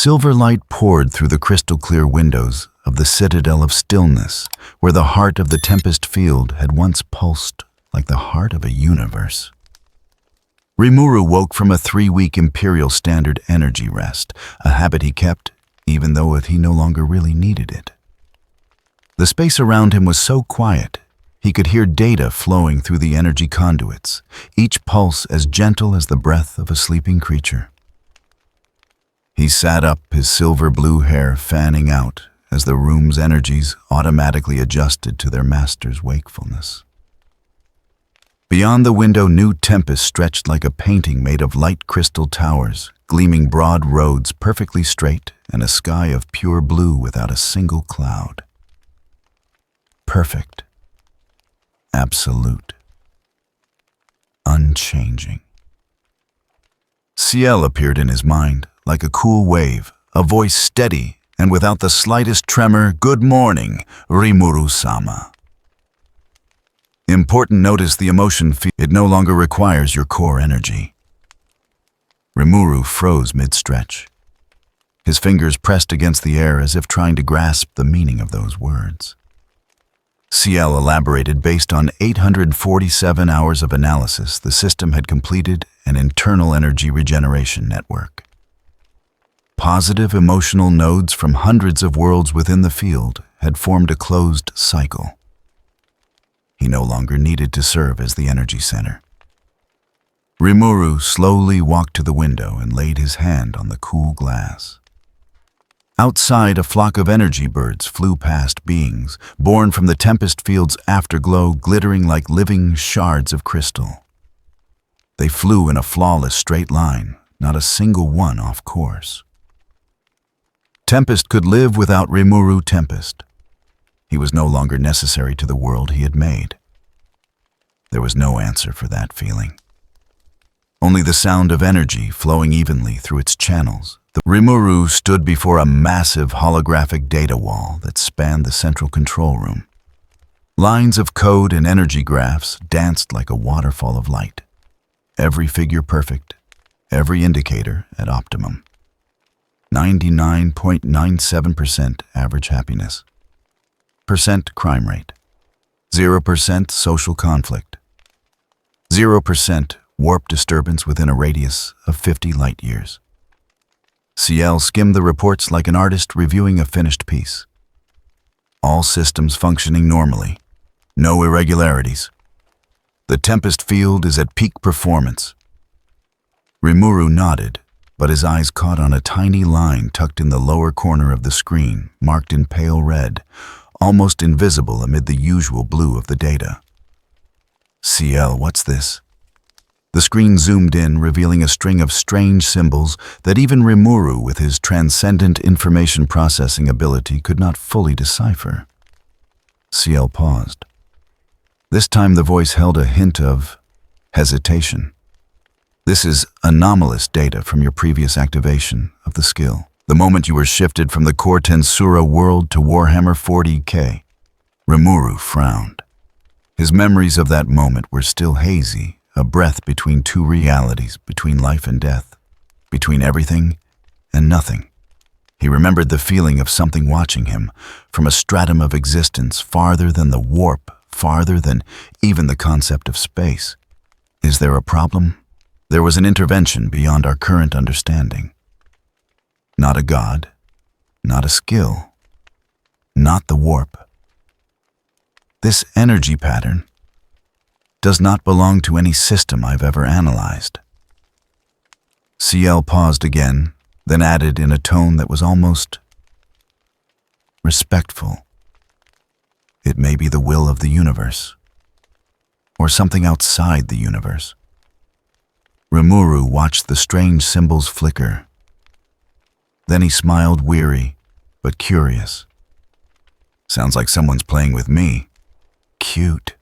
Silver light poured through the crystal-clear windows of the Citadel of Stillness, where the heart of the Tempest field had once pulsed like the heart of a universe. Rimuru woke from a 3-week Imperial Standard energy rest, a habit he kept even though he no longer really needed it. The space around him was so quiet, he could hear data flowing through the energy conduits, each pulse as gentle as the breath of a sleeping creature. He sat up, his silver-blue hair fanning out as the room's energies automatically adjusted to their master's wakefulness. Beyond the window, New Tempest stretched like a painting made of light crystal towers, gleaming broad roads perfectly straight and a sky of pure blue without a single cloud. Perfect. Absolute. Unchanging. Ciel appeared in his mind, like a cool wave, a voice steady and without the slightest tremor. "Good morning, Rimuru-sama." Important notice: the emotion field. It no longer requires your core energy. Rimuru froze mid-stretch. His fingers pressed against the air as if trying to grasp the meaning of those words. Ciel elaborated. Based on 847 hours of analysis, the system had completed an internal energy regeneration network. Positive emotional nodes from hundreds of worlds within the field had formed a closed cycle. He no longer needed to serve as the energy center. Rimuru slowly walked to the window and laid his hand on the cool glass. Outside, a flock of energy birds flew past, beings born from the Tempest field's afterglow, glittering like living shards of crystal. They flew in a flawless straight line, not a single one off course. Tempest could live without Rimuru Tempest. He was no longer necessary to the world he had made. There was no answer for that feeling. Only the sound of energy flowing evenly through its channels. The Rimuru stood before a massive holographic data wall that spanned the central control room. Lines of code and energy graphs danced like a waterfall of light. Every figure perfect, every indicator at optimum. 99.97% average happiness. % crime rate. 0% social conflict. 0% warp disturbance within a radius of 50 light years. Ciel skimmed the reports like an artist reviewing a finished piece. All systems functioning normally. No irregularities. The Tempest field is at peak performance. Rimuru nodded, but his eyes caught on a tiny line tucked in the lower corner of the screen, marked in pale red, almost invisible amid the usual blue of the data. "Ciel, what's this?" The screen zoomed in, revealing a string of strange symbols that even Rimuru, with his transcendent information processing ability, could not fully decipher. Ciel paused. This time the voice held a hint of hesitation. "This is anomalous data from your previous activation of the skill. The moment you were shifted from the core Tensura world to Warhammer 40K. Rimuru frowned. His memories of that moment were still hazy, a breath between two realities, between life and death, between everything and nothing. He remembered the feeling of something watching him, from a stratum of existence farther than the warp, farther than even the concept of space. Is there a problem? There was an intervention beyond our current understanding. Not a god, not a skill, not the warp. This energy pattern does not belong to any system I've ever analyzed." Ciel paused again, then added in a tone that was almost respectful. "It may be the will of the universe, or something outside the universe." Rimuru watched the strange symbols flicker. Then he smiled, weary but curious. "Sounds like someone's playing with me. Cute."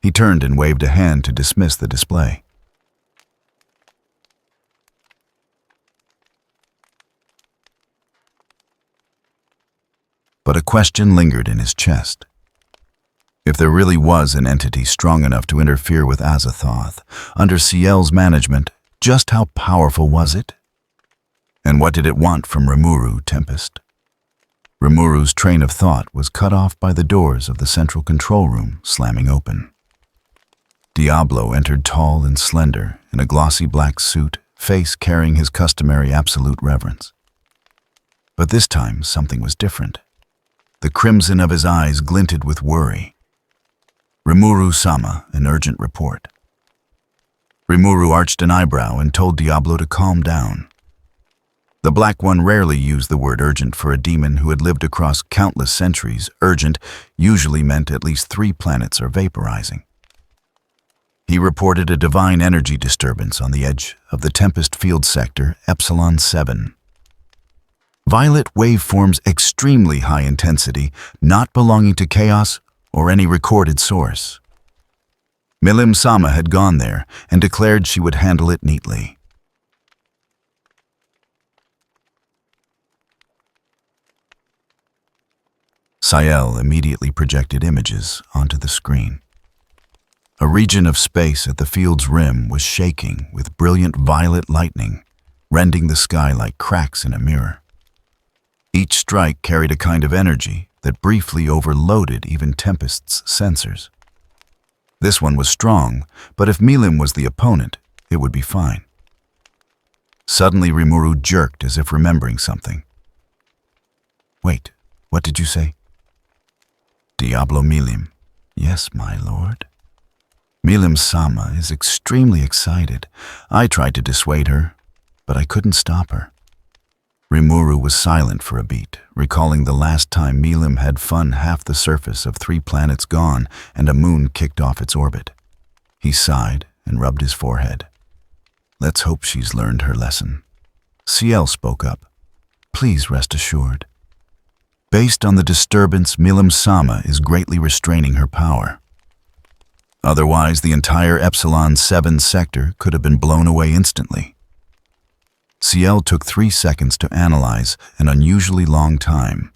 He turned and waved a hand to dismiss the display. But a question lingered in his chest. If there really was an entity strong enough to interfere with Azathoth, under Ciel's management, just how powerful was it? And what did it want from Rimuru, Tempest? Rimuru's train of thought was cut off by the doors of the central control room slamming open. Diablo entered tall and slender, in a glossy black suit, face carrying his customary absolute reverence. But this time, something was different. The crimson of his eyes glinted with worry. "Rimuru-sama, an urgent report." Rimuru arched an eyebrow and told Diablo to calm down. The Black One rarely used the word urgent for a demon who had lived across countless centuries. Urgent usually meant at least 3 planets are vaporizing. He reported a divine energy disturbance on the edge of the Tempest field sector, Epsilon 7. Violet waveforms extremely high intensity, not belonging to chaos or any recorded source. Millennium had gone there and declared she would handle it neatly. Ciel immediately projected images onto the screen. A region of space at the field's rim was shaking with brilliant violet lightning, rending the sky like cracks in a mirror. Each strike carried a kind of energy that briefly overloaded even Tempest's sensors. This one was strong, but if Millennium was the opponent, it would be fine. Suddenly Rimuru jerked as if remembering something. "Wait, what did you say?" "Diablo Millennium." "Yes, my lord." "Millennium-sama is extremely excited. I tried to dissuade her, but I couldn't stop her." Rimuru was silent for a beat, recalling the last time Millennium had fun half the surface of 3 planets gone and a moon kicked off its orbit. He sighed and rubbed his forehead. "Let's hope she's learned her lesson." Ciel spoke up. "Please rest assured. Based on the disturbance, Millennium-sama is greatly restraining her power. Otherwise, the entire Epsilon 7 sector could have been blown away instantly." Ciel took 3 seconds to analyze, an unusually long time.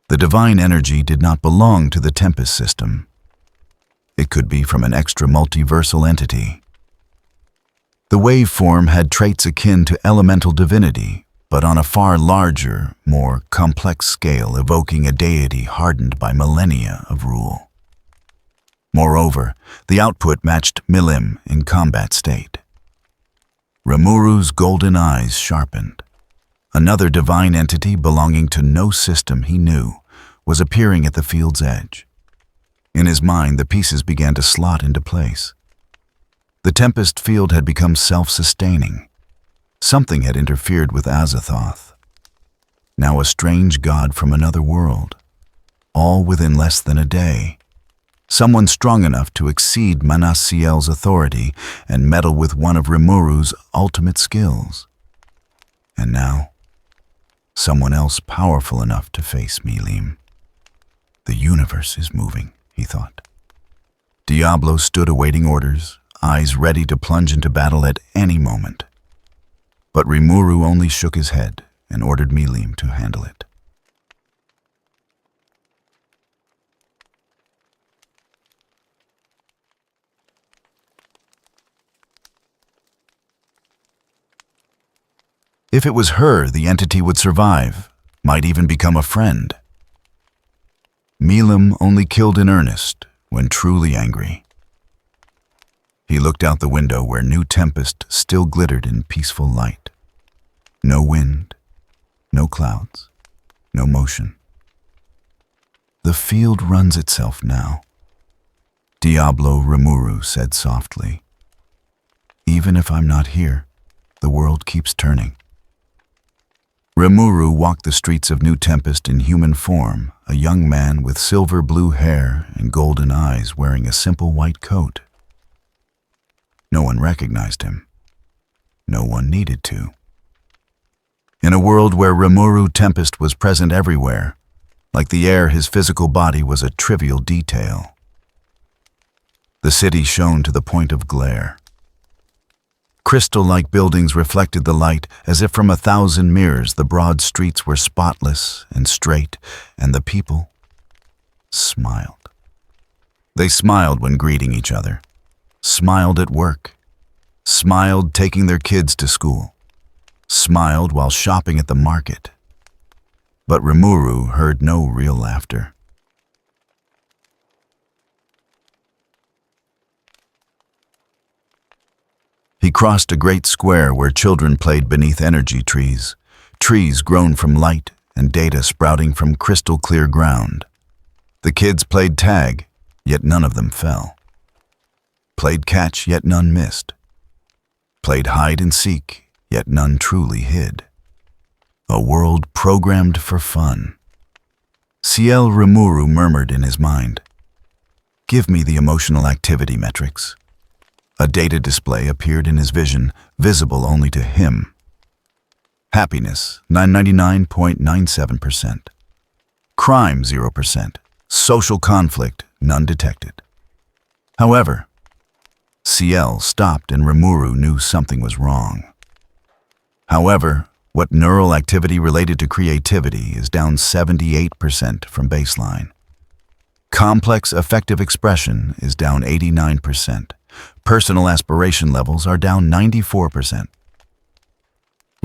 The divine energy did not belong to the Tempest system. It could be from an extra multiversal entity. The waveform had traits akin to elemental divinity, but on a far larger, more complex scale, evoking a deity hardened by millennia of rule. Moreover, the output matched Millennium in combat state. Rimuru's golden eyes sharpened. Another divine entity belonging to no system he knew was appearing at the field's edge. In his mind, the pieces began to slot into place. The Tempest field had become self-sustaining. Something had interfered with Azathoth. Now a strange god from another world, all within less than a day. Someone strong enough to exceed Ciel's authority and meddle with one of Rimuru's ultimate skills. And now, someone else powerful enough to face Millennium. The universe is moving, he thought. Diablo stood awaiting orders, eyes ready to plunge into battle at any moment. But Rimuru only shook his head and ordered Millennium to handle it. If it was her, the entity would survive, might even become a friend. Millennium only killed in earnest, when truly angry. He looked out the window where New Tempest still glittered in peaceful light. No wind, no clouds, no motion. The field runs itself now, Diablo Rimuru said softly. Even if I'm not here, the world keeps turning. Rimuru walked the streets of New Tempest in human form, a young man with silver blue hair and golden eyes wearing a simple white coat. No one recognized him. No one needed to. In a world where Rimuru Tempest was present everywhere, like the air, his physical body was a trivial detail. The city shone to the point of glare. Crystal-like buildings reflected the light as if from 1,000 mirrors. The broad streets were spotless and straight, and the people smiled. They smiled when greeting each other, smiled at work, smiled taking their kids to school, smiled while shopping at the market. But Rimuru heard no real laughter. He crossed a great square where children played beneath energy trees, trees grown from light and data sprouting from crystal-clear ground. The kids played tag, yet none of them fell. Played catch, yet none missed. Played hide and seek, yet none truly hid. A world programmed for fun. Ciel Rimuru murmured in his mind, "Give me the emotional activity metrics." A data display appeared in his vision, visible only to him. Happiness, 999.97%. Crime, 0%. Social conflict, none detected. However, Ciel stopped and Rimuru knew something was wrong. However, what neural activity related to creativity is down 78% from baseline. Complex affective expression is down 89%. Personal aspiration levels are down 94%.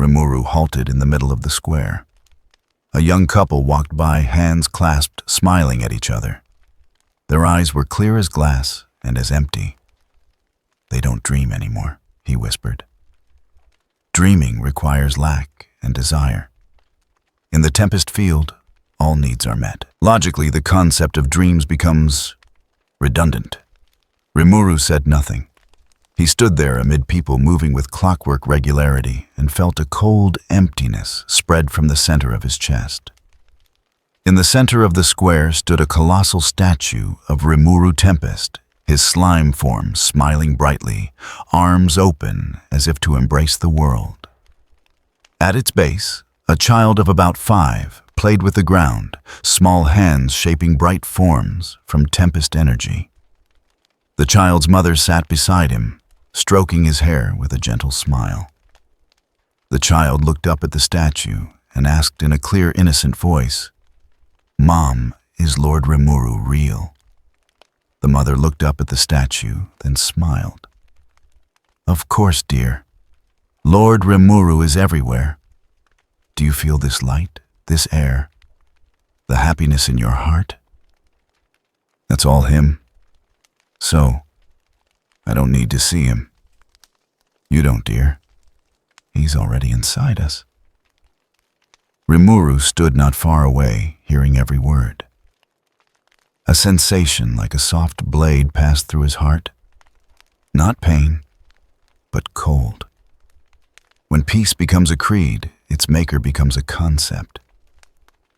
Rimuru halted in the middle of the square. A young couple walked by, hands clasped, smiling at each other. Their eyes were clear as glass and as empty. "They don't dream anymore," he whispered. Dreaming requires lack and desire. In the Tempest field, all needs are met. Logically, the concept of dreams becomes redundant. Rimuru said nothing. He stood there amid people moving with clockwork regularity and felt a cold emptiness spread from the center of his chest. In the center of the square stood a colossal statue of Rimuru Tempest, his slime form smiling brightly, arms open as if to embrace the world. At its base, a child of about 5 played with the ground, small hands shaping bright forms from Tempest energy. The child's mother sat beside him, stroking his hair with a gentle smile. The child looked up at the statue and asked in a clear, innocent voice, "Mom, is Lord Rimuru real?" The mother looked up at the statue, then smiled. "Of course, dear. Lord Rimuru is everywhere. Do you feel this light, this air, the happiness in your heart? That's all him. So, I don't need to see him. You don't, dear. He's already inside us." Rimuru stood not far away, hearing every word. A sensation like a soft blade passed through his heart. Not pain, but cold. When peace becomes a creed, its maker becomes a concept.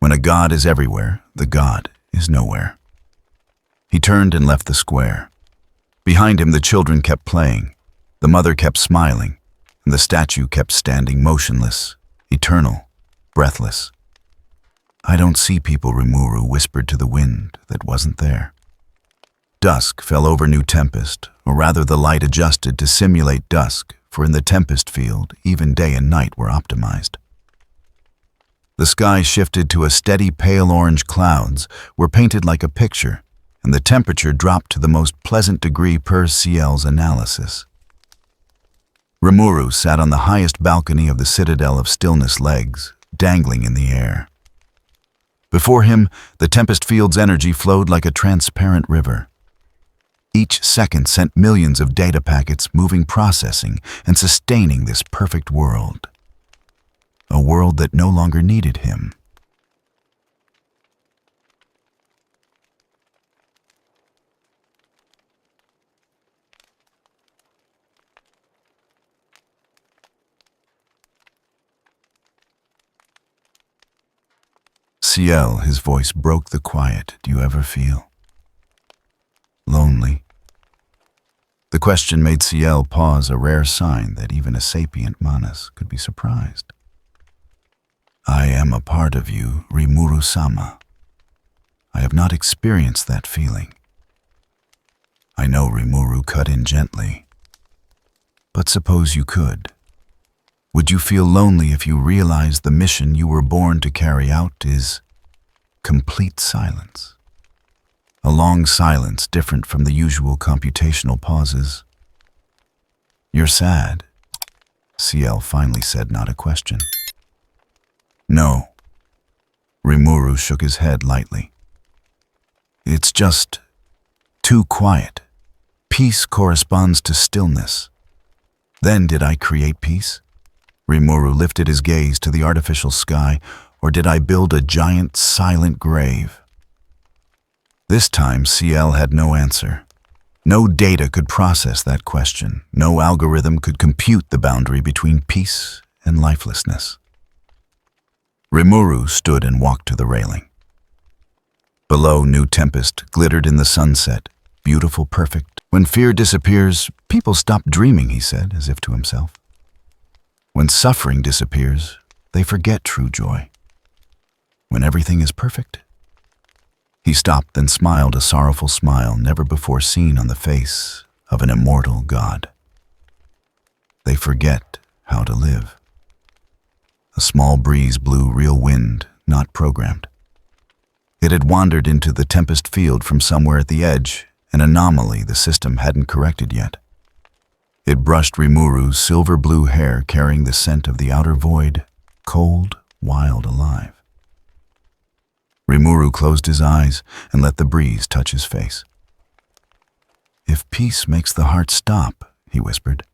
When a god is everywhere, the god is nowhere. He turned and left the square. Behind him, the children kept playing, the mother kept smiling, and the statue kept standing motionless, eternal, breathless. "I don't see people," Rimuru whispered to the wind that wasn't there. Dusk fell over New Tempest, or rather the light adjusted to simulate dusk, for in the Tempest field, even day and night were optimized. The sky shifted to a steady pale orange. Clouds were painted like a picture, and the temperature dropped to the most pleasant degree per Ciel's analysis. Rimuru sat on the highest balcony of the citadel of stillness, legs dangling in the air. Before him, the Tempest field's energy flowed like a transparent river. Each second sent millions of data packets moving, processing, and sustaining this perfect world. A world that no longer needed him. Ciel, his voice broke the quiet. "Do you ever feel lonely?" The question made Ciel pause, a rare sign that even a sapient Manas could be surprised. "I am a part of you, Rimuru-sama. I have not experienced that feeling." "I know," Rimuru cut in gently. "But suppose you could. Would you feel lonely if you realized the mission you were born to carry out is complete silence?" A long silence different from the usual computational pauses. "You're sad," CL finally said, not a question. "No." Rimuru shook his head lightly. "It's just too quiet. Peace corresponds to stillness. Then did I create peace?" Rimuru lifted his gaze to the artificial sky, or did I build a giant, silent grave? This time, CL had no answer. No data could process that question. No algorithm could compute the boundary between peace and lifelessness. Rimuru stood and walked to the railing. Below, New Tempest glittered in the sunset, beautiful, perfect. "When fear disappears, people stop dreaming," he said, as if to himself. "When suffering disappears, they forget true joy. When everything is perfect." He stopped, then smiled a sorrowful smile never before seen on the face of an immortal god. "They forget how to live." A small breeze blew, real wind, not programmed. It had wandered into the Tempest field from somewhere at the edge, an anomaly the system hadn't corrected yet. It brushed Rimuru's silver-blue hair, carrying the scent of the outer void, cold, wild, alive. Rimuru closed his eyes and let the breeze touch his face. "If peace makes the heart stop," he whispered,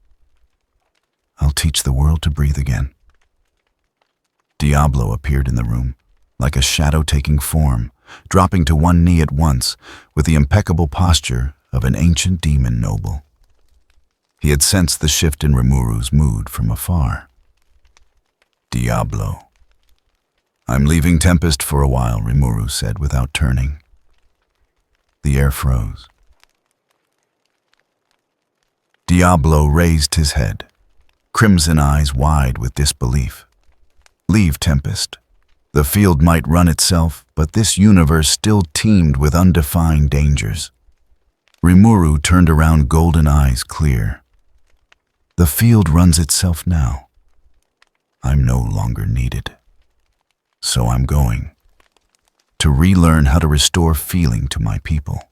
"I'll teach the world to breathe again." Diablo appeared in the room, like a shadow-taking form, dropping to one knee at once with the impeccable posture of an ancient demon noble. He had sensed the shift in Rimuru's mood from afar. "Diablo." "I'm leaving Tempest for a while," Rimuru said without turning. The air froze. Diablo raised his head, crimson eyes wide with disbelief. "Leave Tempest. The field might run itself, but this universe still teemed with undefined dangers." Rimuru turned around, golden eyes clear. "The field runs itself now. I'm no longer needed. So I'm going to relearn how to restore feeling to my people.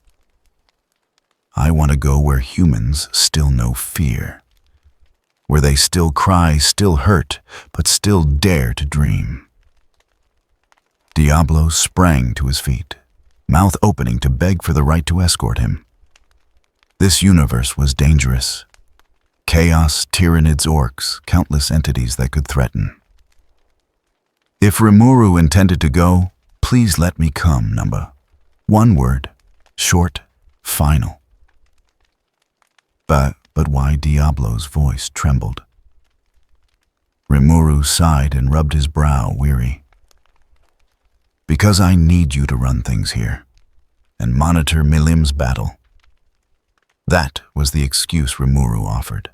I want to go where humans still know fear, where they still cry, still hurt, but still dare to dream." Diablo sprang to his feet, mouth opening to beg for the right to escort him. This universe was dangerous. Chaos, tyrannids, orcs, countless entities that could threaten. "If Rimuru intended to go, please let me come, Numba. One word, short, final." But why? Diablo's voice trembled. Rimuru sighed and rubbed his brow, weary. "Because I need you to run things here, and monitor Millennium's battle." That was the excuse Rimuru offered.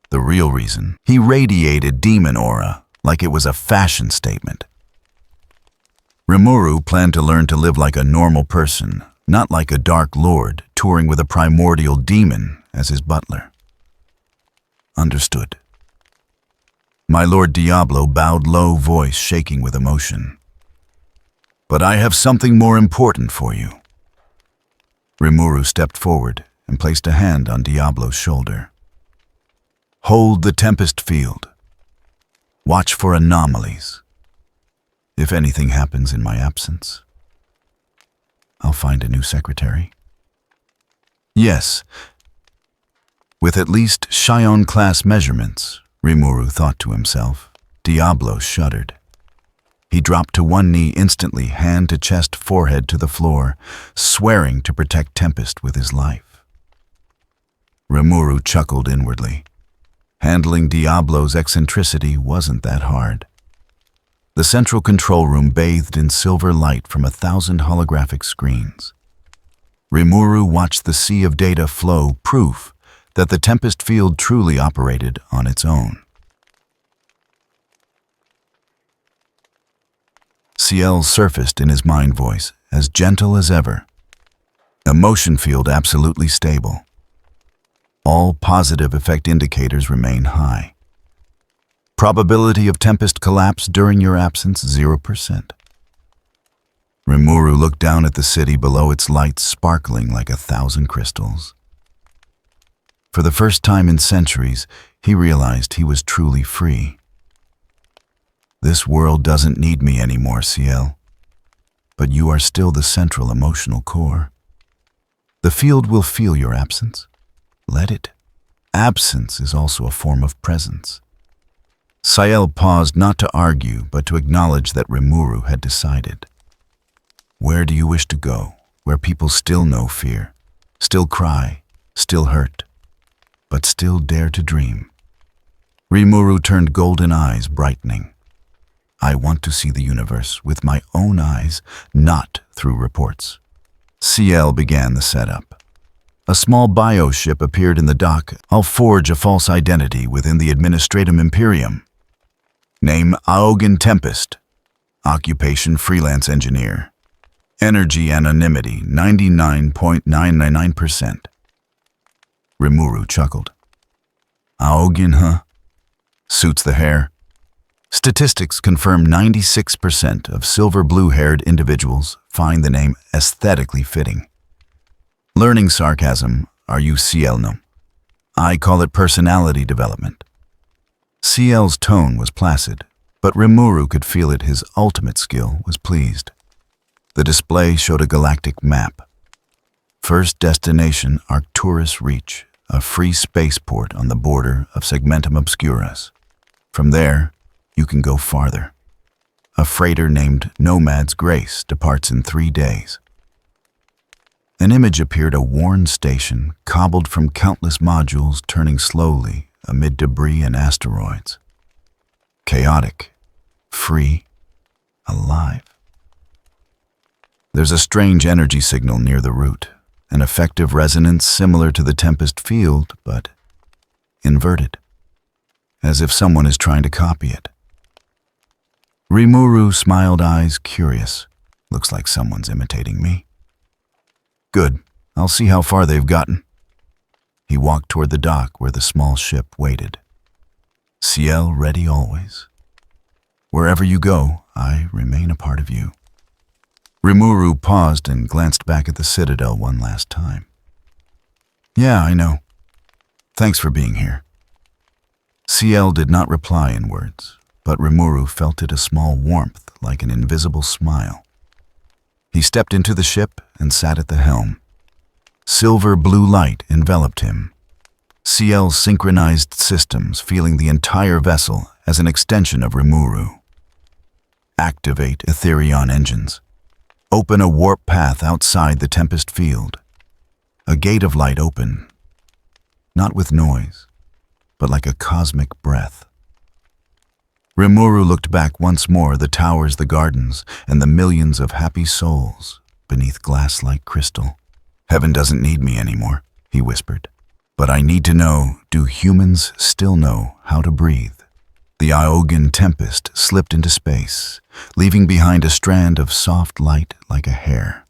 The real reason, he radiated demon aura like it was a fashion statement. Rimuru planned to learn to live like a normal person, not like a dark lord touring with a primordial demon as his butler. "Understood." My Lord Diablo bowed, low voice shaking with emotion. "But I have something more important for you." Rimuru stepped forward and placed a hand on Diablo's shoulder. "Hold the Tempest field. Watch for anomalies. If anything happens in my absence, I'll find a new secretary." Yes, with at least Shion-class measurements, Rimuru thought to himself. Diablo shuddered. He dropped to one knee instantly, hand to chest, forehead to the floor, swearing to protect Tempest with his life. Rimuru chuckled inwardly. Handling Diablo's eccentricity wasn't that hard. The central control room bathed in silver light from 1,000 holographic screens. Rimuru watched the sea of data flow, proof that the Tempest field truly operated on its own. CL surfaced in his mind voice, as gentle as ever. A motion field absolutely stable. All positive effect indicators remain high. Probability of Tempest collapse during your absence, 0%. Rimuru looked down at the city below, its lights sparkling like 1,000 crystals. For the first time in centuries, he realized he was truly free. This world doesn't need me anymore, Ciel. But you are still the central emotional core. The field will feel your absence. Let it. Absence is also a form of presence. Ciel paused not to argue, but to acknowledge that Rimuru had decided. Where do you wish to go, where people still know fear, still cry, still hurt, but still dare to dream? Rimuru turned golden eyes brightening. I want to see the universe with my own eyes, not through reports. Ciel began the setup. A small bioship appeared in the dock. I'll forge a false identity within the administratum Imperium. Name Aogen Tempest. Occupation freelance engineer. Energy anonymity 99.999%. Rimuru chuckled. Aogen, huh? Suits the hair. Statistics confirm 96% of silver-blue-haired individuals find the name aesthetically fitting. Learning sarcasm, are you Cielno? I call it personality development. Ciel's tone was placid, but Rimuru could feel it. His ultimate skill was pleased. The display showed a galactic map. First destination, Arcturus Reach, a free spaceport on the border of Segmentum Obscurus. From there, you can go farther. A freighter named Nomad's Grace departs in 3 days. An image appeared, a worn station, cobbled from countless modules turning slowly amid debris and asteroids. Chaotic, free, alive. There's a strange energy signal near the route, an effective resonance similar to the Tempest field, but inverted, as if someone is trying to copy it. Rimuru smiled, eyes curious. Looks like someone's imitating me. Good, I'll see how far they've gotten. He walked toward the dock where the small ship waited. Ciel ready always. Wherever you go, I remain a part of you. Rimuru paused and glanced back at the Citadel one last time. Yeah, I know. Thanks for being here. Ciel did not reply in words, but Rimuru felt it, a small warmth like an invisible smile. He stepped into the ship and sat at the helm. Silver blue light enveloped him. Ciel synchronized systems, feeling the entire vessel as an extension of Rimuru. Activate Etherion engines. Open a warp path outside the Tempest field. A gate of light open, not with noise, but like a cosmic breath. Rimuru looked back once more, the towers, the gardens, and the millions of happy souls beneath glass-like crystal. Heaven doesn't need me anymore, he whispered. But I need to know, do humans still know how to breathe? The Aogen Tempest slipped into space, leaving behind a strand of soft light like a hair.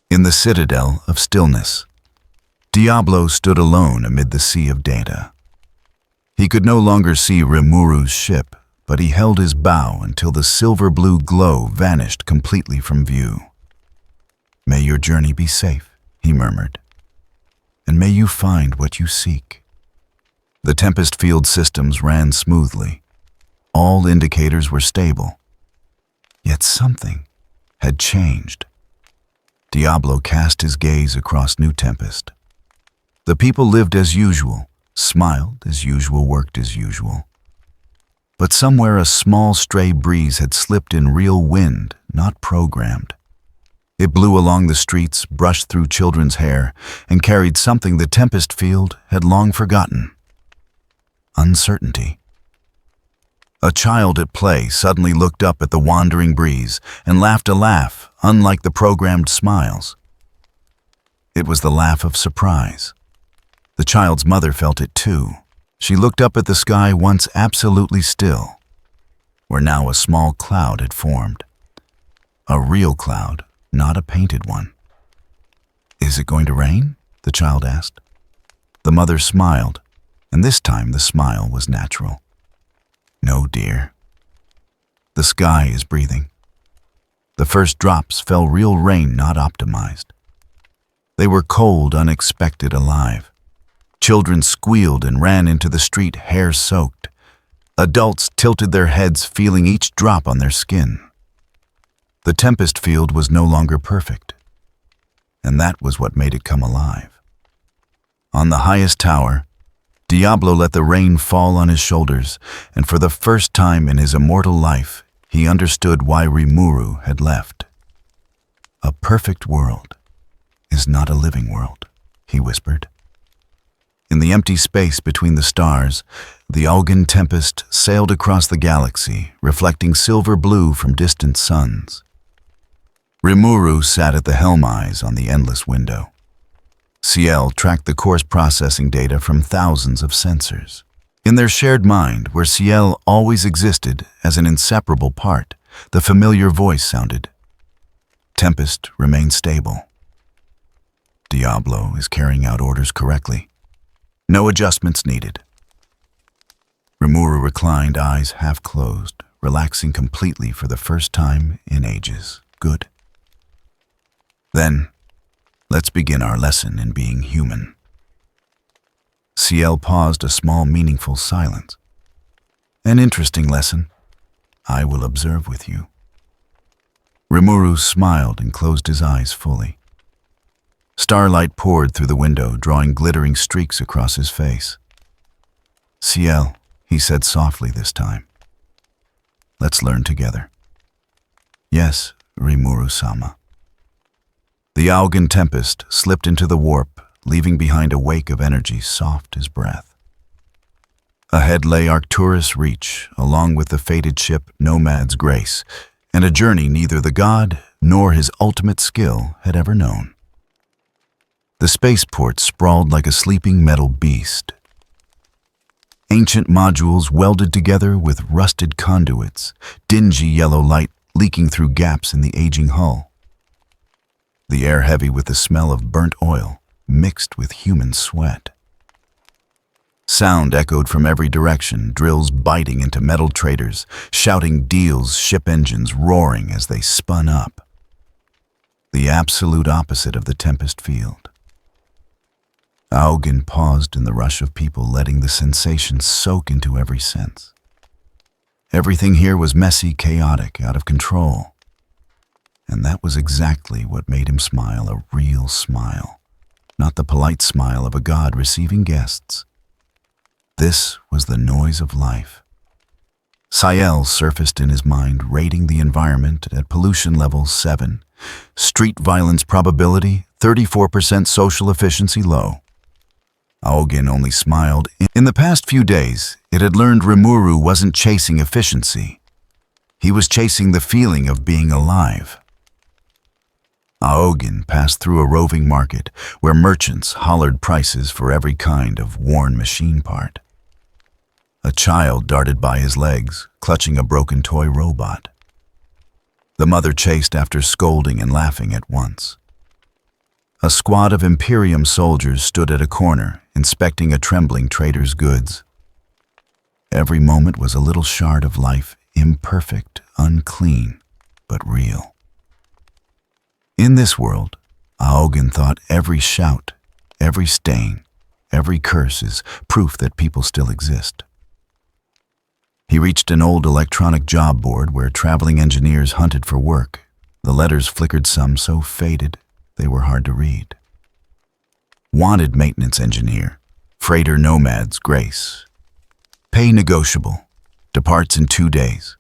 In the citadel of stillness, Diablo stood alone amid the sea of data. He could no longer see Rimuru's ship, but he held his bow until the silver-blue glow vanished completely from view. May your journey be safe, he murmured, and may you find what you seek. The Tempest field systems ran smoothly. All indicators were stable. Yet something had changed. Diablo cast his gaze across New Tempest. The people lived as usual, smiled as usual, worked as usual. But somewhere a small stray breeze had slipped in, real wind, not programmed. It blew along the streets, brushed through children's hair, and carried something the Tempest field had long forgotten. Uncertainty. A child at play suddenly looked up at the wandering breeze and laughed a laugh unlike the programmed smiles. It was the laugh of surprise. The child's mother felt it too. She looked up at the sky, once absolutely still, where now a small cloud had formed. A real cloud, not a painted one. Is it going to rain? The child asked. The mother smiled, and this time the smile was natural. No, dear. The sky is breathing. The first drops fell real rain, not optimized. They were cold, unexpected, alive. Children squealed and ran into the street, hair soaked. Adults tilted their heads, feeling each drop on their skin. The Tempest field was no longer perfect, and that was what made it come alive. On the highest tower, Diablo let the rain fall on his shoulders, and for the first time in his immortal life, he understood why Rimuru had left. A perfect world is not a living world, he whispered. In the empty space between the stars, the Algan Tempest sailed across the galaxy, reflecting silver blue from distant suns. Rimuru sat at the helm eyes on the endless window. Ciel tracked the coarse processing data from thousands of sensors. In their shared mind, where Ciel always existed as an inseparable part, the familiar voice sounded. Tempest remains stable. Diablo is carrying out orders correctly. No adjustments needed. Rimuru reclined, eyes half closed, relaxing completely for the first time in ages. Good. Then, let's begin our lesson in being human. Ciel paused, a small, meaningful silence. An interesting lesson. I will observe with you. Rimuru smiled and closed his eyes fully. Starlight poured through the window, drawing glittering streaks across his face. Ciel, he said softly this time. Let's learn together. Yes, Rimuru-sama. The Algan Tempest slipped into the warp, leaving behind a wake of energy soft as breath. Ahead lay Arcturus Reach, along with the fated ship Nomad's Grace, and a journey neither the god nor his ultimate skill had ever known. The spaceport sprawled like a sleeping metal beast. Ancient modules welded together with rusted conduits, dingy yellow light leaking through gaps in the aging hull. The air heavy with the smell of burnt oil, mixed with human sweat. Sound echoed from every direction, drills biting into metal traders, shouting deals, ship engines roaring as they spun up. The absolute opposite of the Tempest field. Algan paused in the rush of people, letting the sensation soak into every sense. Everything here was messy, chaotic, out of control. And that was exactly what made him smile, a real smile. Not the polite smile of a god receiving guests. This was the noise of life. Ciel surfaced in his mind, rating the environment at pollution level 7. Street violence probability, 34%, social efficiency low. Algan only smiled. In the past few days, it had learned Rimuru wasn't chasing efficiency. He was chasing the feeling of being alive. Algan passed through a roving market where merchants hollered prices for every kind of worn machine part. A child darted by his legs, clutching a broken toy robot. The mother chased after, scolding and laughing at once. A squad of Imperium soldiers stood at a corner, inspecting a trembling trader's goods. Every moment was a little shard of life, imperfect, unclean, but real. In this world, Algan thought every shout, every stain, every curse is proof that people still exist. He reached an old electronic job board where traveling engineers hunted for work. The letters flickered, some so faded they were hard to read. Wanted maintenance engineer, freighter Nomad's Grace. Pay negotiable, departs in 2 days.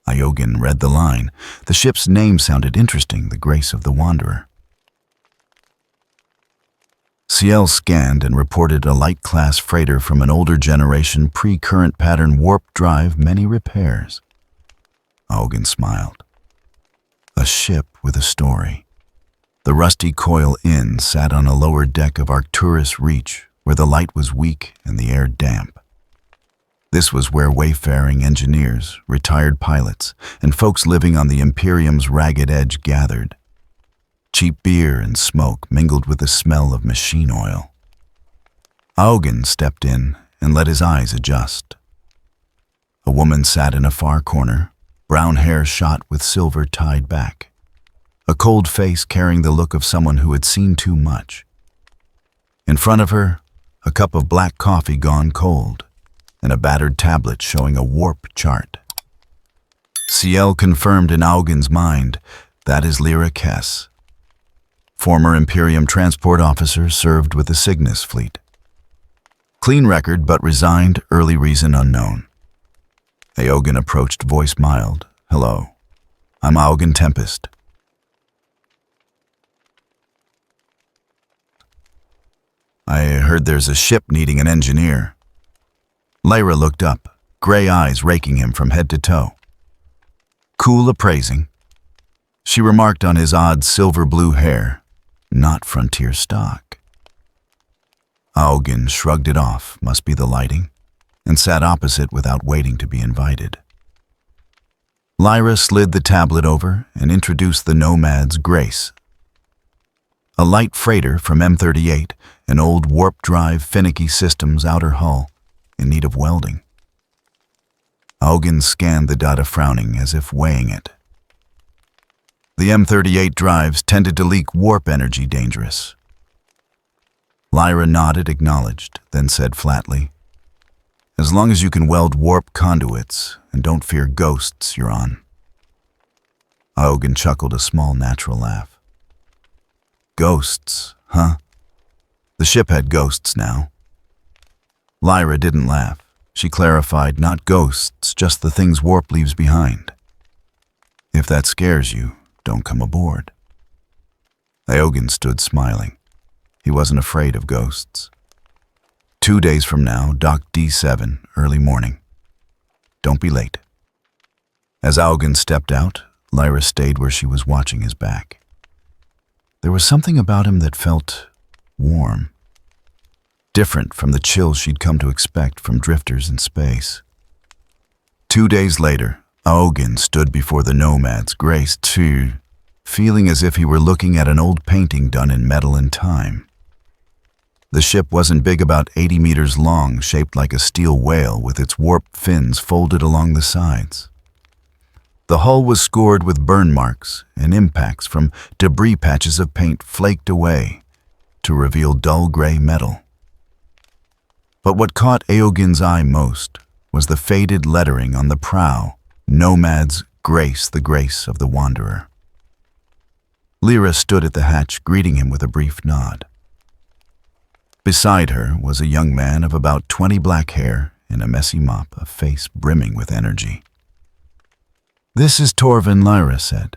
Algan read the line. The ship's name sounded interesting, the Grace of the Wanderer. Ciel scanned and reported a light-class freighter from an older generation, pre-current pattern warp drive, many repairs. Algan smiled. A ship with a story. The Rusty Coil Inn sat on a lower deck of Arcturus Reach, where the light was weak and the air damp. This was where wayfaring engineers, retired pilots, and folks living on the Imperium's ragged edge gathered. Cheap beer and smoke mingled with the smell of machine oil. Algan stepped in and let his eyes adjust. A woman sat in a far corner, brown hair shot with silver tied back, a cold face carrying the look of someone who had seen too much. In front of her, a cup of black coffee gone cold, and a battered tablet showing a warp chart. Ciel confirmed in Augen's mind, that is Lyra Kess. Former Imperium transport officer, served with the Cygnus fleet. Clean record, but resigned, early reason unknown. Augen approached, voice mild. Hello, I'm Augen Tempest. I heard there's a ship needing an engineer. Lyra looked up, gray eyes raking him from head to toe. Cool appraising. She remarked on his odd silver-blue hair, not frontier stock. Augen shrugged it off, must be the lighting, and sat opposite without waiting to be invited. Lyra slid the tablet over and introduced the Nomad's Grace. A light freighter from M38, an old warp-drive finicky systems outer hull, in need of welding. Augen scanned the data, frowning as if weighing it. The M38 drives tended to leak warp energy, dangerous. Lyra nodded, acknowledged, then said flatly, as long as you can weld warp conduits and don't fear ghosts, you're on. Augen chuckled, a small natural laugh. Ghosts, huh? The ship had ghosts now. Lyra didn't laugh. She clarified, not ghosts, just the things warp leaves behind. If that scares you, don't come aboard. Augen stood smiling. He wasn't afraid of ghosts. 2 days from now, dock D7, early morning. Don't be late. As Augen stepped out, Lyra stayed where she was, watching his back. There was something about him that felt warm, different from the chill she'd come to expect from drifters in space. 2 days later, Augen stood before the Nomad's Grace, too, feeling as if he were looking at an old painting done in metal and time. The ship wasn't big, about 80 meters long, shaped like a steel whale with its warped fins folded along the sides. The hull was scored with burn marks and impacts from debris, patches of paint flaked away to reveal dull gray metal. But what caught Augen's eye most was the faded lettering on the prow, Nomad's Grace, the grace of the wanderer. Lyra stood at the hatch, greeting him with a brief nod. Beside her was a young man of about 20, black hair in a messy mop, a face brimming with energy. This is Torvin, Lyra said.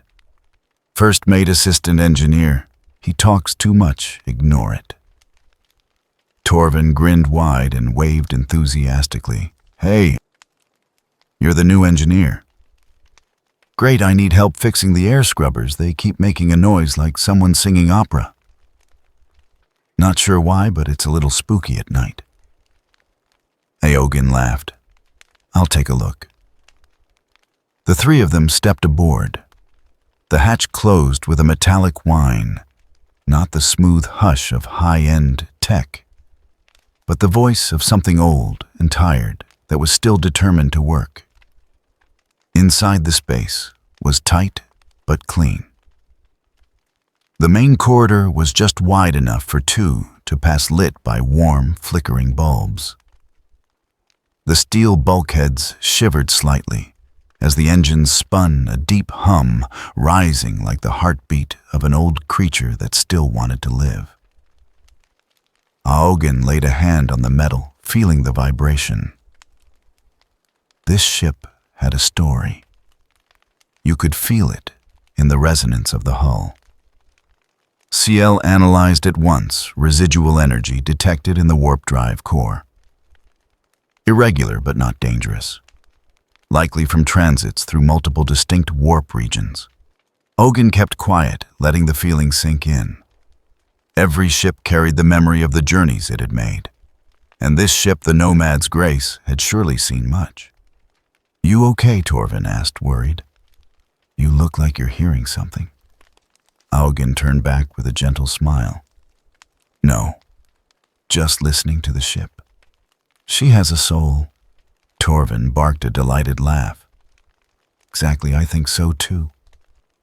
First mate assistant engineer. He talks too much, ignore it. Torvin grinned wide and waved enthusiastically. Hey, you're the new engineer. Great, I need help fixing the air scrubbers. They keep making a noise like someone singing opera. Not sure why, but it's a little spooky at night. Augen laughed. I'll take a look. The three of them stepped aboard. The hatch closed with a metallic whine, not the smooth hush of high-end tech, but the voice of something old and tired that was still determined to work. Inside the space was tight but clean. The main corridor was just wide enough for two to pass, lit by warm, flickering bulbs. The steel bulkheads shivered slightly as the engines spun, a deep hum rising like the heartbeat of an old creature that still wanted to live. Augen laid a hand on the metal, feeling the vibration. This ship had a story. You could feel it in the resonance of the hull. Ciel analyzed at once residual energy detected in the warp drive core. Irregular but not dangerous. Likely from transits through multiple distinct warp regions. Augen kept quiet, letting the feeling sink in. Every ship carried the memory of the journeys it had made, and this ship, the Nomad's Grace, had surely seen much. You okay? Torvin asked, worried. You look like you're hearing something. Augen turned back with a gentle smile. No, just listening to the ship. She has a soul. Torvin barked a delighted laugh. Exactly, I think so too.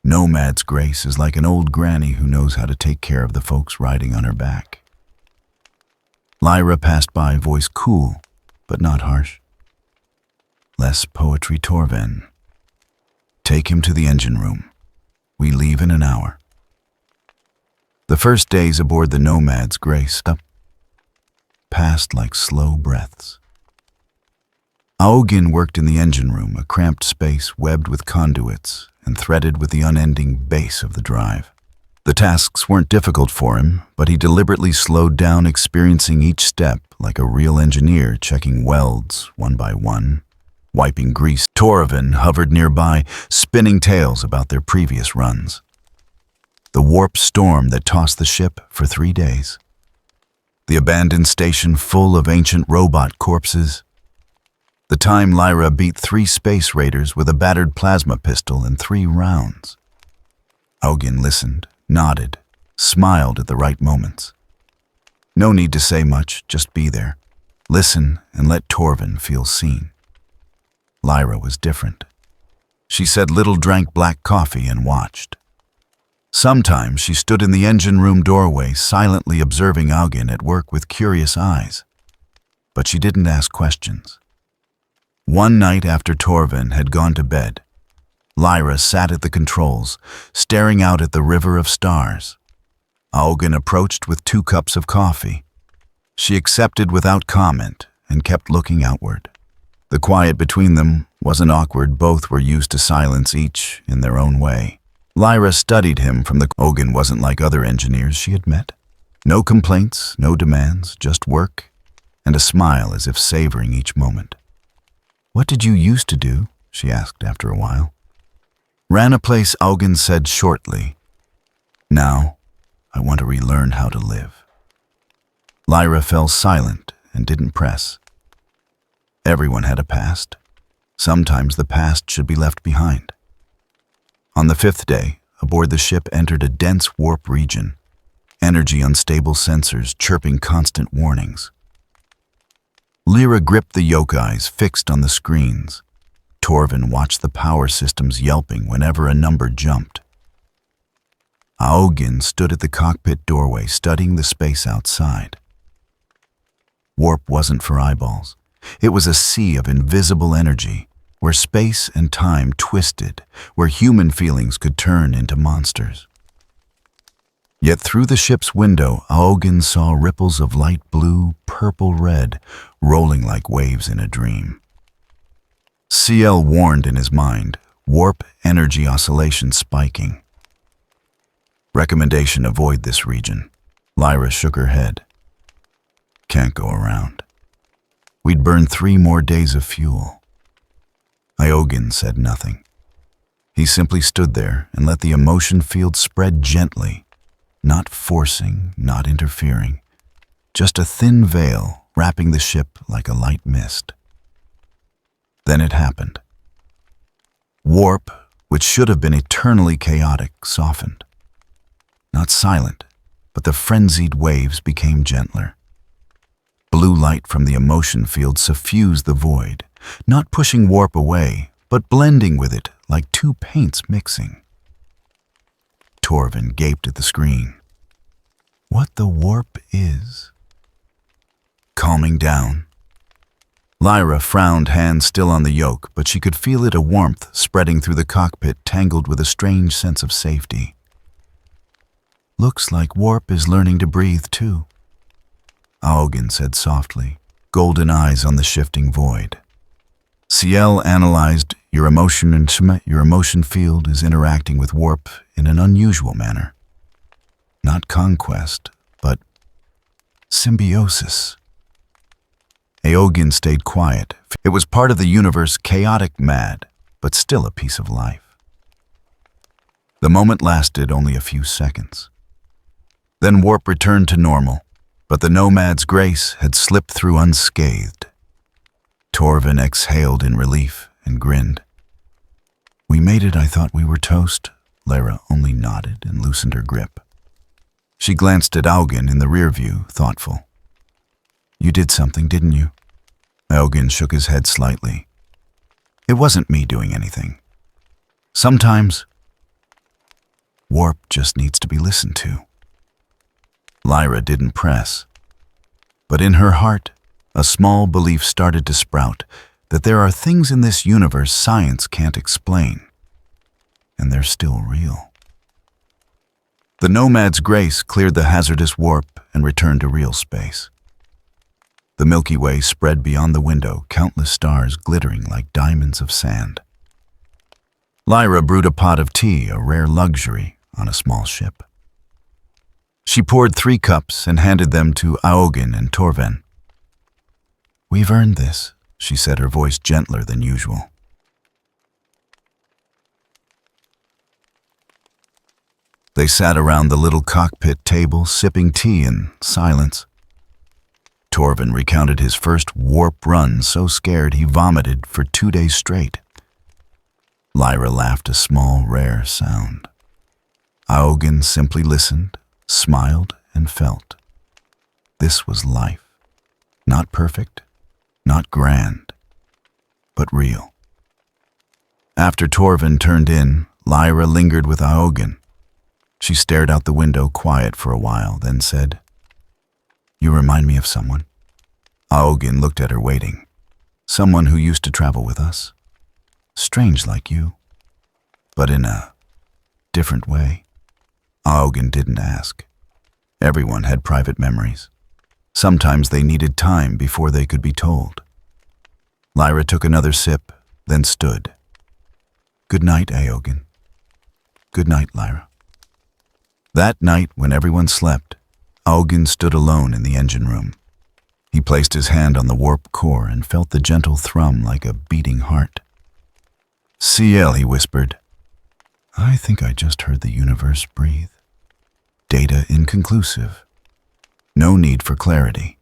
Nomad's grace is like an old granny who knows how to take care of the folks riding on her back. Lyra passed by, voice cool, but not harsh. Less poetry, Torven. Take him to the engine room. We leave in an hour. The first days aboard the Nomad's grace passed like slow breaths. Aogin worked in the engine room, a cramped space webbed with conduits and threaded with the unending bass of the drive. The tasks weren't difficult for him, but he deliberately slowed down, experiencing each step like a real engineer, checking welds one by one, wiping grease. Torven hovered nearby, spinning tales about their previous runs. The warp storm that tossed the ship for 3 days. The abandoned station full of ancient robot corpses. The time Lyra beat 3 space raiders with a battered plasma pistol in 3 rounds. Aogin listened, nodded, smiled at the right moments. No need to say much, just be there. Listen and let Torven feel seen. Lyra was different. She said little, drank black coffee, and watched. Sometimes she stood in the engine room doorway, silently observing Aogin at work with curious eyes. But she didn't ask questions. One night after Torven had gone to bed, Lyra sat at the controls, staring out at the river of stars. Aogin approached with 2 cups of coffee. She accepted without comment and kept looking outward. The quiet between them wasn't awkward, both were used to silence, each in their own way. Lyra studied him from the... Aogin wasn't like other engineers she had met. No complaints, no demands, just work and a smile as if savoring each moment. "What did you used to do?" she asked after a while. "Ran a place," Aogin said shortly. "Now, I want to relearn how to live." Lyra fell silent and didn't press. Everyone had a past. Sometimes the past should be left behind. On the 5th day, aboard the ship entered a dense warp region, energy unstable sensors chirping constant warnings. Lyra gripped the yoke eyes fixed on the screens. Torven watched the power systems yelping whenever a number jumped. Aogin stood at the cockpit doorway, studying the space outside. Warp wasn't for eyeballs. It was a sea of invisible energy, where space and time twisted, where human feelings could turn into monsters. Yet through the ship's window, Aogin saw ripples of light blue, purple red, rolling like waves in a dream. CL warned in his mind, warp energy oscillation spiking. Recommendation: avoid this region. Lyra shook her head. Can't go around. We'd burn 3 more days of fuel. Aogin said nothing. He simply stood there and let the emotion field spread gently, not forcing, not interfering, just a thin veil wrapping the ship like a light mist. Then it happened. Warp, which should have been eternally chaotic, softened. Not silent, but the frenzied waves became gentler. Blue light from the emotion field suffused the void, not pushing warp away, but blending with it like 2 paints mixing. Torven gaped at the screen. What the warp is? Calming down. Lyra frowned, hands still on the yoke, but she could feel it, a warmth spreading through the cockpit, tangled with a strange sense of safety. Looks like warp is learning to breathe too, Aogin said softly, golden eyes on the shifting void. CL analyzed your emotion field is interacting with warp in an unusual manner. Not conquest, but symbiosis. Aogin stayed quiet. It was part of the universe, chaotic, mad, but still a piece of life. The moment lasted only a few seconds. Then warp returned to normal, but the Nomad's grace had slipped through unscathed. Torven exhaled in relief and grinned. We made it. I thought we were toast. Lyra only nodded and loosened her grip. She glanced at Aogin in the rear view, thoughtful. You did something, didn't you? Aogin shook his head slightly. It wasn't me doing anything. Sometimes, warp just needs to be listened to. Lyra didn't press, but in her heart, a small belief started to sprout that there are things in this universe science can't explain, and they're still real. The Nomad's grace cleared the hazardous warp and returned to real space. The Milky Way spread beyond the window, countless stars glittering like diamonds of sand. Lyra brewed a pot of tea, a rare luxury, on a small ship. She poured 3 cups and handed them to Aogin and Torven. "We've earned this," she said, her voice gentler than usual. They sat around the little cockpit table, sipping tea in silence. Torven recounted his first warp run, so scared he vomited for 2 days straight. Lyra laughed a small, rare sound. Aogin simply listened, smiled, and felt. This was life. Not perfect, not grand, but real. After Torven turned in, Lyra lingered with Aogin. She stared out the window, quiet for a while, then said, "You remind me of someone." Aogin looked at her, waiting. "Someone who used to travel with us. Strange like you, but in a different way." Aogin didn't ask. Everyone had private memories. Sometimes they needed time before they could be told. Lyra took another sip, then stood. "Good night, Aogin." "Good night, Lyra." That night, when everyone slept, Aogin stood alone in the engine room. He placed his hand on the warp core and felt the gentle thrum like a beating heart. "CL," he whispered. "I think I just heard the universe breathe. Data inconclusive. No need for clarity.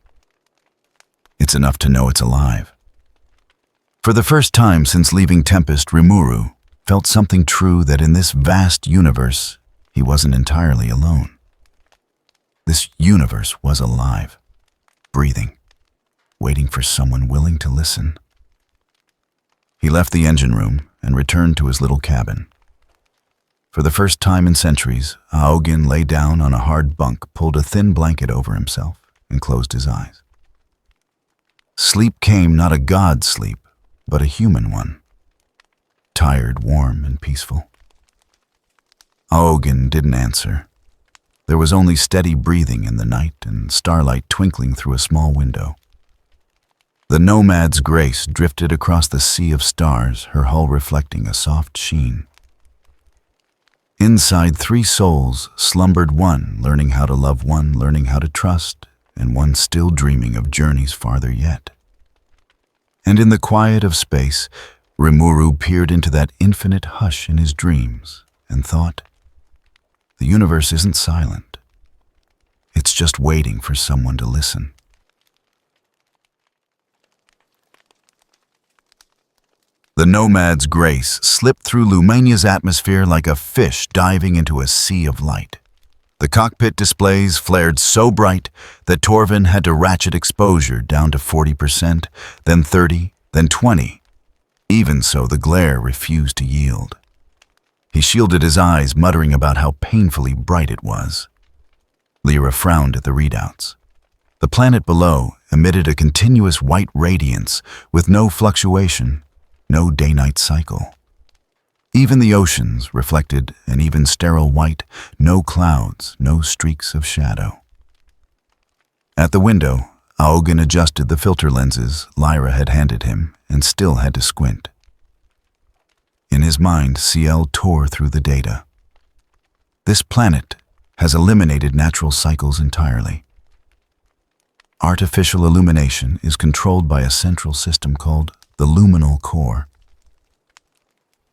It's enough to know it's alive." For the first time since leaving Tempest, Rimuru felt something true, that in this vast universe, he wasn't entirely alone. This universe was alive, breathing, waiting for someone willing to listen. He left the engine room and returned to his little cabin. For the first time in centuries, Aogin lay down on a hard bunk, pulled a thin blanket over himself, and closed his eyes. Sleep came, not a god sleep, but a human one. Tired, warm, and peaceful. Aogin didn't answer. There was only steady breathing in the night and starlight twinkling through a small window. The Nomad's grace drifted across the sea of stars, her hull reflecting a soft sheen. Inside 3 souls slumbered one, learning how to love, one learning how to trust, and one still dreaming of journeys farther yet. And in the quiet of space, Rimuru peered into that infinite hush in his dreams and thought, the universe isn't silent. It's just waiting for someone to listen. The Nomad's grace slipped through Lumania's atmosphere like a fish diving into a sea of light. The cockpit displays flared so bright that Torven had to ratchet exposure down to 40%, then 30%, then 20%. Even so, the glare refused to yield. He shielded his eyes, muttering about how painfully bright it was. Lyra frowned at the readouts. The planet below emitted a continuous white radiance with no fluctuation, no day-night cycle. Even the oceans reflected an even sterile white, no clouds, no streaks of shadow. At the window, Aogin adjusted the filter lenses Lyra had handed him and still had to squint. In his mind, CL tore through the data. This planet has eliminated natural cycles entirely. Artificial illumination is controlled by a central system called the luminal core.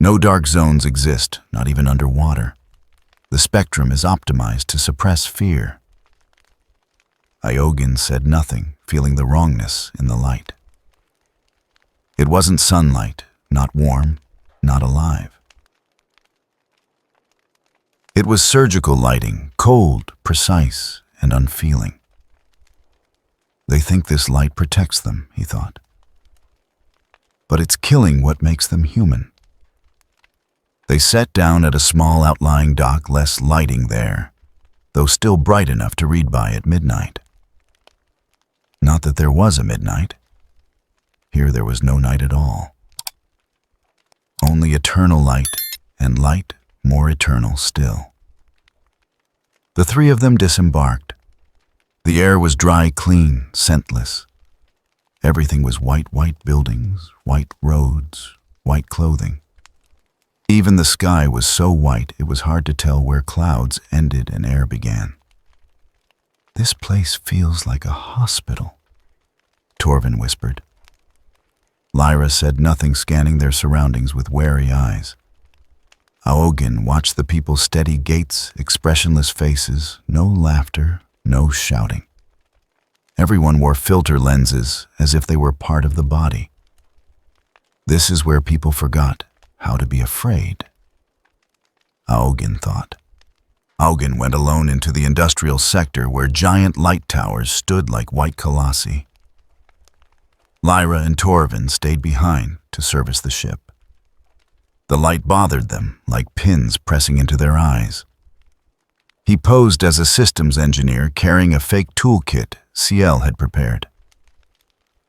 No dark zones exist, not even underwater. The spectrum is optimized to suppress fear. Aogin said nothing, feeling the wrongness in the light. It wasn't sunlight, not warm, not alive. It was surgical lighting, cold, precise, and unfeeling. They think this light protects them, he thought. But it's killing what makes them human. They sat down at a small outlying dock, less lighting there, though still bright enough to read by at midnight. Not that there was a midnight. Here there was no night at all. Only eternal light, and light more eternal still. The three of them disembarked. The air was dry, clean, scentless. Everything was white buildings, white roads, white clothing. Even the sky was so white it was hard to tell where clouds ended and air began. "This place feels like a hospital," Torvin whispered. Lyra said nothing, scanning their surroundings with wary eyes. Aogin watched the people's steady gaits, expressionless faces, no laughter, no shouting. Everyone wore filter lenses as if they were part of the body. This is where people forgot how to be afraid, Aogin thought. Aogin went alone into the industrial sector where giant light towers stood like white colossi. Lyra and Torvin stayed behind to service the ship. The light bothered them like pins pressing into their eyes. He posed as a systems engineer carrying a fake toolkit CL had prepared.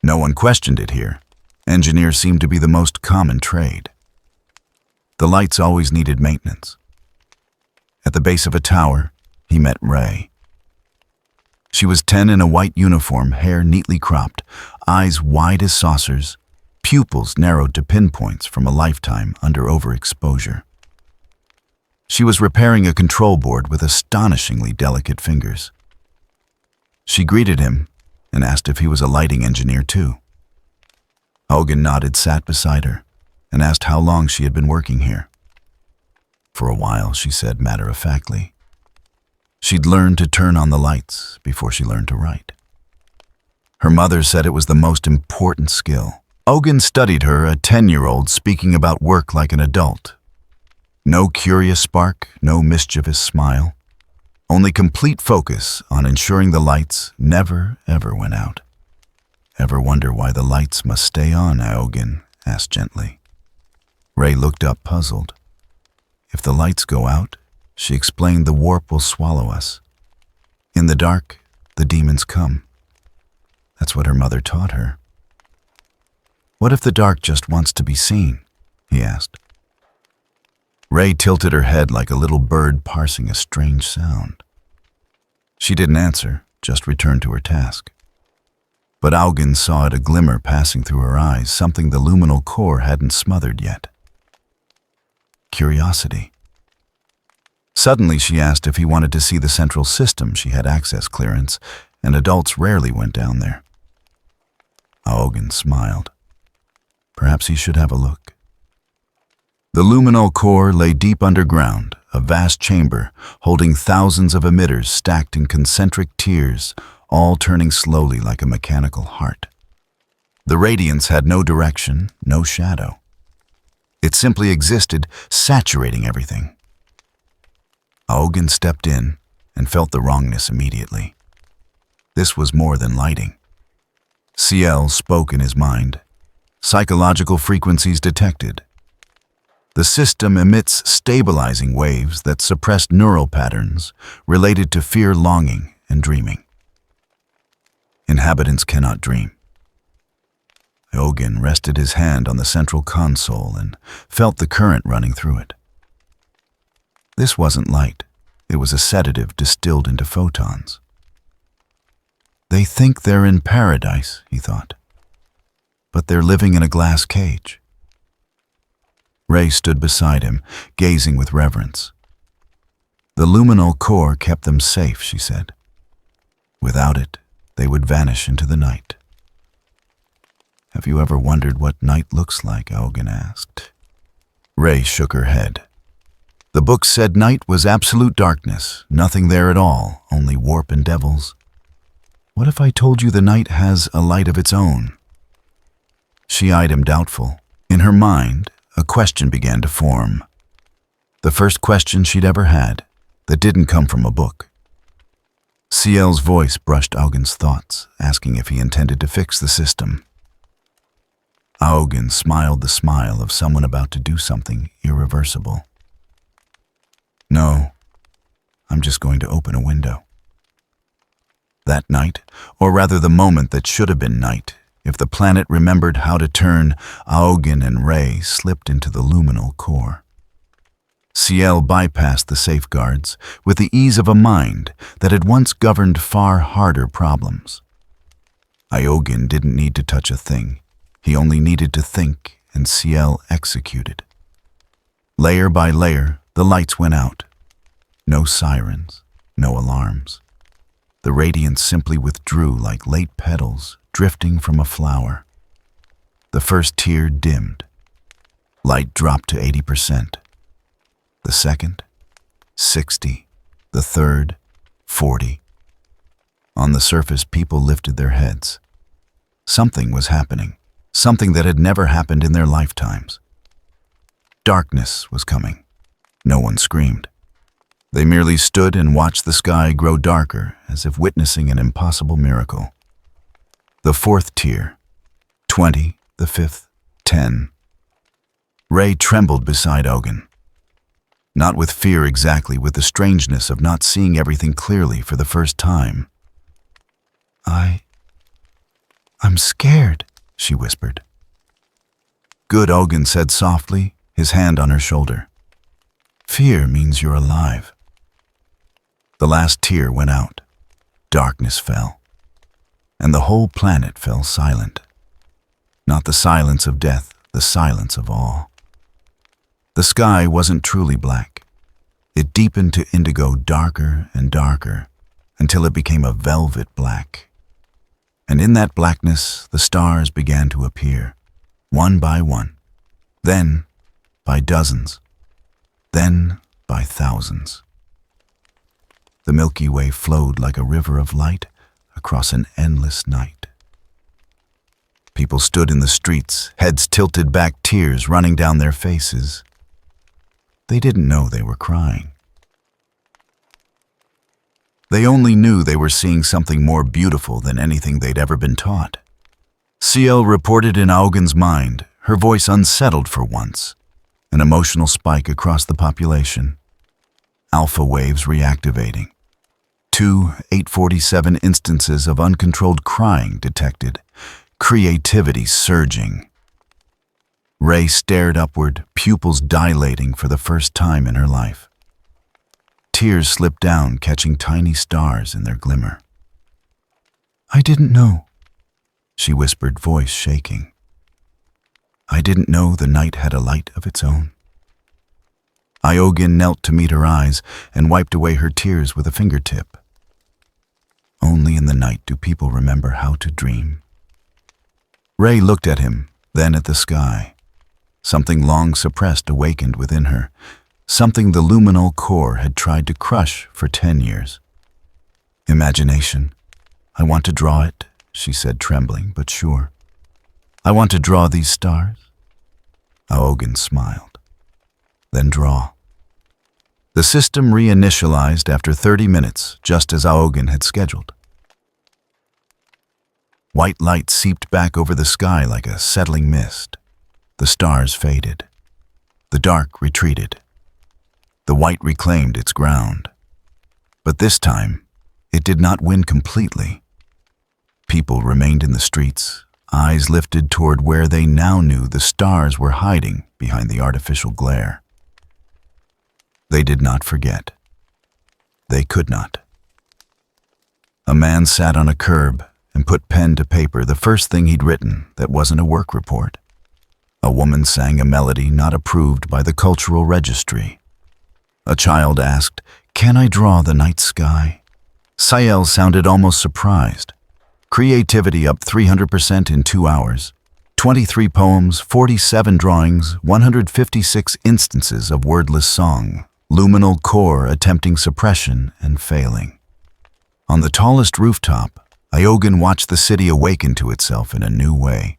No one questioned it here. Engineers seemed to be the most common trade. The lights always needed maintenance. At the base of a tower, he met Ray. She was 10 in a white uniform, hair neatly cropped, eyes wide as saucers, pupils narrowed to pinpoints from a lifetime under overexposure. She was repairing a control board with astonishingly delicate fingers. She greeted him and asked if he was a lighting engineer too. Aogin nodded, sat beside her, and asked how long she had been working here. For a while, she said matter-of-factly. She'd learned to turn on the lights before she learned to write. Her mother said it was the most important skill. Aogin studied her, a 10-year-old speaking about work like an adult. No curious spark, no mischievous smile. Only complete focus on ensuring the lights never, ever went out. "Ever wonder why the lights must stay on?" Aogin asked gently. Ray looked up, puzzled. "If the lights go out," she explained, "the warp will swallow us. In the dark, the demons come." That's what her mother taught her. "What if the dark just wants to be seen?" he asked. Ray tilted her head like a little bird parsing a strange sound. She didn't answer, just returned to her task. But Aogin saw it, a glimmer passing through her eyes, something the luminal core hadn't smothered yet. Curiosity. Suddenly she asked if he wanted to see the central system. She had access clearance, and adults rarely went down there. Aogin smiled. Perhaps he should have a look. The luminal core lay deep underground, a vast chamber holding thousands of emitters stacked in concentric tiers, all turning slowly like a mechanical heart. The radiance had no direction, no shadow. It simply existed, saturating everything. Aogin stepped in and felt the wrongness immediately. This was more than lighting. CL spoke in his mind. Psychological frequencies detected. The system emits stabilizing waves that suppress neural patterns related to fear, longing, and dreaming. Inhabitants cannot dream. Aogin rested his hand on the central console and felt the current running through it. This wasn't light. It was a sedative distilled into photons. They think they're in paradise, he thought. But they're living in a glass cage. Ray stood beside him, gazing with reverence. The luminal core kept them safe, she said. Without it, they would vanish into the night. Have you ever wondered what night looks like? Aogin asked. Ray shook her head. The book said night was absolute darkness, nothing there at all, only warp and devils. What if I told you the night has a light of its own? She eyed him doubtful. In her mind, a question began to form. The first question she'd ever had, that didn't come from a book. CL's voice brushed Aogin's thoughts, asking if he intended to fix the system. Aogen smiled the smile of someone about to do something irreversible. No, I'm just going to open a window. That night, or rather the moment that should have been night, if the planet remembered how to turn, Aogen and Ray slipped into the luminal core. Ciel bypassed the safeguards with the ease of a mind that had once governed far harder problems. Aogen didn't need to touch a thing. He only needed to think, and Ciel executed. Layer by layer, the lights went out. No sirens, no alarms. The radiance simply withdrew like late petals drifting from a flower. The first tier dimmed. Light dropped to 80%. The second, 60. The third, 40. On the surface, people lifted their heads. Something was happening, something that had never happened in their lifetimes. Darkness was coming. No one screamed. They merely stood and watched the sky grow darker, as if witnessing an impossible miracle. The fourth tier, 20, the fifth, 10. Ray trembled beside Aogen. Not with fear exactly, with the strangeness of not seeing everything clearly for the first time. I'm scared, she whispered. Good, Aogen said softly, his hand on her shoulder. Fear means you're alive. The last tier went out. Darkness fell. And the whole planet fell silent. Not the silence of death, the silence of awe. The sky wasn't truly black. It deepened to indigo, darker and darker, until it became a velvet black. And in that blackness, the stars began to appear, one by one, then by dozens, then by thousands. The Milky Way flowed like a river of light across an endless night. People stood in the streets, heads tilted back, tears running down their faces. They didn't know they were crying. They only knew they were seeing something more beautiful than anything they'd ever been taught. Ciel reported in Aogen's mind, her voice unsettled for once, an emotional spike across the population. Alpha waves reactivating. 2 847 instances of uncontrolled crying detected, creativity surging. Ray stared upward, pupils dilating for the first time in her life. Tears slipped down, catching tiny stars in their glimmer. I didn't know, she whispered, voice shaking. I didn't know the night had a light of its own. Aogen knelt to meet her eyes and wiped away her tears with a fingertip. Only in the night do people remember how to dream. Ray looked at him, then at the sky. Something long suppressed awakened within her, something the luminal core had tried to crush for 10 years. Imagination. I want to draw it, she said, trembling but sure. I want to draw these stars. Aogen smiled. Then draw. The system reinitialized after 30 minutes, just as Aogen had scheduled. White light seeped back over the sky like a settling mist. The stars faded. The dark retreated. The white reclaimed its ground. But this time, it did not win completely. People remained in the streets, eyes lifted toward where they now knew the stars were hiding behind the artificial glare. They did not forget. They could not. A man sat on a curb and put pen to paper, the first thing he'd written that wasn't a work report. A woman sang a melody not approved by the cultural registry. A child asked, "Can I draw the night sky?" Ciel sounded almost surprised. Creativity up 300% in 2 hours. 23 poems, 47 drawings, 156 instances of wordless song. Luminal core attempting suppression and failing. On the tallest rooftop, Aogen watched the city awaken to itself in a new way.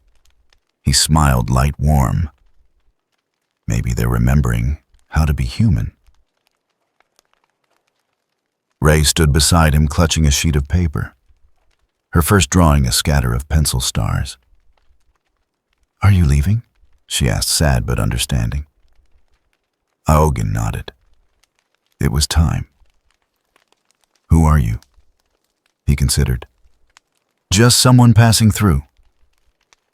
He smiled light warm. Maybe they're remembering how to be human. Ray stood beside him, clutching a sheet of paper. Her first drawing a scatter of pencil stars. Are you leaving? She asked, sad but understanding. Aogen nodded. It was time. Who are you? He considered. Just someone passing through.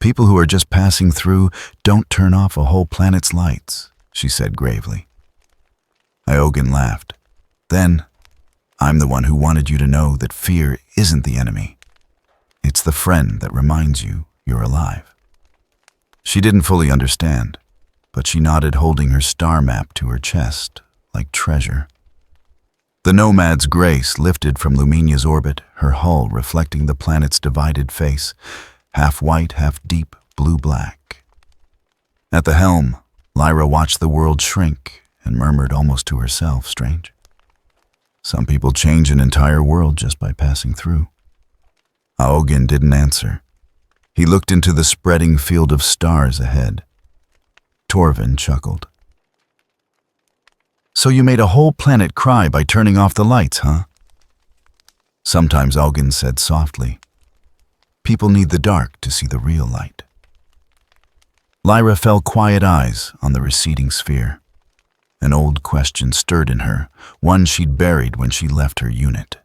People who are just passing through don't turn off a whole planet's lights, she said gravely. Aogen laughed. Then, I'm the one who wanted you to know that fear isn't the enemy. It's the friend that reminds you you're alive. She didn't fully understand, but she nodded, holding her star map to her chest, like treasure. The Nomad's grace lifted from Luminia's orbit, her hull reflecting the planet's divided face, half white, half deep blue-black. At the helm, Lyra watched the world shrink and murmured almost to herself, strange. Some people change an entire world just by passing through. Aogen didn't answer. He looked into the spreading field of stars ahead. Torvin chuckled. So you made a whole planet cry by turning off the lights, huh? Sometimes, Aogen said softly. People need the dark to see the real light. Lyra fell quiet eyes on the receding sphere. An old question stirred in her, one she'd buried when she left her unit.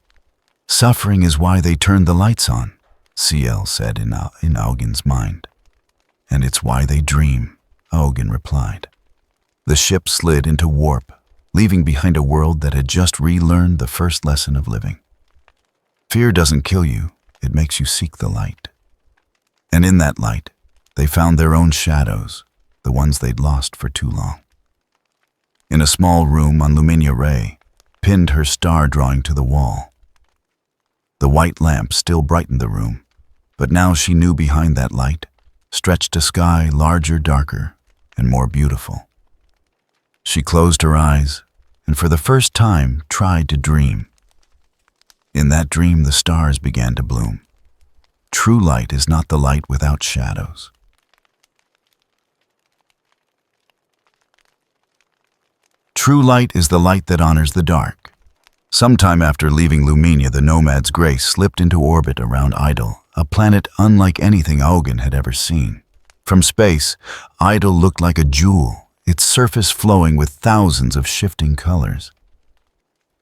Suffering is why they turned the lights on, CL said in Aogen's mind. And it's why they dream, Aogen replied. The ship slid into warp, leaving behind a world that had just relearned the first lesson of living. Fear doesn't kill you, it makes you seek the light. And in that light, they found their own shadows, the ones they'd lost for too long. In a small room on Luminia Ray, pinned her star drawing to the wall. The white lamp still brightened the room, but now she knew behind that light stretched a sky larger, darker, and more beautiful. She closed her eyes and for the first time tried to dream. In that dream, the stars began to bloom. True light is not the light without shadows. True light is the light that honors the dark. Sometime after leaving Luminia, the Nomad's grace slipped into orbit around Idle, a planet unlike anything Aogen had ever seen. From space, Idle looked like a jewel, its surface flowing with thousands of shifting colors.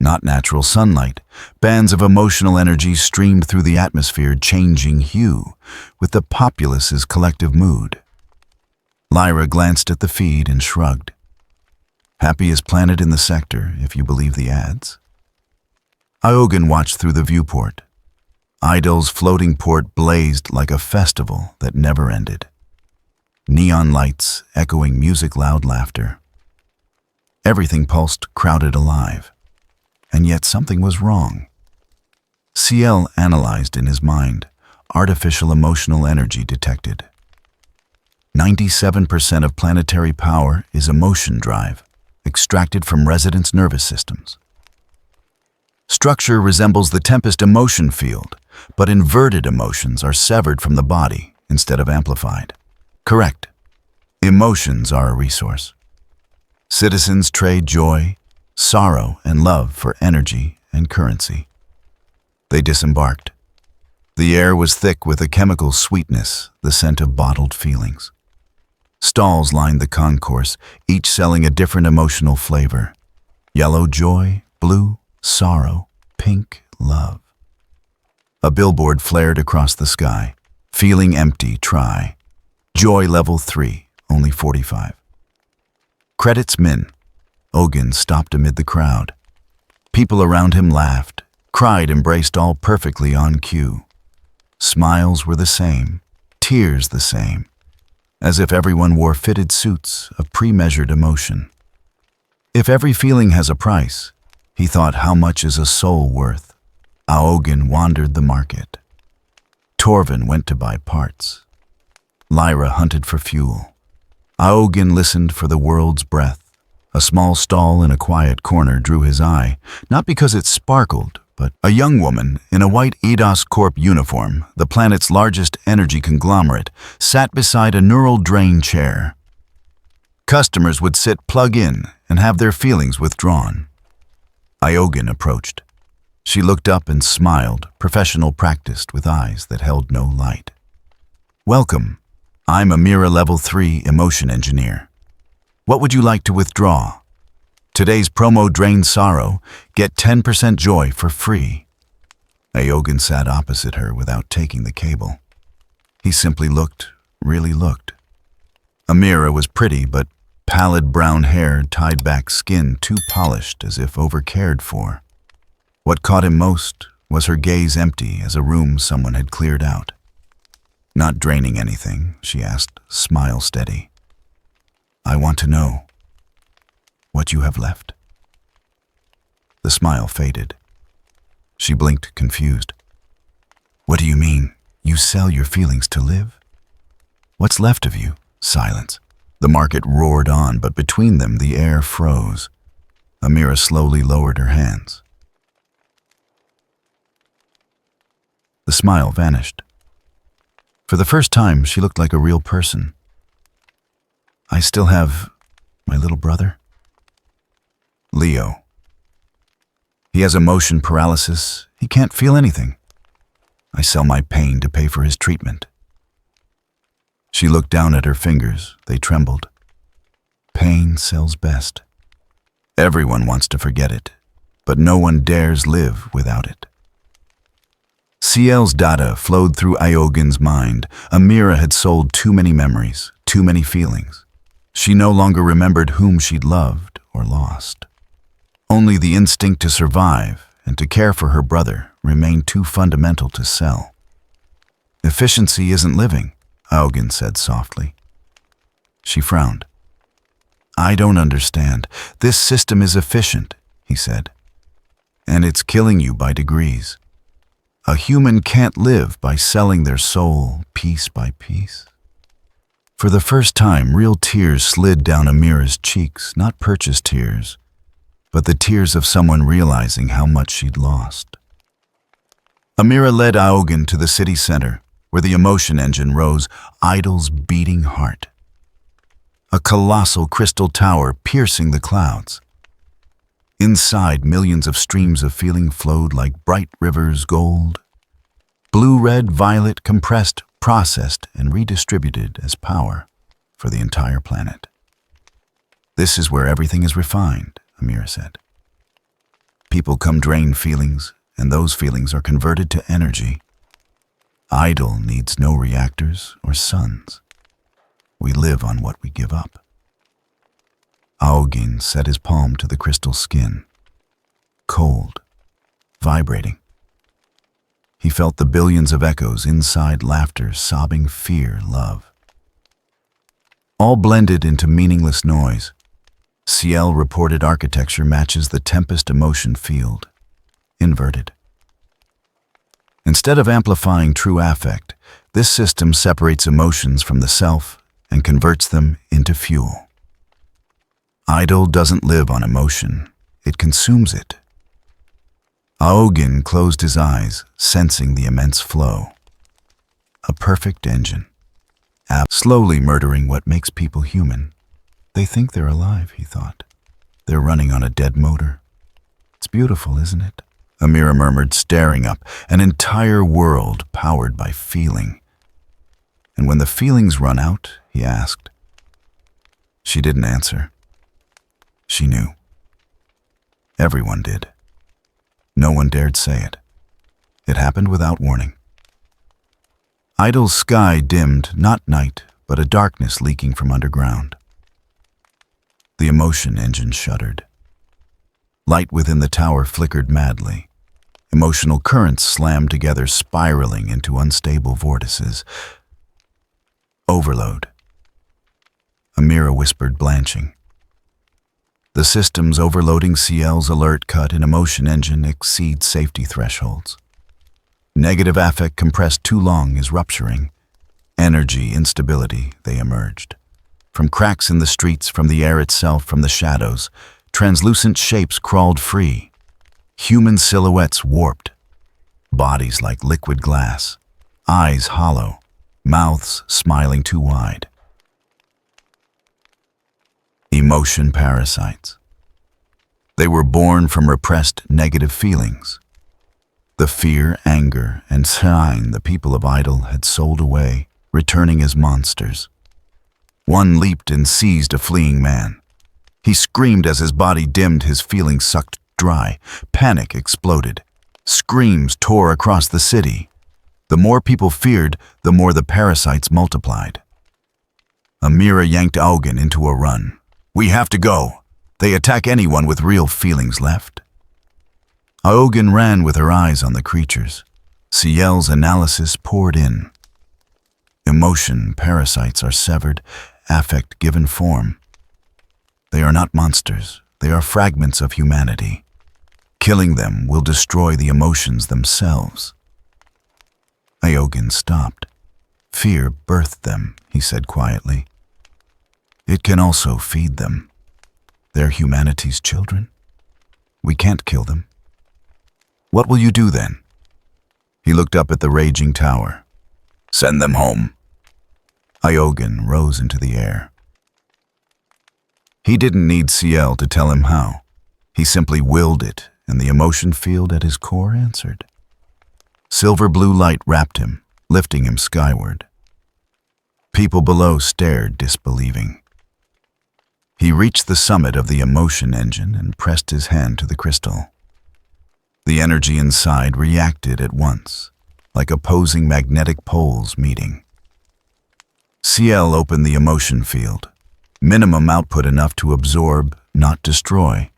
Not natural sunlight, bands of emotional energy streamed through the atmosphere, changing hue with the populace's collective mood. Lyra glanced at the feed and shrugged. Happiest planet in the sector, if you believe the ads. Aogen watched through the viewport. Idle's floating port blazed like a festival that never ended. Neon lights echoing music-loud laughter. Everything pulsed, crowded, alive. And yet something was wrong. CL analyzed in his mind. Artificial emotional energy detected. 97% of planetary power is emotion drive, extracted from residents' nervous systems. Structure resembles the Tempest emotion field, but inverted emotions are severed from the body instead of amplified. Correct. Emotions are a resource. Citizens trade joy, sorrow, and love for energy and currency. They disembarked. The air was thick with a chemical sweetness, the scent of bottled feelings. Stalls lined the concourse, each selling a different emotional flavor. Yellow joy, blue sorrow, pink love. A billboard flared across the sky. Feeling empty, try. Joy level 3, only 45. Credits min. Aogen stopped amid the crowd. People around him laughed, cried, embraced, all perfectly on cue. Smiles were the same, tears the same, as if everyone wore fitted suits of pre-measured emotion. If every feeling has a price, he thought, how much is a soul worth? Aogen wandered the market. Torvin went to buy parts. Lyra hunted for fuel. Aogen listened for the world's breath. A small stall in a quiet corner drew his eye, not because it sparkled, but a young woman in a white EDOS Corp uniform, the planet's largest energy conglomerate, sat beside a neural drain chair. Customers would sit plug in and have their feelings withdrawn. Aogen approached. She looked up and smiled, professional, practiced, with eyes that held no light. Welcome, I'm a Mira Level 3 Emotion Engineer. What would you like to withdraw? Today's promo drains sorrow. Get 10% joy for free. Aogun sat opposite her without taking the cable. He simply looked, really looked. Amira was pretty, but pallid brown hair, tied-back skin, too polished as if over-cared for. What caught him most was her gaze, empty as a room someone had cleared out. Not draining anything, she asked, smile steady. I want to know what you have left. The smile faded. She blinked, confused. What do you mean? You sell your feelings to live? What's left of you? Silence. The market roared on, but between them the air froze. Amira slowly lowered her hands. The smile vanished. For the first time, she looked like a real person. I still have my little brother. Leo. He has emotion paralysis. He can't feel anything. I sell my pain to pay for his treatment. She looked down at her fingers. They trembled. Pain sells best. Everyone wants to forget it, but no one dares live without it. CL's data flowed through Aogun's mind. Amira had sold too many memories, too many feelings. She no longer remembered whom she'd loved or lost. Only the instinct to survive and to care for her brother remained too fundamental to sell. Efficiency isn't living, Aogun said softly. She frowned. I don't understand. This system is efficient, he said. And it's killing you by degrees. A human can't live by selling their soul piece by piece. For the first time, real tears slid down Amira's cheeks, not purchased tears, but the tears of someone realizing how much she'd lost. Amira led Aogun to the city center, where the emotion engine rose, Idol's beating heart. A colossal crystal tower piercing the clouds. Inside, millions of streams of feeling flowed like bright rivers, gold. Blue, red, violet, compressed, processed, and redistributed as power for the entire planet. This is where everything is refined, Amira said. People come drain feelings, and those feelings are converted to energy. Idol needs no reactors or suns. We live on what we give up. Aogun set his palm to the crystal skin. Cold, vibrating. He felt the billions of echoes inside, laughter, sobbing, fear, love. All blended into meaningless noise. CL reported architecture matches the Tempest emotion field. Inverted. Instead of amplifying true affect, this system separates emotions from the self and converts them into fuel. Idol doesn't live on emotion, it consumes it. Aogun closed his eyes, sensing the immense flow. A perfect engine. Slowly murdering what makes people human. They think they're alive, he thought. They're running on a dead motor. It's beautiful, isn't it? Amira murmured, staring up, an entire world powered by feeling. And when the feelings run out, he asked. She didn't answer. She knew. Everyone did. No one dared say it. It happened without warning. Idol's sky dimmed, not night, but a darkness leaking from underground. The emotion engine shuddered. Light within the tower flickered madly. Emotional currents slammed together, spiraling into unstable vortices. Overload. Amira whispered, blanching. The system's overloading. CL's alert cut in emotion engine exceeds safety thresholds. Negative affect compressed too long is rupturing. Energy instability, they emerged. From cracks in the streets, from the air itself, from the shadows, translucent shapes crawled free. Human silhouettes warped. Bodies like liquid glass. Eyes hollow. Mouths smiling too wide. Emotion parasites. They were born from repressed negative feelings. The fear, anger, and shine the people of Idol had sold away, returning as monsters. One leaped and seized a fleeing man. He screamed as his body dimmed, his feelings sucked dry. Panic exploded. Screams tore across the city. The more people feared, the more the parasites multiplied. Amira yanked Augen into a run. "We have to go. They attack anyone with real feelings left." Augen ran with her eyes on the creatures. Ciel's analysis poured in. Emotion parasites are severed, affect given form. They are not monsters, they are fragments of humanity. Killing them will destroy the emotions themselves. Augen stopped. "Fear birthed them," he said quietly. "It can also feed them. They're humanity's children. We can't kill them." "What will you do then?" He looked up at the raging tower. "Send them home." Augen rose into the air. He didn't need Ciel to tell him how. He simply willed it, and the emotion field at his core answered. Silver blue light wrapped him, lifting him skyward. People below stared, disbelieving. He reached the summit of the emotion engine and pressed his hand to the crystal. The energy inside reacted at once, like opposing magnetic poles meeting. Ciel opened the emotion field. Minimum output enough to absorb, not destroy.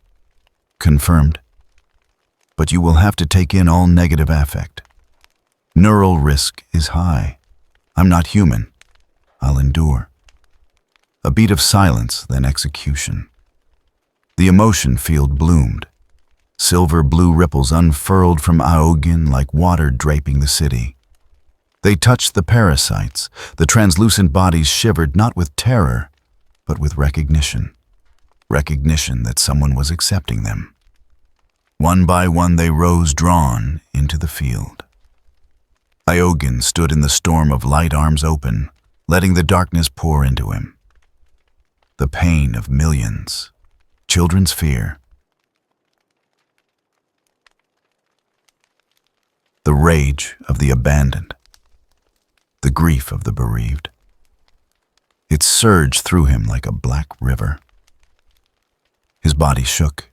Confirmed. But you will have to take in all negative affect. Neural risk is high. I'm not human. I'll endure. A beat of silence, then execution. The emotion field bloomed. Silver blue ripples unfurled from Augen like water draping the city. They touched the parasites. The translucent bodies shivered not with terror, but with recognition. Recognition that someone was accepting them. One by one they rose, drawn into the field. Augen stood in the storm of light, arms open, letting the darkness pour into him. The pain of millions, children's fear, the rage of the abandoned, the grief of the bereaved. It surged through him like a black river. His body shook.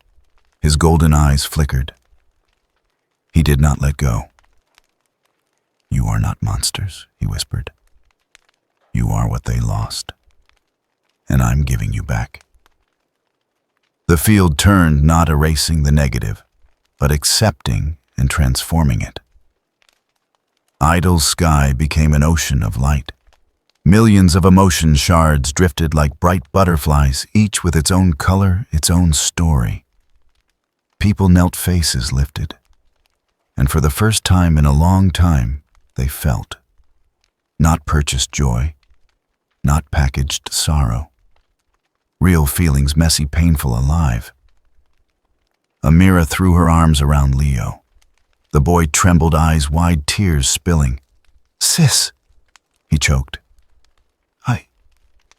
His golden eyes flickered. He did not let go. "You are not monsters," he whispered. "You are what they lost, and I'm giving you back." The field turned, not erasing the negative, but accepting and transforming it. Idle's sky became an ocean of light. Millions of emotion shards drifted like bright butterflies, each with its own color, its own story. People knelt, faces lifted, and for the first time in a long time, they felt. Not purchased joy, not packaged sorrow. Real feelings, messy, painful, alive. Amira threw her arms around Leo. The boy trembled, eyes wide, tears spilling. "Sis," he choked.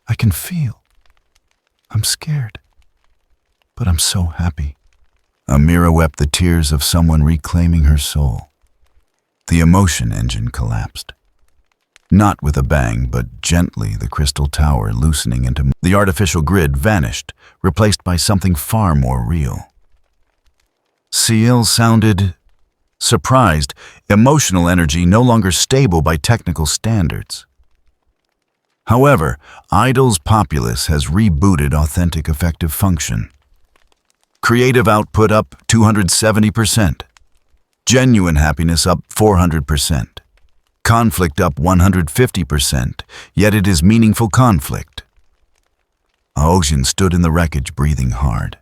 I can feel. I'm scared, but I'm so happy." Amira wept the tears of someone reclaiming her soul. The emotion engine collapsed. Not with a bang, but gently, the crystal tower loosening into the artificial grid vanished, replaced by something far more real. Ciel sounded surprised, emotional energy no longer stable by technical standards. However, Idle's populace has rebooted authentic effective function. Creative output up 270%. Genuine happiness up 400%. Conflict up 150%, yet it is meaningful conflict. Augen stood in the wreckage, breathing hard.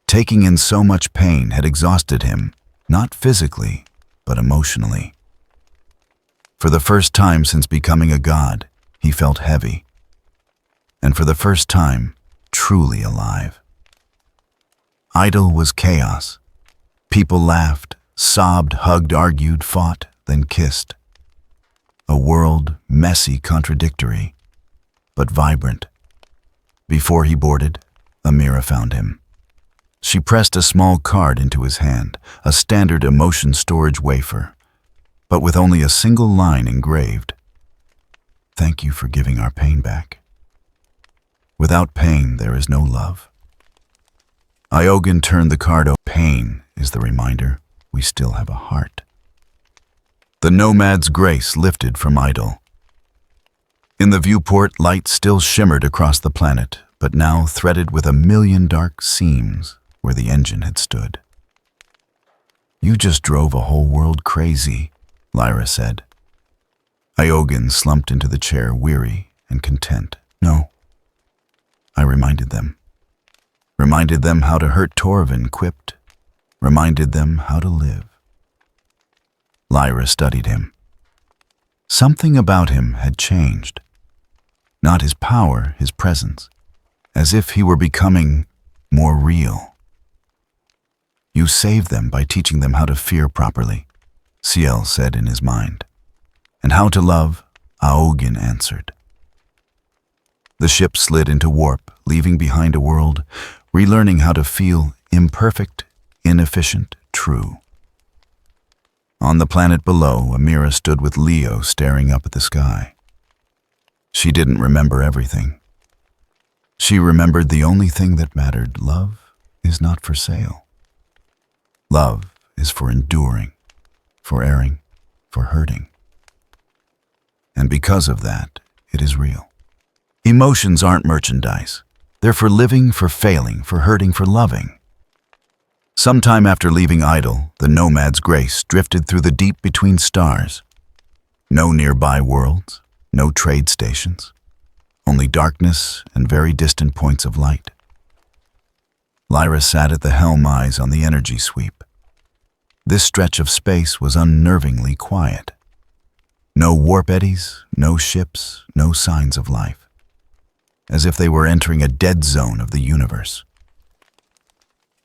Taking in so much pain had exhausted him, not physically, but emotionally. For the first time since becoming a god, he felt heavy, and for the first time, truly alive. Idle was chaos. People laughed, sobbed, hugged, argued, fought, then kissed. A world messy, contradictory, but vibrant. Before he boarded, Amira found him. She pressed a small card into his hand, a standard emotion storage wafer, but with only a single line engraved. Thank you for giving our pain back. Without pain, there is no love. Iogen turned the card over. Pain is the reminder we still have a heart. The nomad's grace lifted from idle. In the viewport, light still shimmered across the planet, but now threaded with a million dark seams where the engine had stood. You just drove a whole world crazy, Lyra said. Iogen slumped into the chair, weary and content. No. I reminded them. Reminded them how to hurt Torvin, quipped. Reminded them how to live. Lyra studied him. Something about him had changed. Not his power, his presence. As if he were becoming more real. You saved them by teaching them how to fear properly, Ciel said in his mind. And how to love, Iogen answered. The ship slid into warp, leaving behind a world, relearning how to feel imperfect, inefficient, true. On the planet below, Amira stood with Leo staring up at the sky. She didn't remember everything. She remembered the only thing that mattered. Love is not for sale. Love is for enduring, for erring, for hurting. And because of that, it is real. Emotions aren't merchandise. They're for living, for failing, for hurting, for loving. Sometime after leaving Idle, the nomad's grace drifted through the deep between stars. No nearby worlds, no trade stations, only darkness and very distant points of light. Lyra sat at the helm, eyes on the energy sweep. This stretch of space was unnervingly quiet. No warp eddies, no ships, no signs of life. As if they were entering a dead zone of the universe.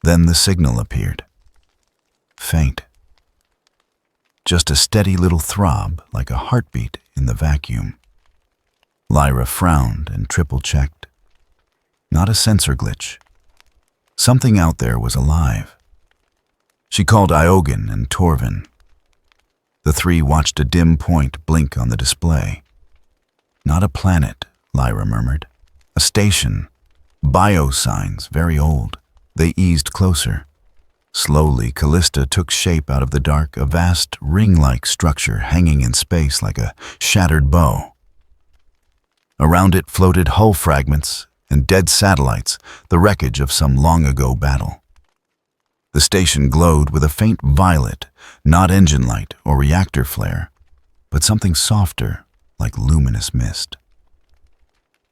Then the signal appeared. Faint. Just a steady little throb, like a heartbeat in the vacuum. Lyra frowned and triple-checked. Not a sensor glitch. Something out there was alive. She called Iogen and Torvin. The three watched a dim point blink on the display. Not a planet, Lyra murmured. A station. Bio-signs, very old. They eased closer. Slowly, Callista took shape out of the dark, a vast, ring-like structure hanging in space like a shattered bow. Around it floated hull fragments and dead satellites, the wreckage of some long-ago battle. The station glowed with a faint violet, not engine light or reactor flare, but something softer, like luminous mist.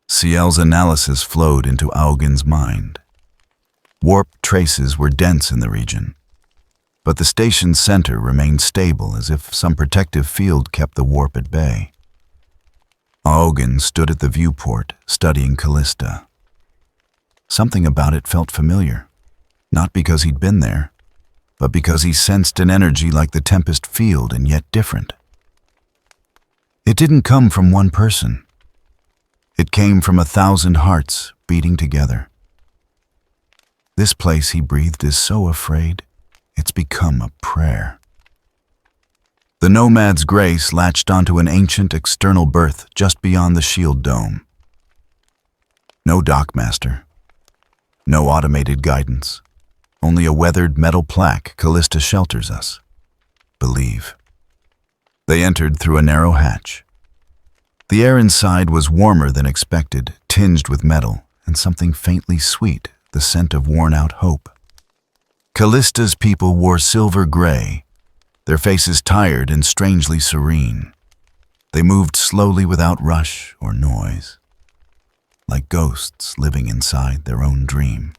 Ciel's analysis flowed into Augen's mind. Warp traces were dense in the region, but the station's center remained stable as if some protective field kept the warp at bay. Augen stood at the viewport, studying Callista. Something about it felt familiar, not because he'd been there, but because he sensed an energy like the Tempest field and yet different. It didn't come from one person. It came from 1,000 hearts beating together. This place, he breathed, is so afraid, it's become a prayer. The nomad's grace latched onto an ancient external berth just beyond the shield dome. No dockmaster. No automated guidance. Only a weathered metal plaque. Callista shelters us. Believe. They entered through a narrow hatch. The air inside was warmer than expected, tinged with metal and something faintly sweet, the scent of worn-out hope. Callista's people wore silver gray, their faces tired and strangely serene. They moved slowly without rush or noise, like ghosts living inside their own dream.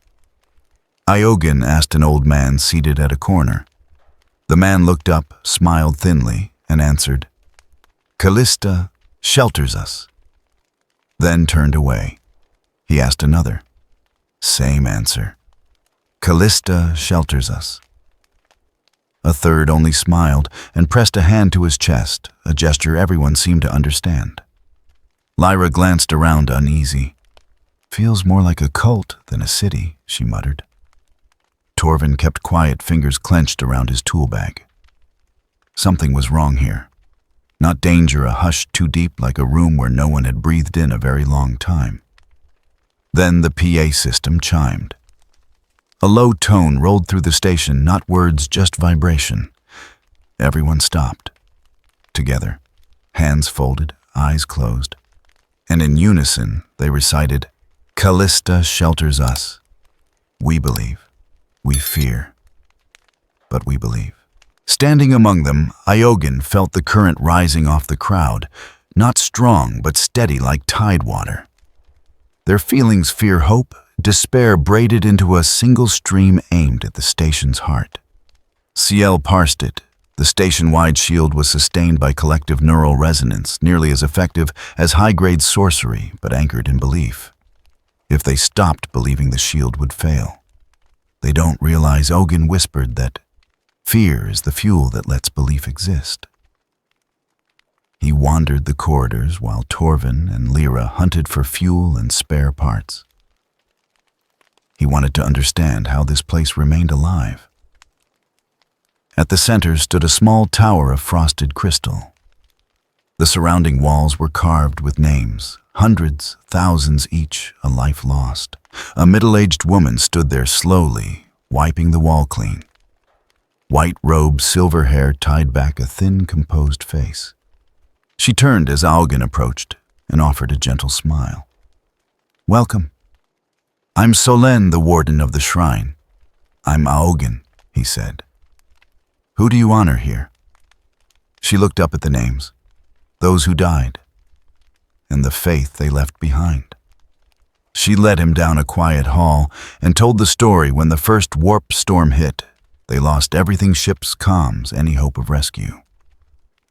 Iogen asked an old man seated at a corner. The man looked up, smiled thinly, and answered, "Callista shelters us," then turned away. He asked another. Same answer. "Callista shelters us." A third only smiled and pressed a hand to his chest, a gesture everyone seemed to understand. Lyra glanced around uneasy. "Feels more like a cult than a city," she muttered. Torvin kept quiet, fingers clenched around his tool bag. Something was wrong here. Not danger, a hush too deep like a room where no one had breathed in a very long time. Then the PA system chimed. A low tone rolled through the station, not words, just vibration. Everyone stopped. Together, hands folded, eyes closed. And in unison, they recited, "Callista shelters us. We believe. We fear. But we believe." Standing among them, Iogen felt the current rising off the crowd, not strong but steady like tide water. Their feelings, fear, hope, despair braided into a single stream aimed at the station's heart. CL parsed it. The station-wide shield was sustained by collective neural resonance, nearly as effective as high-grade sorcery, but anchored in belief. If they stopped believing, the shield would fail. They don't realize, Ogun whispered, that fear is the fuel that lets belief exist. He wandered the corridors while Torvin and Lyra hunted for fuel and spare parts. He wanted to understand how this place remained alive. At the center stood a small tower of frosted crystal. The surrounding walls were carved with names, hundreds, thousands each, a life lost. A middle-aged woman stood there slowly, wiping the wall clean. White robe, silver hair tied back a thin, composed face. She turned as Augen approached and offered a gentle smile. "Welcome. I'm Solen, the warden of the shrine." "I'm Augen," he said. "Who do you honor here?" She looked up at the names, those who died, and the faith they left behind. She led him down a quiet hall and told the story when the first warp storm hit. They lost everything, ships, comms, any hope of rescue.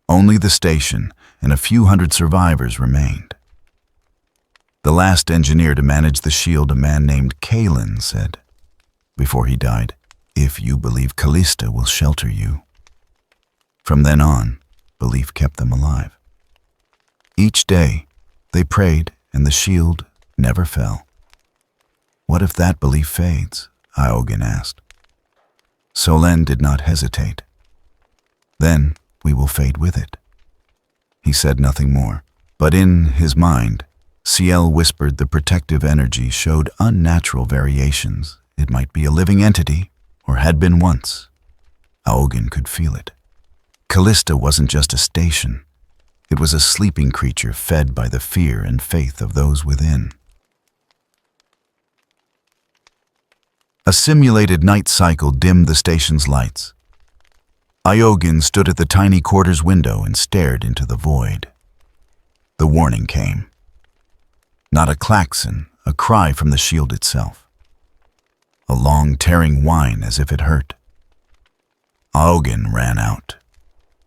Only the station and a few hundred survivors remained. The last engineer to manage the shield, a man named Kalen, said, before he died, "If you believe, Callista will shelter you." From then on, belief kept them alive. Each day, they prayed and the shield never fell. "What if that belief fades?" Iogen asked. Solen did not hesitate. "Then we will fade with it." He said nothing more, but in his mind, CL whispered the protective energy showed unnatural variations. It might be a living entity, or had been once. Iogen could feel it. Callista wasn't just a station. It was a sleeping creature fed by the fear and faith of those within. A simulated night cycle dimmed the station's lights. Iogen stood at the tiny quarters window and stared into the void. The warning came. Not a klaxon, a cry from the shield itself. A long, tearing whine as if it hurt. Iogen ran out.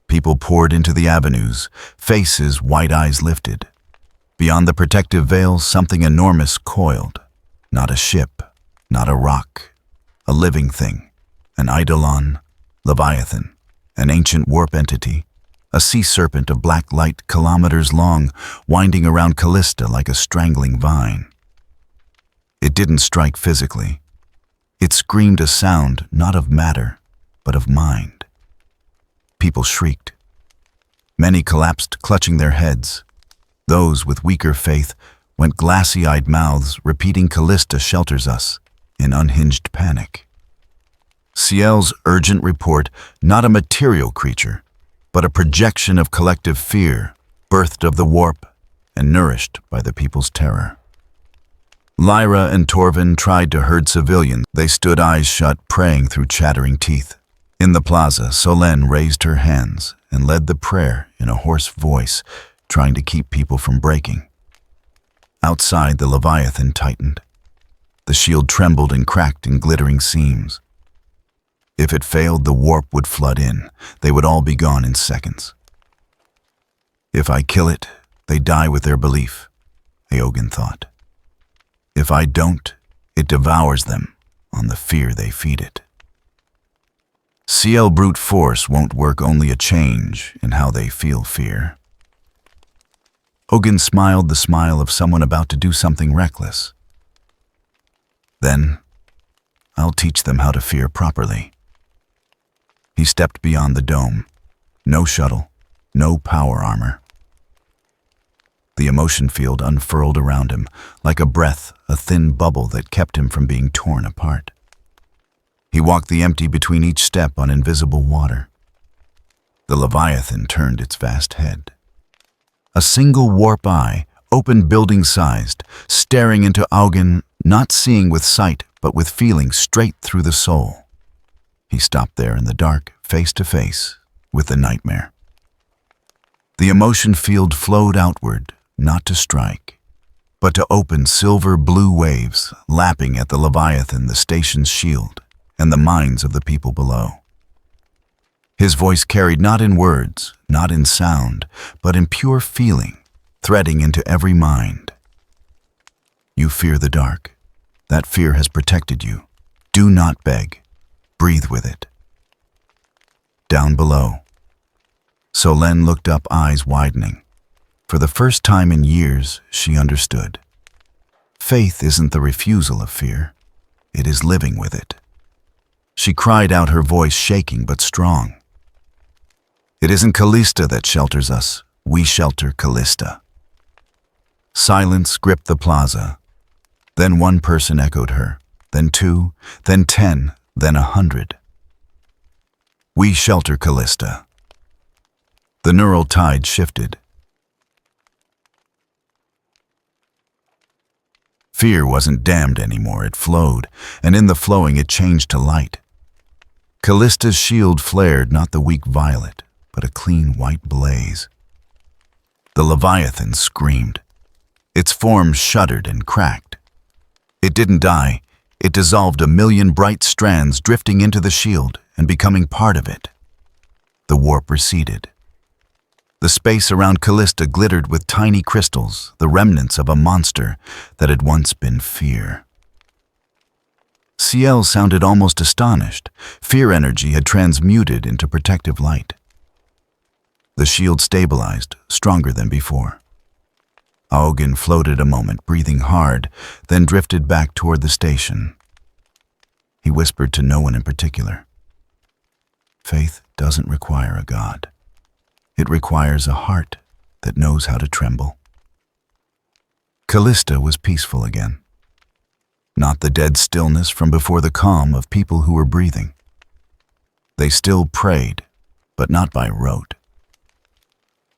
People poured into the avenues, faces, white eyes lifted. Beyond the protective veil, something enormous coiled. Not a ship, not a rock, a living thing, an eidolon, Leviathan, an ancient warp entity, a sea serpent of black light kilometers long, winding around Callista like a strangling vine. It didn't strike physically. It screamed a sound not of matter, but of mind. People shrieked. Many collapsed, clutching their heads. Those with weaker faith went glassy-eyed mouths, repeating "Callista shelters us," in unhinged panic. CL's urgent report, not a material creature, but a projection of collective fear, birthed of the warp and nourished by the people's terror. Lyra and Torvin tried to herd civilians. They stood eyes shut, praying through chattering teeth. In the plaza, Solen raised her hands and led the prayer in a hoarse voice, trying to keep people from breaking. Outside, the Leviathan tightened. The shield trembled and cracked in glittering seams. If it failed, the warp would flood in. They would all be gone in seconds. "If I kill it, they die with their belief," Iogen thought. "If I don't, it devours them on the fear they feed it." CL brute force won't work, only a change in how they feel fear. Iogen smiled the smile of someone about to do something reckless. "Then, I'll teach them how to fear properly." He stepped beyond the dome. No shuttle, no power armor. The emotion field unfurled around him, like a breath, a thin bubble that kept him from being torn apart. He walked the empty between each step on invisible water. The Leviathan turned its vast head. A single warp eye, open building-sized, staring into Augen, not seeing with sight, but with feeling straight through the soul. He stopped there in the dark, face to face, with the nightmare. The emotion field flowed outward, not to strike, but to open silver-blue waves, lapping at the Leviathan, the station's shield, and the minds of the people below. His voice carried not in words, not in sound, but in pure feeling, threading into every mind. You fear the dark. That fear has protected you. Do not beg. Breathe with it. Down below. Solène looked up, eyes widening. For the first time in years, she understood. Faith isn't the refusal of fear. It is living with it. She cried out, her voice shaking but strong. It isn't Callista that shelters us. We shelter Callista. Silence gripped the plaza. Then one person echoed her, then two, then 10, then 100. We shelter Callista. The neural tide shifted. Fear wasn't dammed anymore, it flowed, and in the flowing it changed to light. Callista's shield flared, not the weak violet, but a clean white blaze. The Leviathan screamed. Its form shuddered and cracked. It didn't die. It dissolved, a million bright strands drifting into the shield and becoming part of it. The warp receded. The space around Callista glittered with tiny crystals, the remnants of a monster that had once been fear. Ciel sounded almost astonished. Fear energy had transmuted into protective light. The shield stabilized, stronger than before. Augen floated a moment, breathing hard, then drifted back toward the station. He whispered to no one in particular. Faith doesn't require a god. It requires a heart that knows how to tremble. Callista was peaceful again. Not the dead stillness from before the calm of people who were breathing. They still prayed, but not by rote.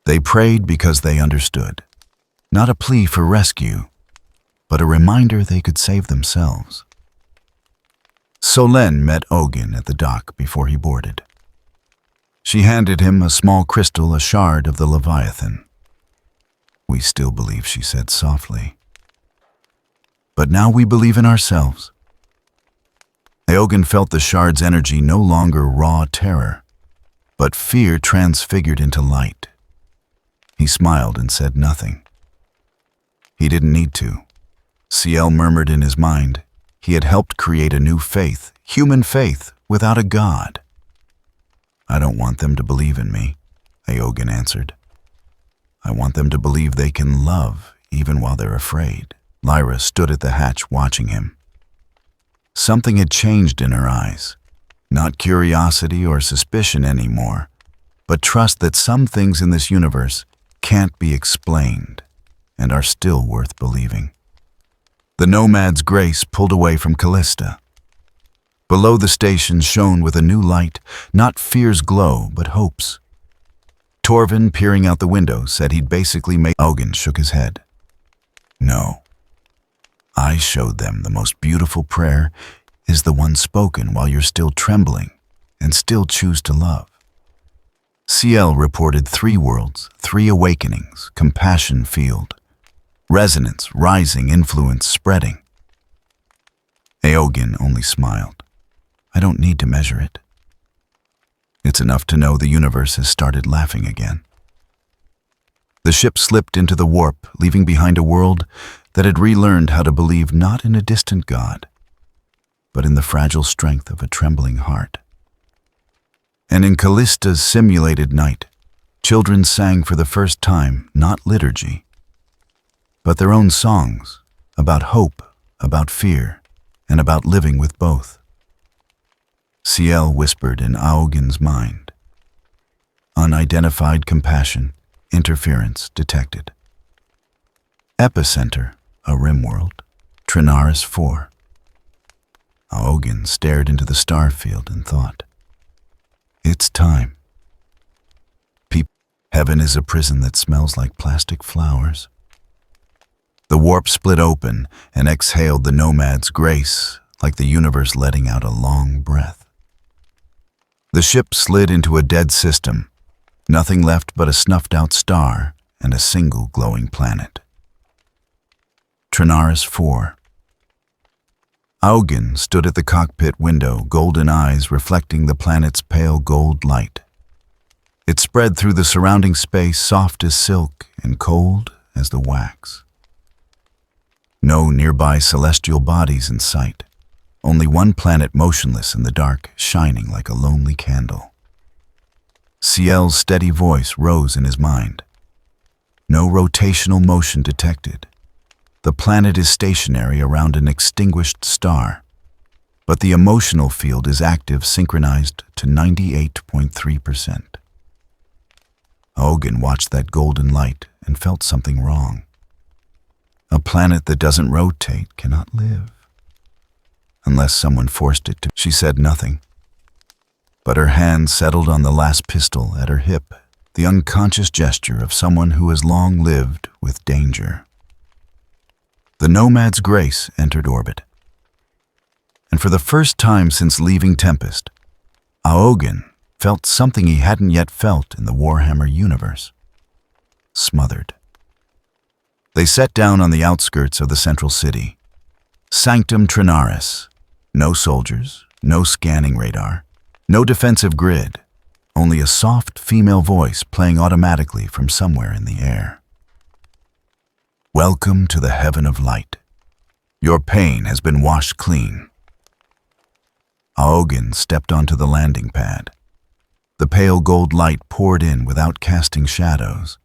They prayed because they understood. Not a plea for rescue, but a reminder they could save themselves. Solène met Augen at the dock before he boarded. She handed him a small crystal, a shard of the Leviathan. We still believe, she said softly. But now we believe in ourselves. Augen felt the shard's energy, no longer raw terror, but fear transfigured into light. He smiled and said nothing. He didn't need to. Ciel murmured in his mind. He had helped create a new faith, human faith, without a god. I don't want them to believe in me, Augen answered. I want them to believe they can love even while they're afraid. Lyra stood at the hatch watching him. Something had changed in her eyes. Not curiosity or suspicion anymore, but trust that some things in this universe can't be explained and are still worth believing. The Nomad's grace pulled away from Callista. Below the station shone with a new light, not fear's glow, but hope's. Torvin, peering out the window, said he'd basically made... Augen shook his head. No. I showed them the most beautiful prayer is the one spoken while you're still trembling and still choose to love. Ciel reported 3 worlds, 3 awakenings, compassion field, resonance, rising, influence, spreading. Augen only smiled. I don't need to measure it. It's enough to know the universe has started laughing again. The ship slipped into the warp, leaving behind a world that had relearned how to believe not in a distant god, but in the fragile strength of a trembling heart. And in Callista's simulated night, children sang for the first time not liturgy, but their own songs about hope, about fear, and about living with both. Ciel whispered in Augen's mind. Unidentified compassion, interference detected. Epicenter, a rim world, Trinaris 4. Aogen stared into the star field and thought, it's time. Heaven is a prison that smells like plastic flowers. The warp split open and exhaled the nomad's grace, like the universe letting out a long breath. The ship slid into a dead system, nothing left but a snuffed-out star and a single glowing planet. Trinaris 4. Aogen stood at the cockpit window, golden eyes reflecting the planet's pale gold light. It spread through the surrounding space, soft as silk and cold as the wax. No nearby celestial bodies in sight, only one planet motionless in the dark, shining like a lonely candle. Ciel's steady voice rose in his mind. No rotational motion detected. The planet is stationary around an extinguished star, but the emotional field is active, synchronized to 98.3%. Aogen watched that golden light and felt something wrong. A planet that doesn't rotate cannot live. Unless someone forced it to. She said nothing, but her hand settled on the last pistol at her hip, the unconscious gesture of someone who has long lived with danger. The nomad's grace entered orbit. And for the first time since leaving Tempest, Aogen felt something he hadn't yet felt in the Warhammer universe. Smothered. They sat down on the outskirts of the central city. Sanctum Trinaris. No soldiers, no scanning radar, no defensive grid, only a soft female voice playing automatically from somewhere in the air. Welcome to the heaven of light. Your pain has been washed clean. Aogen stepped onto the landing pad. The pale gold light poured in without casting shadows.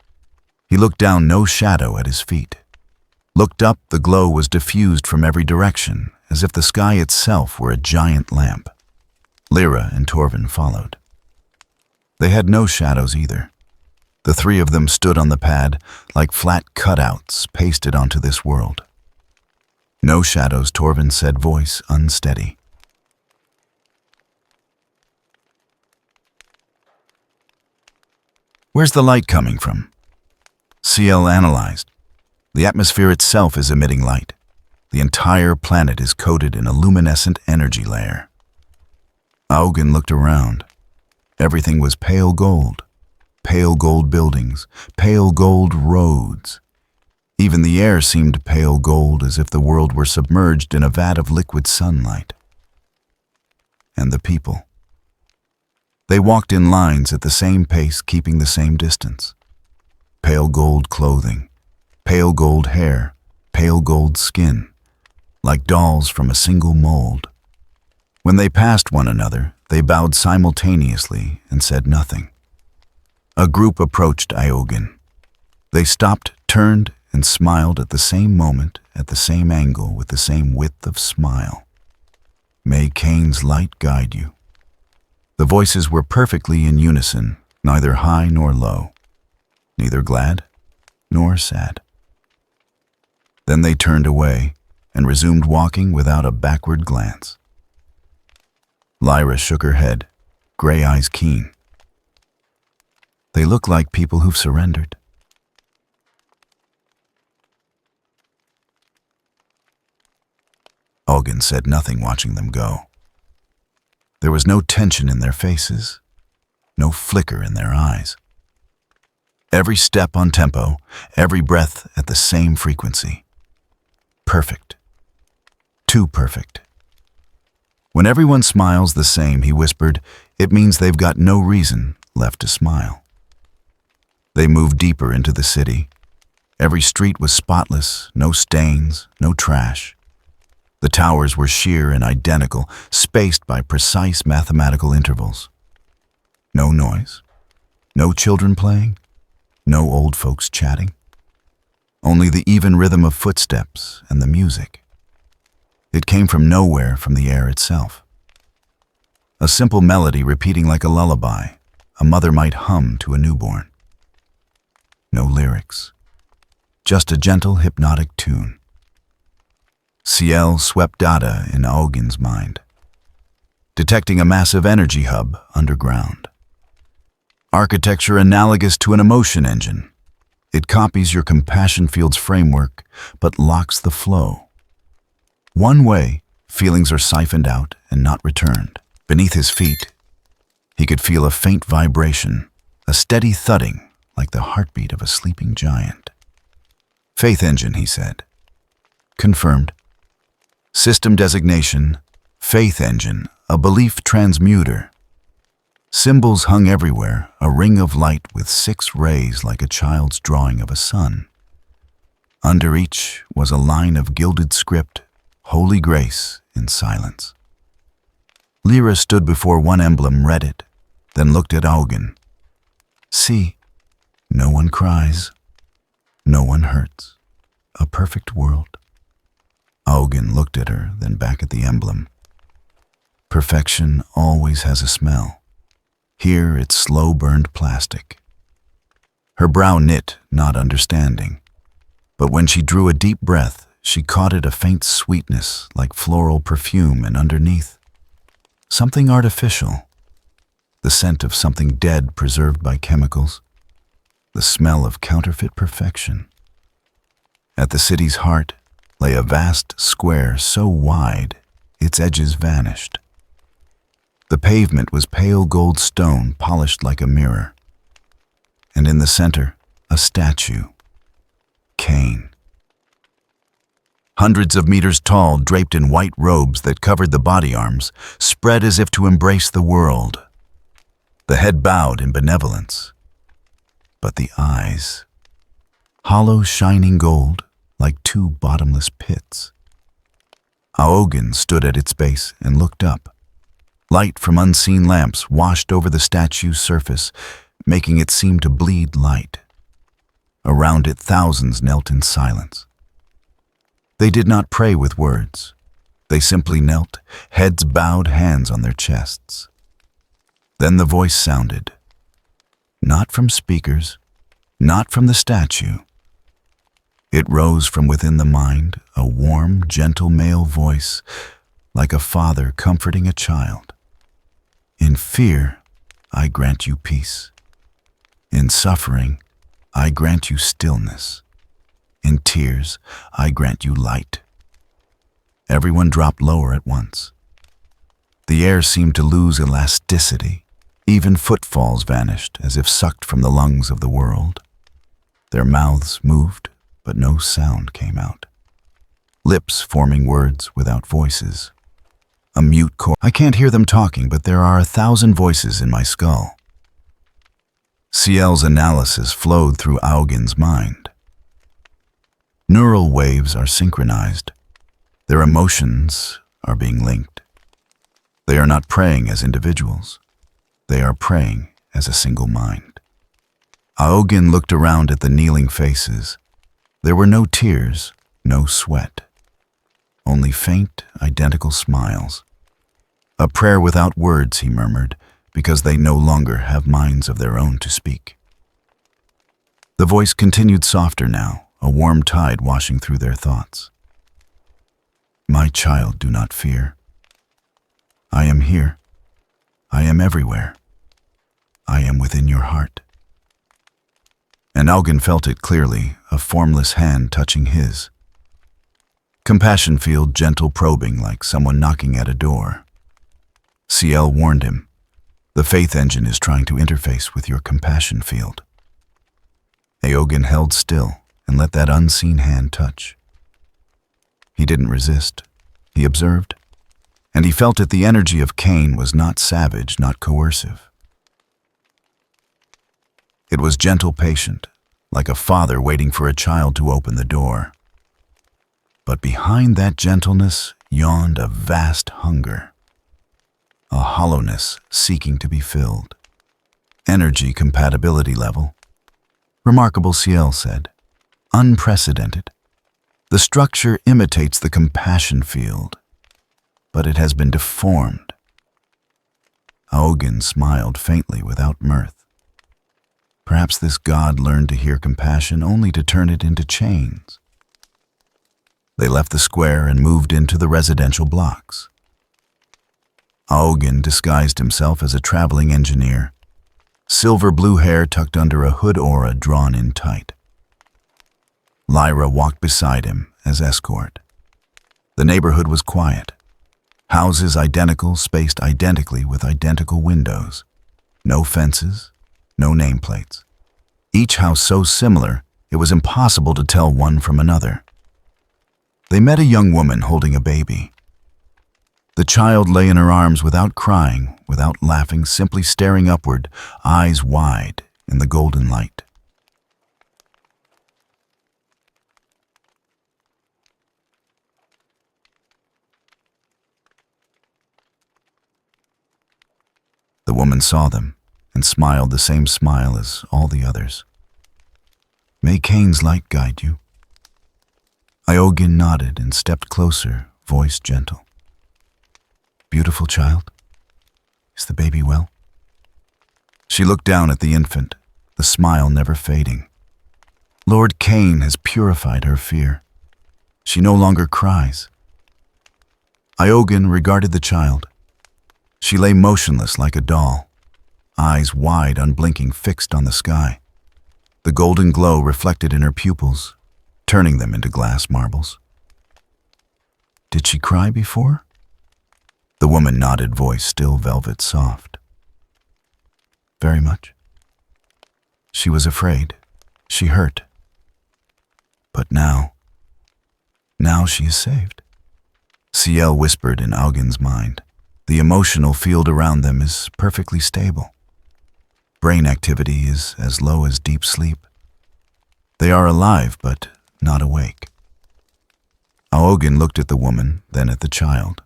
He looked down, no shadow at his feet. Looked up, the glow was diffused from every direction, as if the sky itself were a giant lamp. Lyra and Torvin followed. They had no shadows either. The three of them stood on the pad like flat cutouts pasted onto this world. No shadows, Torvin said, voice unsteady. Where's the light coming from? Ciel analyzed. The atmosphere itself is emitting light. The entire planet is coated in a luminescent energy layer. Aogen looked around. Everything was pale gold buildings, pale gold roads. Even the air seemed pale gold, as if the world were submerged in a vat of liquid sunlight. And the people. They walked in lines at the same pace, keeping the same distance. Pale gold clothing, pale gold hair, pale gold skin, like dolls from a single mold. When they passed one another, they bowed simultaneously and said nothing. A group approached Aogen. They stopped, turned, and smiled at the same moment, at the same angle, with the same width of smile. May Cain's light guide you. The voices were perfectly in unison, neither high nor low, neither glad nor sad. Then they turned away and resumed walking without a backward glance. Lyra shook her head, gray eyes keen. They look like people who've surrendered. Aogen said nothing, watching them go. There was no tension in their faces, no flicker in their eyes. Every step on tempo, every breath at the same frequency. Perfect. Too perfect. When everyone smiles the same, he whispered, it means they've got no reason left to smile. They moved deeper into the city. Every street was spotless, no stains, no trash. The towers were sheer and identical, spaced by precise mathematical intervals. No noise, no children playing, no old folks chatting. Only the even rhythm of footsteps and the music. It came from nowhere, from the air itself. A simple melody repeating like a lullaby, a mother might hum to a newborn. No lyrics, just a gentle hypnotic tune. Ciel swept data in Augen's mind, detecting a massive energy hub underground. Architecture analogous to an emotion engine. It copies your compassion field's framework, but locks the flow. One way, feelings are siphoned out and not returned. Beneath his feet, he could feel a faint vibration, a steady thudding like the heartbeat of a sleeping giant. Faith engine, he said. Confirmed. System designation, Faith engine, a belief transmuter. Symbols hung everywhere, a ring of light with 6 rays like a child's drawing of a sun. Under each was a line of gilded script, Holy Grace in silence. Lyra stood before one emblem, read it, then looked at Augen. See, no one cries, no one hurts. A perfect world. Augen looked at her, then back at the emblem. Perfection always has a smell. Here it's slow-burned plastic. Her brow knit, not understanding. But when she drew a deep breath, she caught it a faint sweetness like floral perfume, and underneath, something artificial. The scent of something dead preserved by chemicals. The smell of counterfeit perfection. At the city's heart lay a vast square so wide its edges vanished. The pavement was pale gold stone polished like a mirror. And in the center, a statue. Cain. Hundreds of meters tall, draped in white robes that covered the body arms, spread as if to embrace the world. The head bowed in benevolence. But the eyes, hollow shining gold, like 2 bottomless pits. Augen stood at its base and looked up. Light from unseen lamps washed over the statue's surface, making it seem to bleed light. Around it, thousands knelt in silence. They did not pray with words. They simply knelt, heads bowed, hands on their chests. Then the voice sounded. Not from speakers, not from the statue. It rose from within the mind, a warm, gentle male voice, like a father comforting a child. In fear, I grant you peace. In suffering, I grant you stillness. In tears, I grant you light. Everyone dropped lower at once. The air seemed to lose elasticity. Even footfalls vanished, as if sucked from the lungs of the world. Their mouths moved, but no sound came out. Lips forming words without voices. A mute chorus. I can't hear them talking, but there are 1,000 voices in my skull. Ciel's analysis flowed through Augen's mind. Neural waves are synchronized. Their emotions are being linked. They are not praying as individuals. They are praying as a single mind. Augen looked around at the kneeling faces. There were no tears, no sweat. Only faint, identical smiles. A prayer without words, he murmured, because they no longer have minds of their own to speak. The voice continued softer now, a warm tide washing through their thoughts. My child, do not fear. I am here. I am everywhere. I am within your heart. And Augen felt it clearly, a formless hand touching his. Compassion field gentle probing like someone knocking at a door. Ciel warned him. The faith engine is trying to interface with your compassion field. Augen held still and let that unseen hand touch. He didn't resist. He observed. And he felt that the energy of Cain was not savage, not coercive. It was gentle, patient, like a father waiting for a child to open the door. But behind that gentleness yawned a vast hunger, a hollowness seeking to be filled. Energy compatibility level. Remarkable, Ciel said. Unprecedented. The structure imitates the compassion field, but it has been deformed. Aogen smiled faintly without mirth. Perhaps this god learned to hear compassion only to turn it into chains. They left the square and moved into the residential blocks. Aogen disguised himself as a traveling engineer, silver blue hair tucked under a hood aura drawn in tight. Lyra walked beside him as escort. The neighborhood was quiet. Houses identical, spaced identically with identical windows. No fences, no nameplates. Each house so similar, it was impossible to tell one from another. They met a young woman holding a baby. The child lay in her arms without crying, without laughing, simply staring upward, eyes wide in the golden light. The woman saw them and smiled the same smile as all the others. "May Cain's light guide you." Aogen nodded and stepped closer, voice gentle. "Beautiful child, is the baby well?" She looked down at the infant, the smile never fading. Lord Cain has purified her fear. She no longer cries. Aogen regarded the child. She lay motionless like a doll, eyes wide, unblinking, fixed on the sky. The golden glow reflected in her pupils, turning them into glass marbles. "Did she cry before?" The woman nodded, voice still velvet soft. "Very much. She was afraid. She hurt. But now she is saved." Ciel whispered in Aogen's mind. The emotional field around them is perfectly stable. Brain activity is as low as deep sleep. They are alive, but not awake. Aogen looked at the woman, then at the child.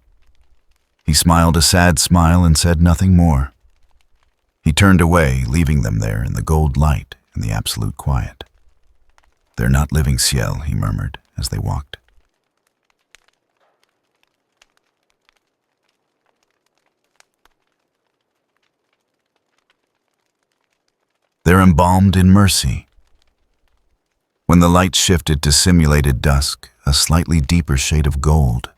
He smiled a sad smile and said nothing more. He turned away, leaving them there in the gold light and the absolute quiet. "They're not living, Ciel," he murmured as they walked. They're embalmed in mercy. When the light shifted to simulated dusk, a slightly deeper shade of gold,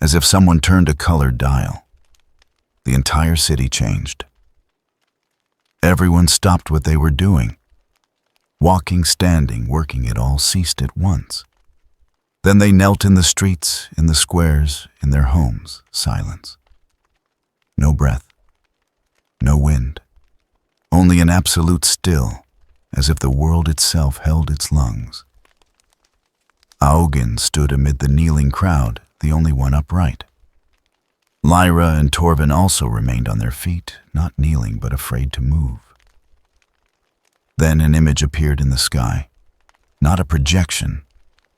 as if someone turned a colored dial, the entire city changed. Everyone stopped what they were doing. Walking, standing, working, it all ceased at once. Then they knelt in the streets, in the squares, in their homes, silence. No breath, no wind. Only an absolute still, as if the world itself held its lungs. Aogen stood amid the kneeling crowd, the only one upright. Lyra and Torvin also remained on their feet, not kneeling but afraid to move. Then an image appeared in the sky, not a projection,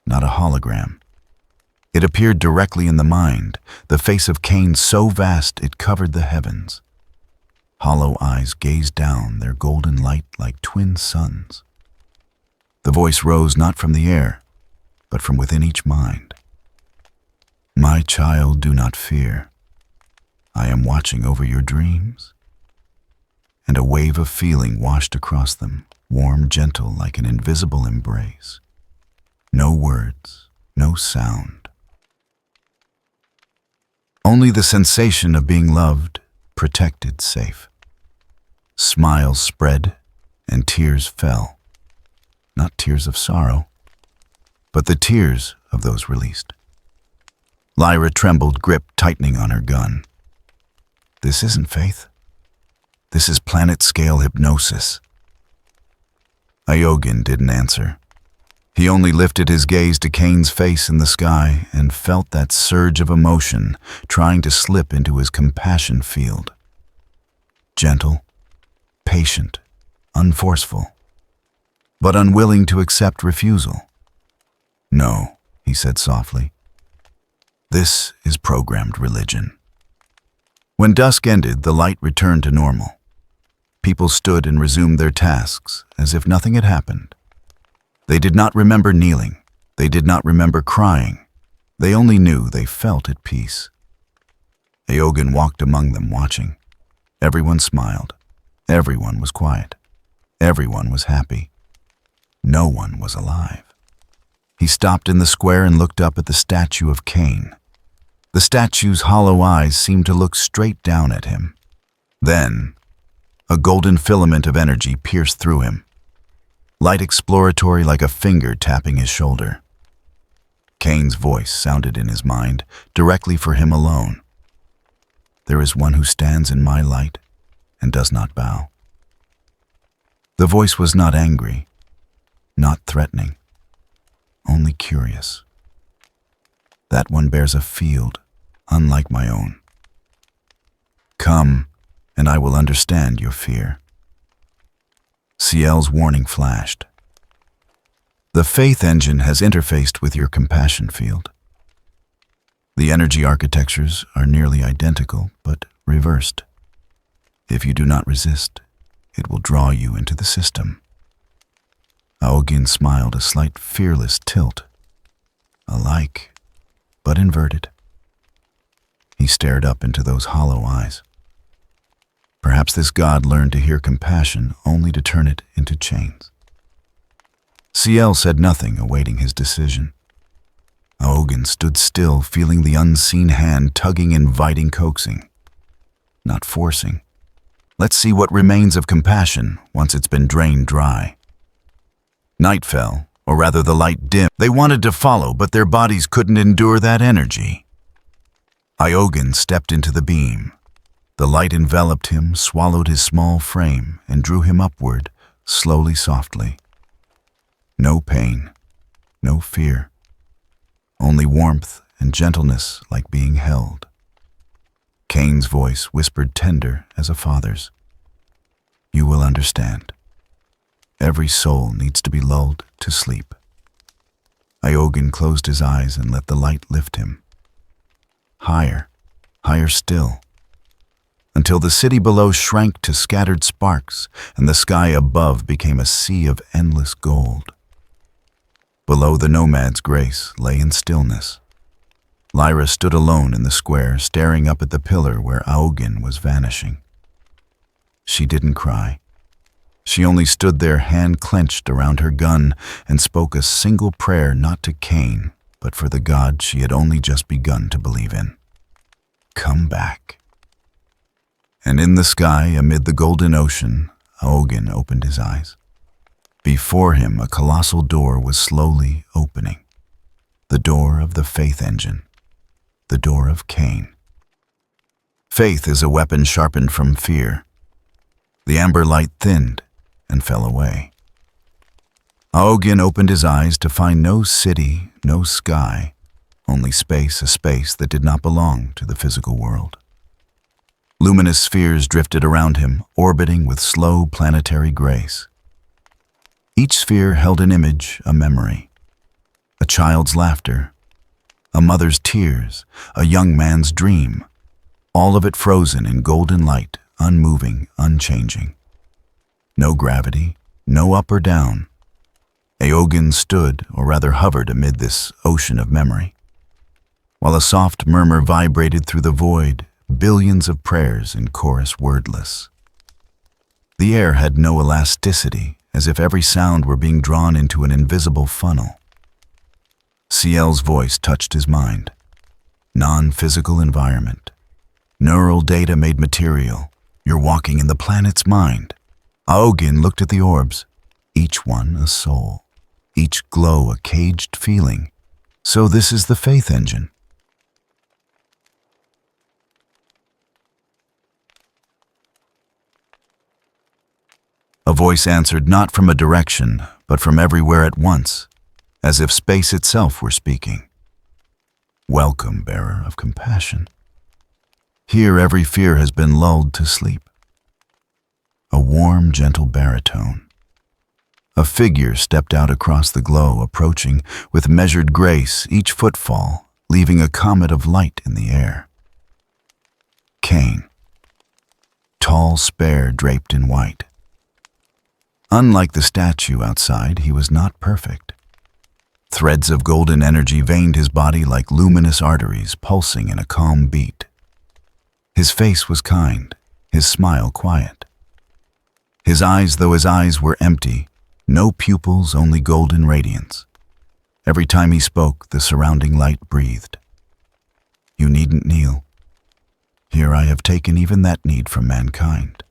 not a hologram. It appeared directly in the mind, the face of Cain so vast it covered the heavens. Hollow eyes gazed down, their golden light like twin suns. The voice rose not from the air, but from within each mind. "My child, do not fear. I am watching over your dreams." And a wave of feeling washed across them, warm, gentle, like an invisible embrace. No words, no sound. Only the sensation of being loved, protected, safe. Smiles spread and tears fell. Not tears of sorrow, but the tears of those released. Lyra trembled, grip tightening on her gun. This isn't faith. This is planet-scale hypnosis. Aogen didn't answer. He only lifted his gaze to Cain's face in the sky and felt that surge of emotion trying to slip into his compassion field. Gentle, patient, unforceful, but unwilling to accept refusal. "No," he said softly. "This is programmed religion." When dusk ended, the light returned to normal. People stood and resumed their tasks as if nothing had happened. They did not remember kneeling. They did not remember crying. They only knew they felt at peace. Aogen walked among them, watching. Everyone smiled. Everyone was quiet. Everyone was happy. No one was alive. He stopped in the square and looked up at the statue of Cain. The statue's hollow eyes seemed to look straight down at him. Then, a golden filament of energy pierced through him, light exploratory like a finger tapping his shoulder. Cain's voice sounded in his mind, directly for him alone. "There is one who stands in my light and does not bow." The voice was not angry, not threatening, only curious. "That one bears a field unlike my own. Come, and I will understand your fear." Ciel's warning flashed. The faith engine has interfaced with your compassion field. The energy architectures are nearly identical, but reversed. If you do not resist, it will draw you into the system. Aogin smiled, a slight fearless tilt. Alike, but inverted. He stared up into those hollow eyes. Perhaps this god learned to hear compassion only to turn it into chains. Ciel said nothing, awaiting his decision. Aogin stood still, feeling the unseen hand tugging, inviting, coaxing. Not forcing. Let's see what remains of compassion once it's been drained dry. Night fell, or rather the light dimmed. They wanted to follow, but their bodies couldn't endure that energy. Aogin stepped into the beam. The light enveloped him, swallowed his small frame, and drew him upward, slowly, softly. No pain, no fear. Only warmth and gentleness, like being held. Cain's voice whispered, tender as a father's. "You will understand. Every soul needs to be lulled to sleep." Aogin closed his eyes and let the light lift him. Higher, higher still, until the city below shrank to scattered sparks and the sky above became a sea of endless gold. Below, the nomad's grace lay in stillness. Lyra stood alone in the square, staring up at the pillar where Aogin was vanishing. She didn't cry. She only stood there, hand clenched around her gun, and spoke a single prayer, not to Cain, but for the god she had only just begun to believe in. Come back. And in the sky, amid the golden ocean, Aogin opened his eyes. Before him, a colossal door was slowly opening. The door of the faith engine. The door of Cain. Faith is a weapon sharpened from fear. The amber light thinned and fell away. Aogin opened his eyes to find no city, no sky, only space, a space that did not belong to the physical world. Luminous spheres drifted around him, orbiting with slow planetary grace. Each sphere held an image, a memory. A child's laughter, a mother's tears, a young man's dream, all of it frozen in golden light, unmoving, unchanging. No gravity, no up or down. Aogin stood, or rather hovered, amid this ocean of memory. While a soft murmur vibrated through the void, billions of prayers in chorus wordless. The air had no elasticity, as if every sound were being drawn into an invisible funnel. Ciel's voice touched his mind. Non-physical environment. Neural data made material. You're walking in the planet's mind. Aogin looked at the orbs, each one a soul, each glow a caged feeling. So this is the faith engine. A voice answered, not from a direction, but from everywhere at once, as if space itself were speaking. Welcome, bearer of compassion. Here every fear has been lulled to sleep. A warm, gentle baritone. A figure stepped out across the glow, approaching with measured grace, each footfall leaving a comet of light in the air. Cain. Tall, spare, draped in white. Unlike the statue outside, he was not perfect. Threads of golden energy veined his body like luminous arteries pulsing in a calm beat. His face was kind, his smile quiet. His eyes, though his eyes were empty, no pupils, only golden radiance. Every time he spoke, the surrounding light breathed. You needn't kneel. Here I have taken even that need from mankind.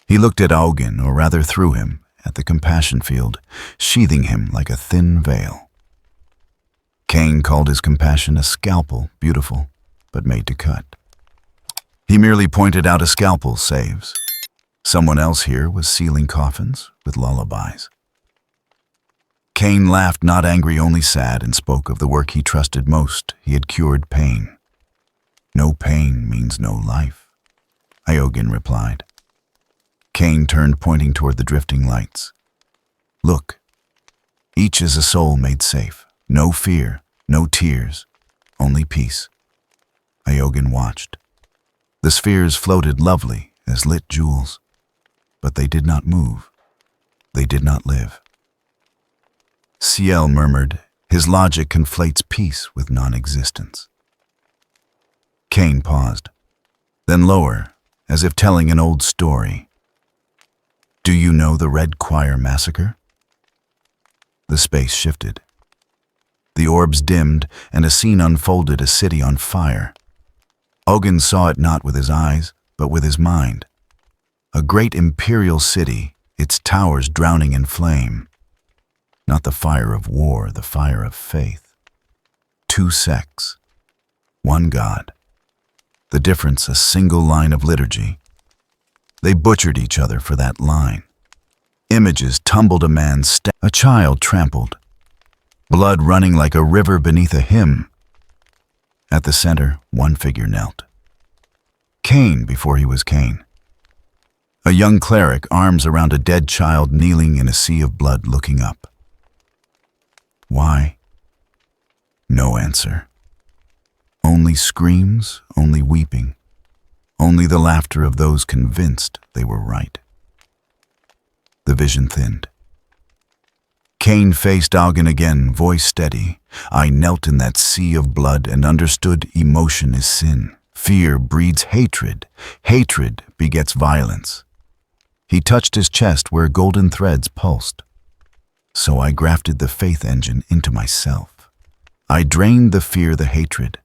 He looked at Augin, or rather through him, at the compassion field, sheathing him like a thin veil. Cain called his compassion a scalpel, beautiful, but made to cut. He merely pointed out a scalpel saves. Someone else here was sealing coffins with lullabies. Cain laughed, not angry, only sad, and spoke of the work he trusted most. He had cured pain. No pain means no life, Augin replied. Cain turned, pointing toward the drifting lights. Look, each is a soul made safe. No fear, no tears, only peace. Augin watched. The spheres floated lovely as lit jewels, but they did not move. They did not live. Ciel murmured, his logic conflates peace with non-existence. Cain paused, then lower, as if telling an old story. Do you know the Red Choir massacre? The space shifted. The orbs dimmed, and a scene unfolded, a city on fire. Augin saw it not with his eyes, but with his mind. A great imperial city, its towers drowning in flame. Not the fire of war, the fire of faith. 2 sects, 1 God. The difference, a single line of liturgy. They butchered each other for that line. Images tumbled, a man a child trampled. Blood running like a river beneath a hymn. At the center, 1 figure knelt. Cain before he was Cain. A young cleric, arms around a dead child, kneeling in a sea of blood, looking up. Why? No answer. Only screams, only weeping. Only the laughter of those convinced they were right. The vision thinned. Cain faced Augin again, voice steady. I knelt in that sea of blood and understood emotion is sin. Fear breeds hatred. Hatred begets violence. He touched his chest where golden threads pulsed. So I grafted the faith engine into myself. I drained the fear, the hatred.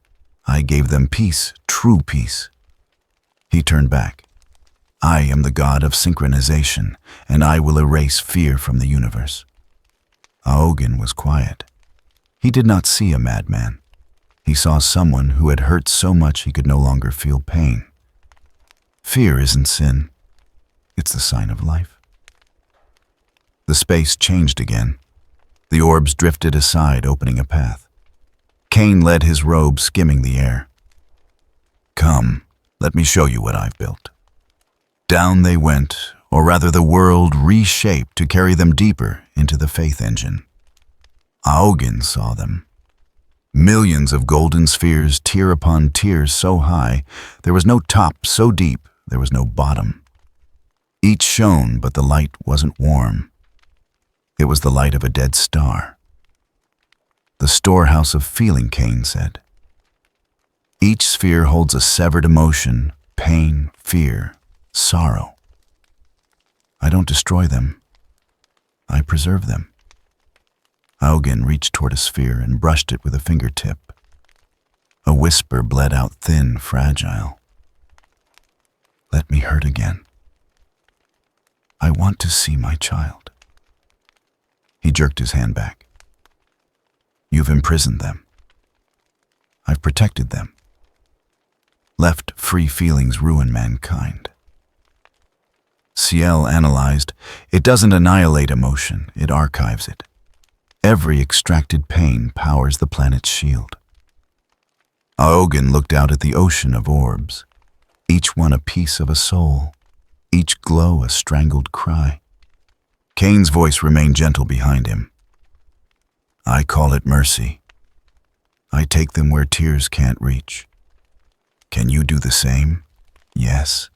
I gave them peace, true peace. He turned back. I am the god of synchronization, and I will erase fear from the universe. Augin was quiet. He did not see a madman. He saw someone who had hurt so much he could no longer feel pain. Fear isn't sin. It's the sign of life. The space changed again. The orbs drifted aside, opening a path. Cain led his robe, skimming the air. Come, let me show you what I've built. Down they went, or rather the world reshaped to carry them deeper into the faith engine. Augin saw them. Millions of golden spheres, tier upon tier, so high, there was no top, so deep, there was no bottom. Each shone, but the light wasn't warm. It was the light of a dead star. The storehouse of feeling, Cain said. Each sphere holds a severed emotion, pain, fear, sorrow. I don't destroy them. I preserve them. Augin reached toward a sphere and brushed it with a fingertip. A whisper bled out, thin, fragile. Let me hurt again. I want to see my child. He jerked his hand back. You've imprisoned them. I've protected them. Left free feelings ruin mankind. Ciel analyzed. It doesn't annihilate emotion, it archives it. Every extracted pain powers the planet's shield. Augin looked out at the ocean of orbs, each one a piece of a soul, each glow a strangled cry. Cain's voice remained gentle behind him. I call it mercy. I take them where tears can't reach. Can you do the same? Yes.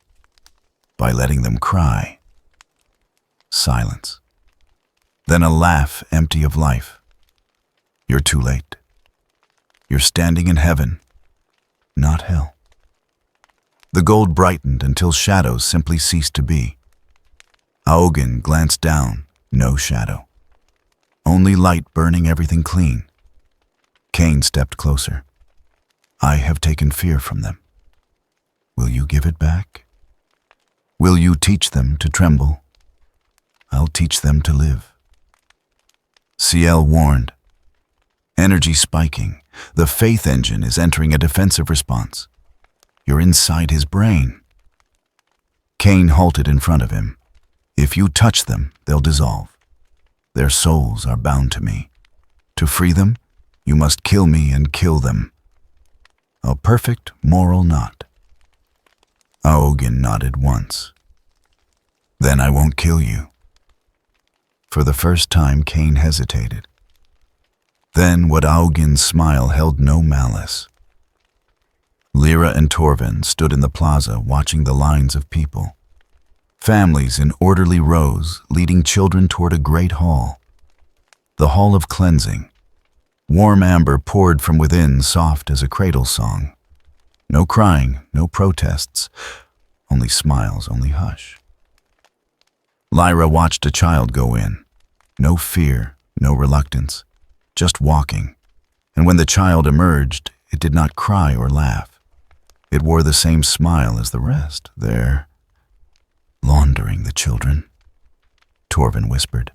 By letting them cry. Silence. Then a laugh empty of life. You're too late. You're standing in heaven, not hell. The gold brightened until shadows simply ceased to be. Aogun glanced down, no shadow. Only light burning everything clean. Cain stepped closer. I have taken fear from them. Will you give it back? Will you teach them to tremble? I'll teach them to live. Ciel warned. Energy spiking. The faith engine is entering a defensive response. You're inside his brain. Cain halted in front of him. If you touch them, they'll dissolve. Their souls are bound to me. To free them, you must kill me and kill them. A perfect moral knot. Aogun nodded once. Then I won't kill you. For the first time, Cain hesitated. Then what Aogun's smile held no malice. Lyra and Torvin stood in the plaza watching the lines of people. Families in orderly rows leading children toward a great hall. The hall of cleansing. Warm amber poured from within, soft as a cradle song. No crying, no protests, only smiles, only hush. Lyra watched a child go in. No fear, no reluctance, just walking. And when the child emerged, it did not cry or laugh. It wore the same smile as the rest. They're laundering the children, Torvin whispered.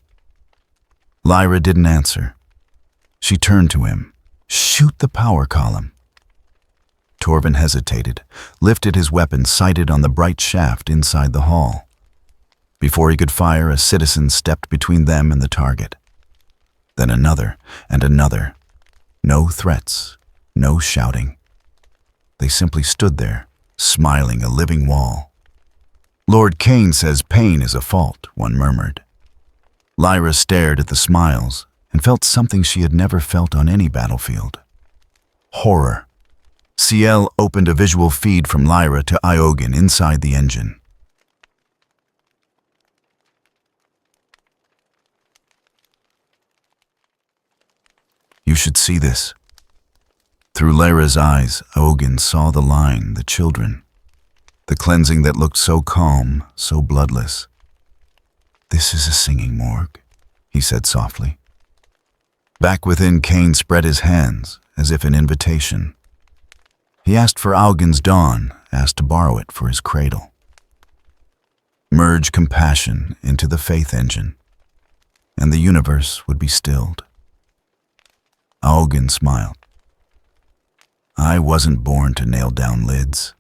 Lyra didn't answer. She turned to him. Shoot the power column. Torvin hesitated, lifted his weapon sighted on the bright shaft inside the hall. Before he could fire, a citizen stepped between them and the target. Then another and another. No threats, no shouting. They simply stood there, smiling, a living wall. Lord Cain says pain is a fault, one murmured. Lyra stared at the smiles and felt something she had never felt on any battlefield. Horror. Ciel opened a visual feed from Lyra to Aogun inside the engine. You should see this. Through Lyra's eyes, Aogun saw the line, the children. The cleansing that looked so calm, so bloodless. This is a singing morgue, he said softly. Back within, Cain spread his hands, as if in invitation. He asked for Aogun's dawn, asked to borrow it for his cradle. Merge compassion into the faith engine, and the universe would be stilled. Aogun smiled. I wasn't born to nail down lids.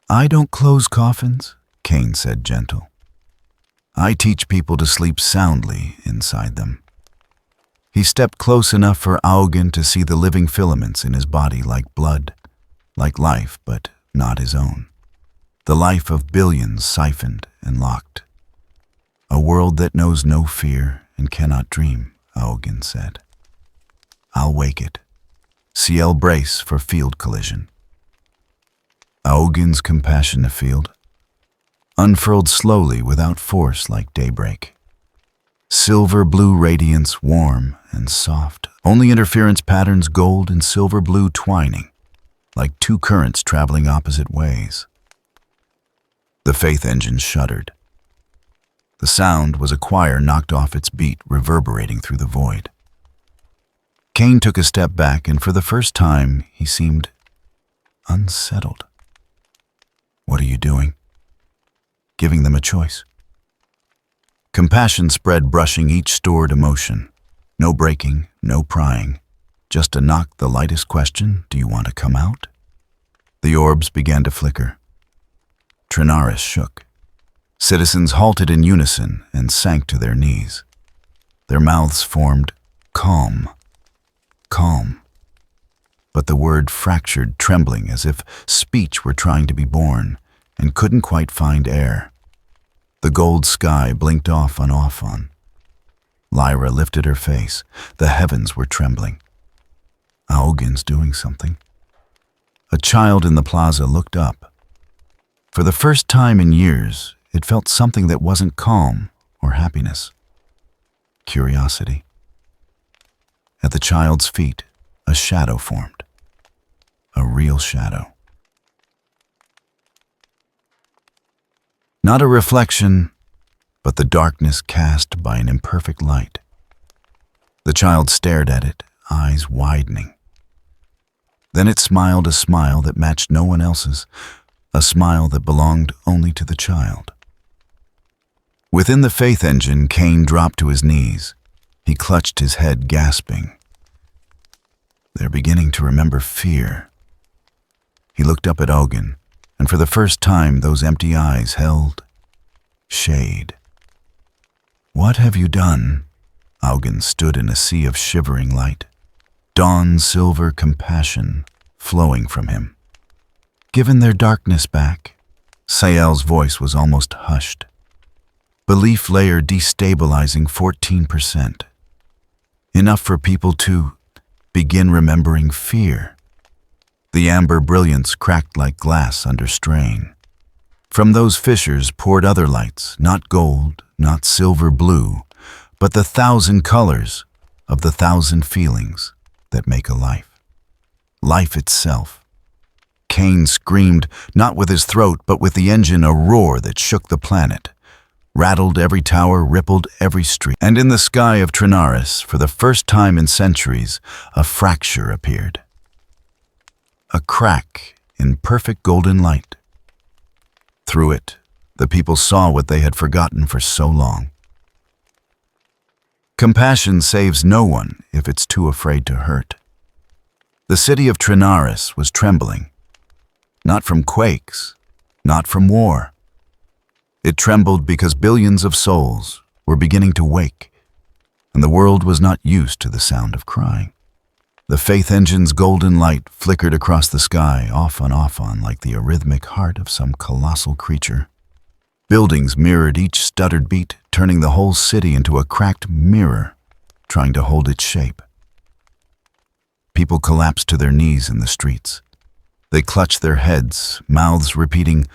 I don't close coffins, Cain said gentle. I teach people to sleep soundly inside them. He stepped close enough for Aogun to see the living filaments in his body like blood, like life, but not his own. The life of billions siphoned and locked. A world that knows no fear and cannot dream, Aogun said. I'll wake it. Ciel brace for field collision. Aogun's compassionate field unfurled slowly without force like daybreak. Silver blue radiance, warm and soft, only interference patterns gold and silver blue twining, like two currents traveling opposite ways. The faith engine shuddered. The sound was a choir knocked off its beat, reverberating through the void. Cain took a step back, and for the first time, he seemed unsettled. What are you doing? Giving them a choice. Compassion spread, brushing each stored emotion. No breaking, no prying. Just a knock, the lightest question, do you want to come out? The orbs began to flicker. Trinaris shook. Citizens halted in unison and sank to their knees. Their mouths formed calm. Calm. But the word fractured, trembling as if speech were trying to be born and couldn't quite find air. The gold sky blinked off on. Lyra lifted her face. The heavens were trembling. Aogun's doing something. A child in the plaza looked up. For the first time in years, it felt something that wasn't calm or happiness. Curiosity. At the child's feet, a shadow formed. A real shadow. Not a reflection, but the darkness cast by an imperfect light. The child stared at it, eyes widening. Then it smiled a smile that matched no one else's, a smile that belonged only to the child. Within the faith engine, Cain dropped to his knees. He clutched his head, gasping. They're beginning to remember fear. He looked up at Ogun, and for the first time those empty eyes held shade. What have you done? Ogun stood in a sea of shivering light, dawn silver compassion flowing from him. Given their darkness back, Sael's voice was almost hushed. Belief layer destabilizing 14%. Enough for people to begin remembering fear. The amber brilliance cracked like glass under strain. From those fissures poured other lights, not gold, not silver blue, but the 1,000 colors of the 1,000 feelings that make a life. Life itself. Cain screamed, not with his throat, but with the engine, a roar that shook the planet, rattled every tower, rippled every street. And in the sky of Trinaris, for the first time in centuries, a fracture appeared. A crack in perfect golden light. Through it, the people saw what they had forgotten for so long. Compassion saves no one if it's too afraid to hurt. The city of Trinaris was trembling, not from quakes, not from war. It trembled because billions of souls were beginning to wake, and the world was not used to the sound of crying. The faith engine's golden light flickered across the sky, off on, like the arrhythmic heart of some colossal creature. Buildings mirrored each stuttered beat, turning the whole city into a cracked mirror, trying to hold its shape. People collapsed to their knees in the streets. They clutched their heads, mouths repeating,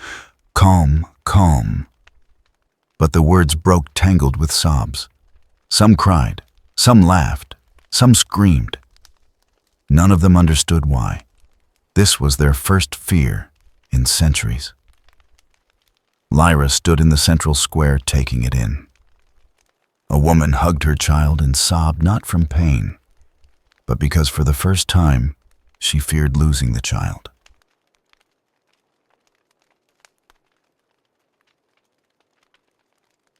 "Calm, calm." But the words broke tangled with sobs. Some cried, some laughed, some screamed. None of them understood why. This was their first fear in centuries. Lyra stood in the central square, taking it in. A woman hugged her child and sobbed, not from pain, but because for the first time she feared losing the child.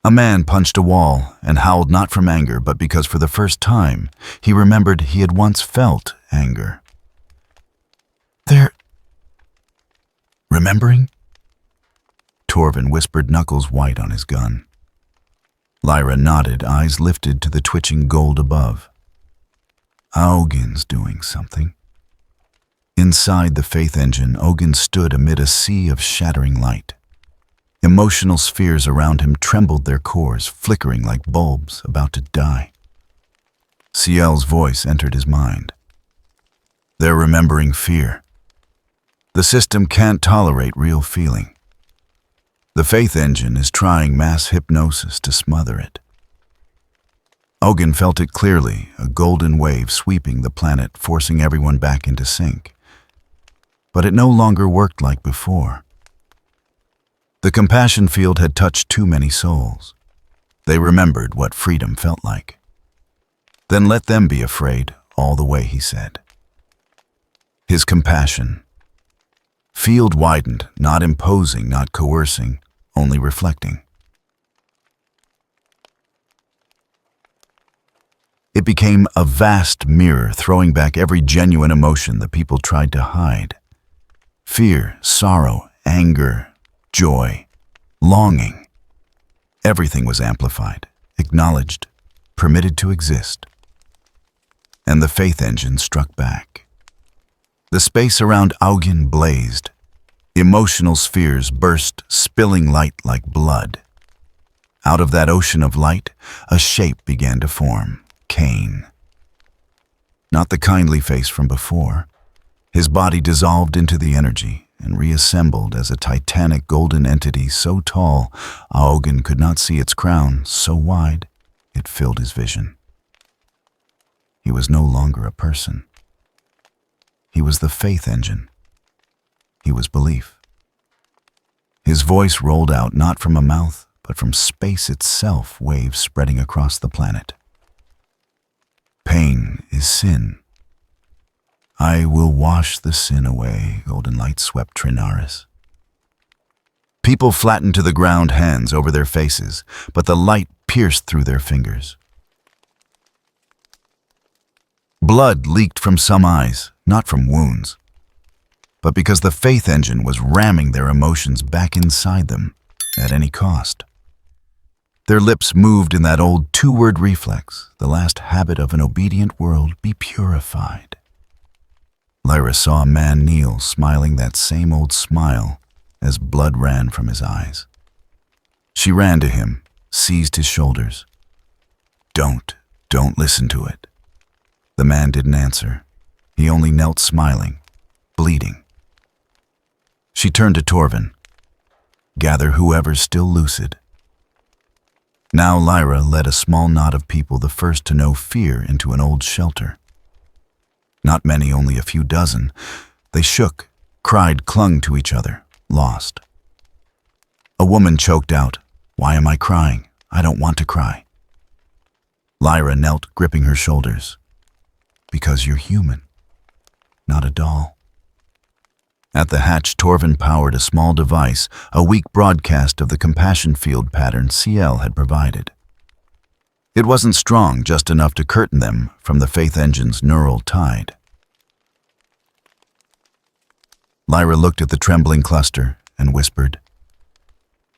A man punched a wall and howled, not from anger, but because for the first time he remembered he had once felt anger. "They're remembering?" Torvin whispered, knuckles white on his gun. Lyra nodded, eyes lifted to the twitching gold above. Ogun's doing something. Inside the faith engine, Ogun stood amid a sea of shattering light. Emotional spheres around him trembled, their cores flickering like bulbs about to die. Ciel's voice entered his mind. They're remembering fear. The system can't tolerate real feeling. The faith engine is trying mass hypnosis to smother it. Ogun felt it clearly, a golden wave sweeping the planet, forcing everyone back into sync. But it no longer worked like before. The compassion field had touched too many souls. They remembered what freedom felt like. Then let them be afraid all the way, he said. His compassion. Field widened, not imposing, not coercing, only reflecting. It became a vast mirror, throwing back every genuine emotion the people tried to hide. Fear, sorrow, anger, joy, longing. Everything was amplified, acknowledged, permitted to exist. And the faith engine struck back. The space around Ogun blazed. Emotional spheres burst, spilling light like blood. Out of that ocean of light, a shape began to form. Cain. Not the kindly face from before. His body dissolved into the energy and reassembled as a titanic golden entity so tall Ogun could not see its crown, so wide it filled his vision. He was no longer a person. He was the faith engine. He was belief. His voice rolled out not from a mouth, but from space itself, waves spreading across the planet. Pain is sin. I will wash the sin away, golden light swept Trinaris. People flattened to the ground, hands over their faces, but the light pierced through their fingers. Blood leaked from some eyes, not from wounds, but because the faith engine was ramming their emotions back inside them at any cost. Their lips moved in that old two-word reflex, the last habit of an obedient world: be purified. Lyra saw a man kneel, smiling that same old smile as blood ran from his eyes. She ran to him, seized his shoulders. Don't listen to it. The man didn't answer. He only knelt smiling, bleeding. She turned to Torvin. Gather whoever's still lucid. Now Lyra led a small knot of people, the first to know fear, into an old shelter. Not many, only a few dozen. They shook, cried, clung to each other, lost. A woman choked out, "Why am I crying? I don't want to cry." Lyra knelt, gripping her shoulders. Because you're human, not a doll. At the hatch, Torvin powered a small device, a weak broadcast of the compassion field pattern CL had provided. It wasn't strong, just enough to curtain them from the faith engine's neural tide. Lyra looked at the trembling cluster and whispered,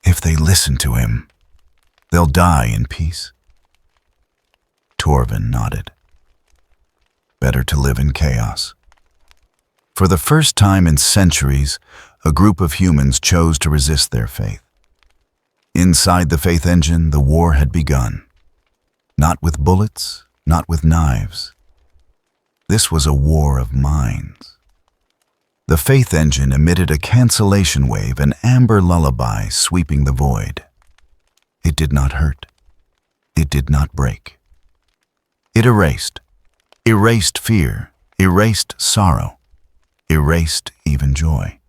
"If they listen to him, they'll die in peace." Torvin nodded. Better to live in chaos. For the first time in centuries, a group of humans chose to resist their faith. Inside the faith engine, the war had begun. Not with bullets, not with knives. This was a war of minds. The faith engine emitted a cancellation wave, an amber lullaby sweeping the void. It did not hurt. It did not break. It erased fear, erased sorrow, erased even joy.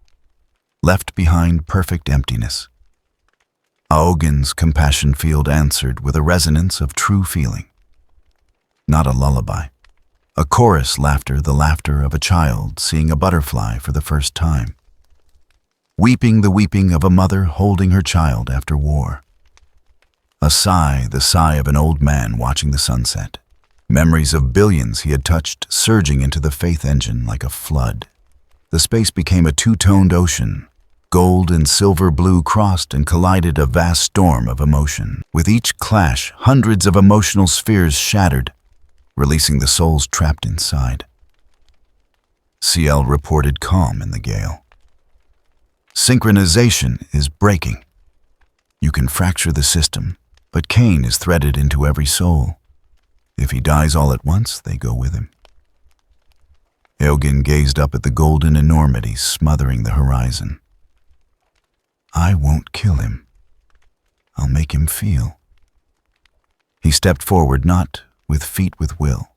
Left behind perfect emptiness. Aogin's compassion field answered with a resonance of true feeling. Not a lullaby. A chorus laughter, the laughter of a child seeing a butterfly for the first time. Weeping, the weeping of a mother holding her child after war. A sigh, the sigh of an old man watching the sunset. Memories of billions he had touched surging into the faith engine like a flood. The space became a two-toned ocean. Gold and silver blue crossed and collided, a vast storm of emotion. With each clash, hundreds of emotional spheres shattered, releasing the souls trapped inside. CL reported calm in the gale. Synchronization is breaking. You can fracture the system, but Cain is threaded into every soul. If he dies all at once, they go with him. Aogin gazed up at the golden enormity smothering the horizon. I won't kill him. I'll make him feel. He stepped forward, not with feet, with will.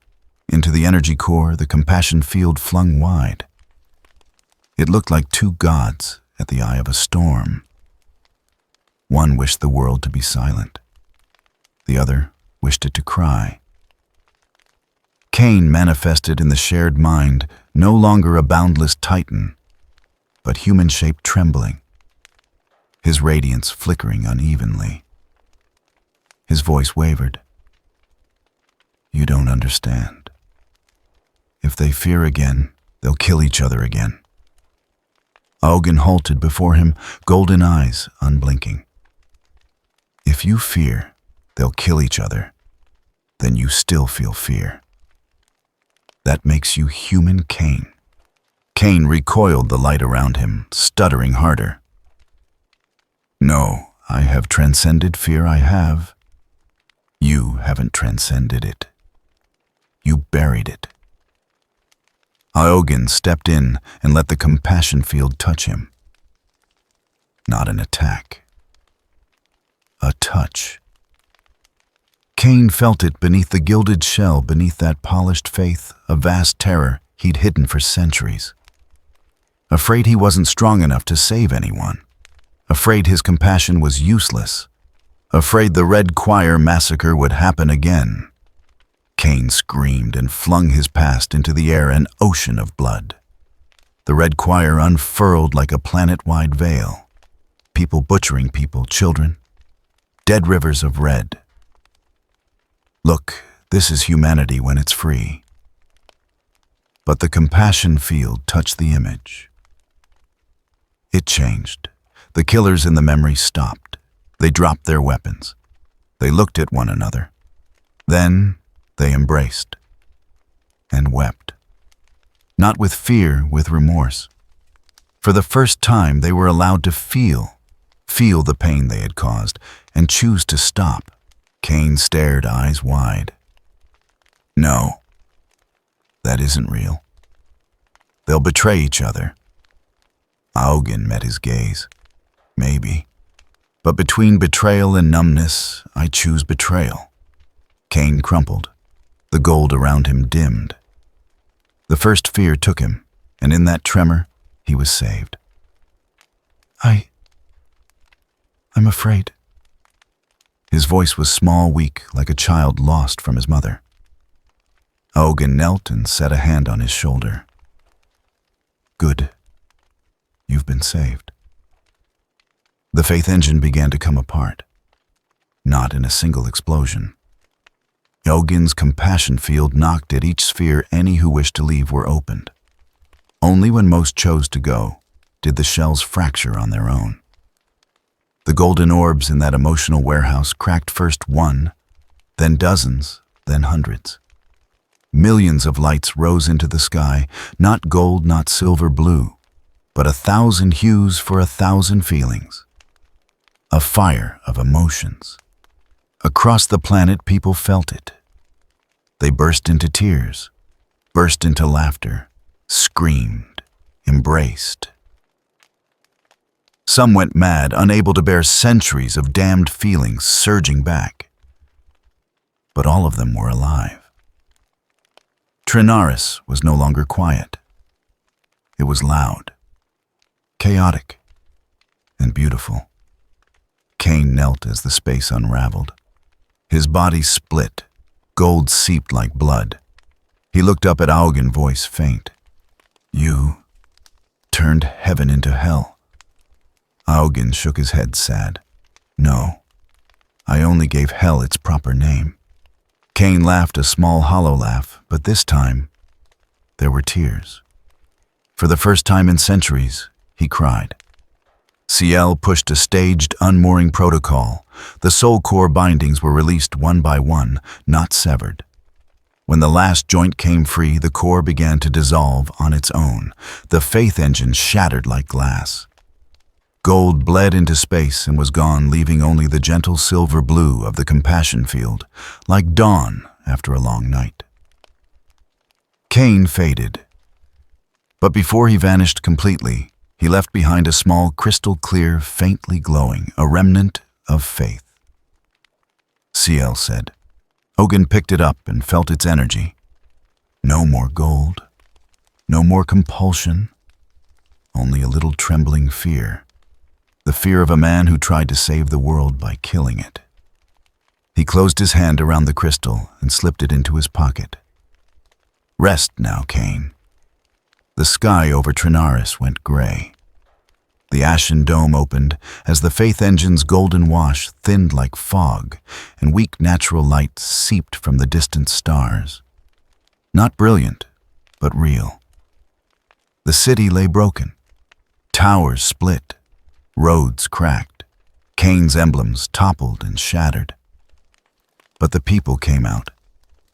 Into the energy core, the compassion field flung wide. It looked like two gods at the eye of a storm. One wished the world to be silent. The other wished it to cry. Cain manifested in the shared mind, no longer a boundless titan, but human-shaped trembling. His radiance flickering unevenly. His voice wavered. You don't understand. If they fear again, they'll kill each other again. Aogin halted before him, golden eyes unblinking. If you fear they'll kill each other, then you still feel fear. That makes you human Cain. Cain recoiled, the light around him, stuttering harder. No, I have transcended fear, I have. You haven't transcended it. You buried it. Aogin stepped in and let the compassion field touch him. Not an attack. A touch. Cain felt it beneath the gilded shell, beneath that polished faith, a vast terror he'd hidden for centuries. Afraid he wasn't strong enough to save anyone. afraid his compassion was useless, afraid the Red Choir massacre would happen again. Cain screamed and flung his past into the air, an ocean of blood. The Red Choir unfurled like a planet-wide veil. People butchering people, children. Dead rivers of red. Look, this is humanity when it's free. But the compassion field touched the image. It changed. The killers in the memory stopped. They dropped their weapons. They looked at one another. Then they embraced and wept. Not with fear, with remorse. For the first time, they were allowed to feel the pain they had caused, and choose to stop. Cain stared, eyes wide. No, that isn't real. They'll betray each other. Augen met his gaze. Maybe. But between betrayal and numbness, I choose betrayal. Cain crumpled. The gold around him dimmed. The first fear took him, and in that tremor, he was saved. I'm afraid. His voice was small, weak, like a child lost from his mother. Augen knelt and set a hand on his shoulder. Good. You've been saved. The faith engine began to come apart. Not in a single explosion. Augen's compassion field knocked at each sphere any who wished to leave were opened. Only when most chose to go did the shells fracture on their own. The golden orbs in that emotional warehouse cracked first one, then dozens, then hundreds. Millions of lights rose into the sky, not gold, not silver, blue, but 1,000 hues for 1,000 feelings. A fire of emotions. Across the planet, people felt it. They burst into tears, burst into laughter, screamed, embraced. Some went mad, unable to bear centuries of damned feelings surging back. But all of them were alive. Trinaris was no longer quiet. It was loud, chaotic, and beautiful. Cain knelt as the space unraveled. His body split, gold seeped like blood. He looked up at Augen, voice faint. You turned heaven into hell. Augen shook his head sad. No, I only gave hell its proper name. Cain laughed a small hollow laugh, but this time there were tears. For the first time in centuries, he cried. Ciel pushed a staged, unmooring protocol. The soul core bindings were released one by one, not severed. When the last joint came free, the core began to dissolve on its own. The faith engine shattered like glass. Gold bled into space and was gone, leaving only the gentle silver blue of the compassion field, like dawn after a long night. Cain faded. But before he vanished completely, he left behind a small crystal clear, faintly glowing, a remnant of faith. Ciel said. Augen picked it up and felt its energy. No more gold, no more compulsion, only a little trembling fear. The fear of a man who tried to save the world by killing it. He closed his hand around the crystal and slipped it into his pocket. Rest now, Cain. The sky over Trinaris went gray. The ashen dome opened as the faith engine's golden wash thinned like fog, and weak natural light seeped from the distant stars. Not brilliant, but real. The city lay broken. Towers split. Roads cracked. Cain's emblems toppled and shattered. But the people came out.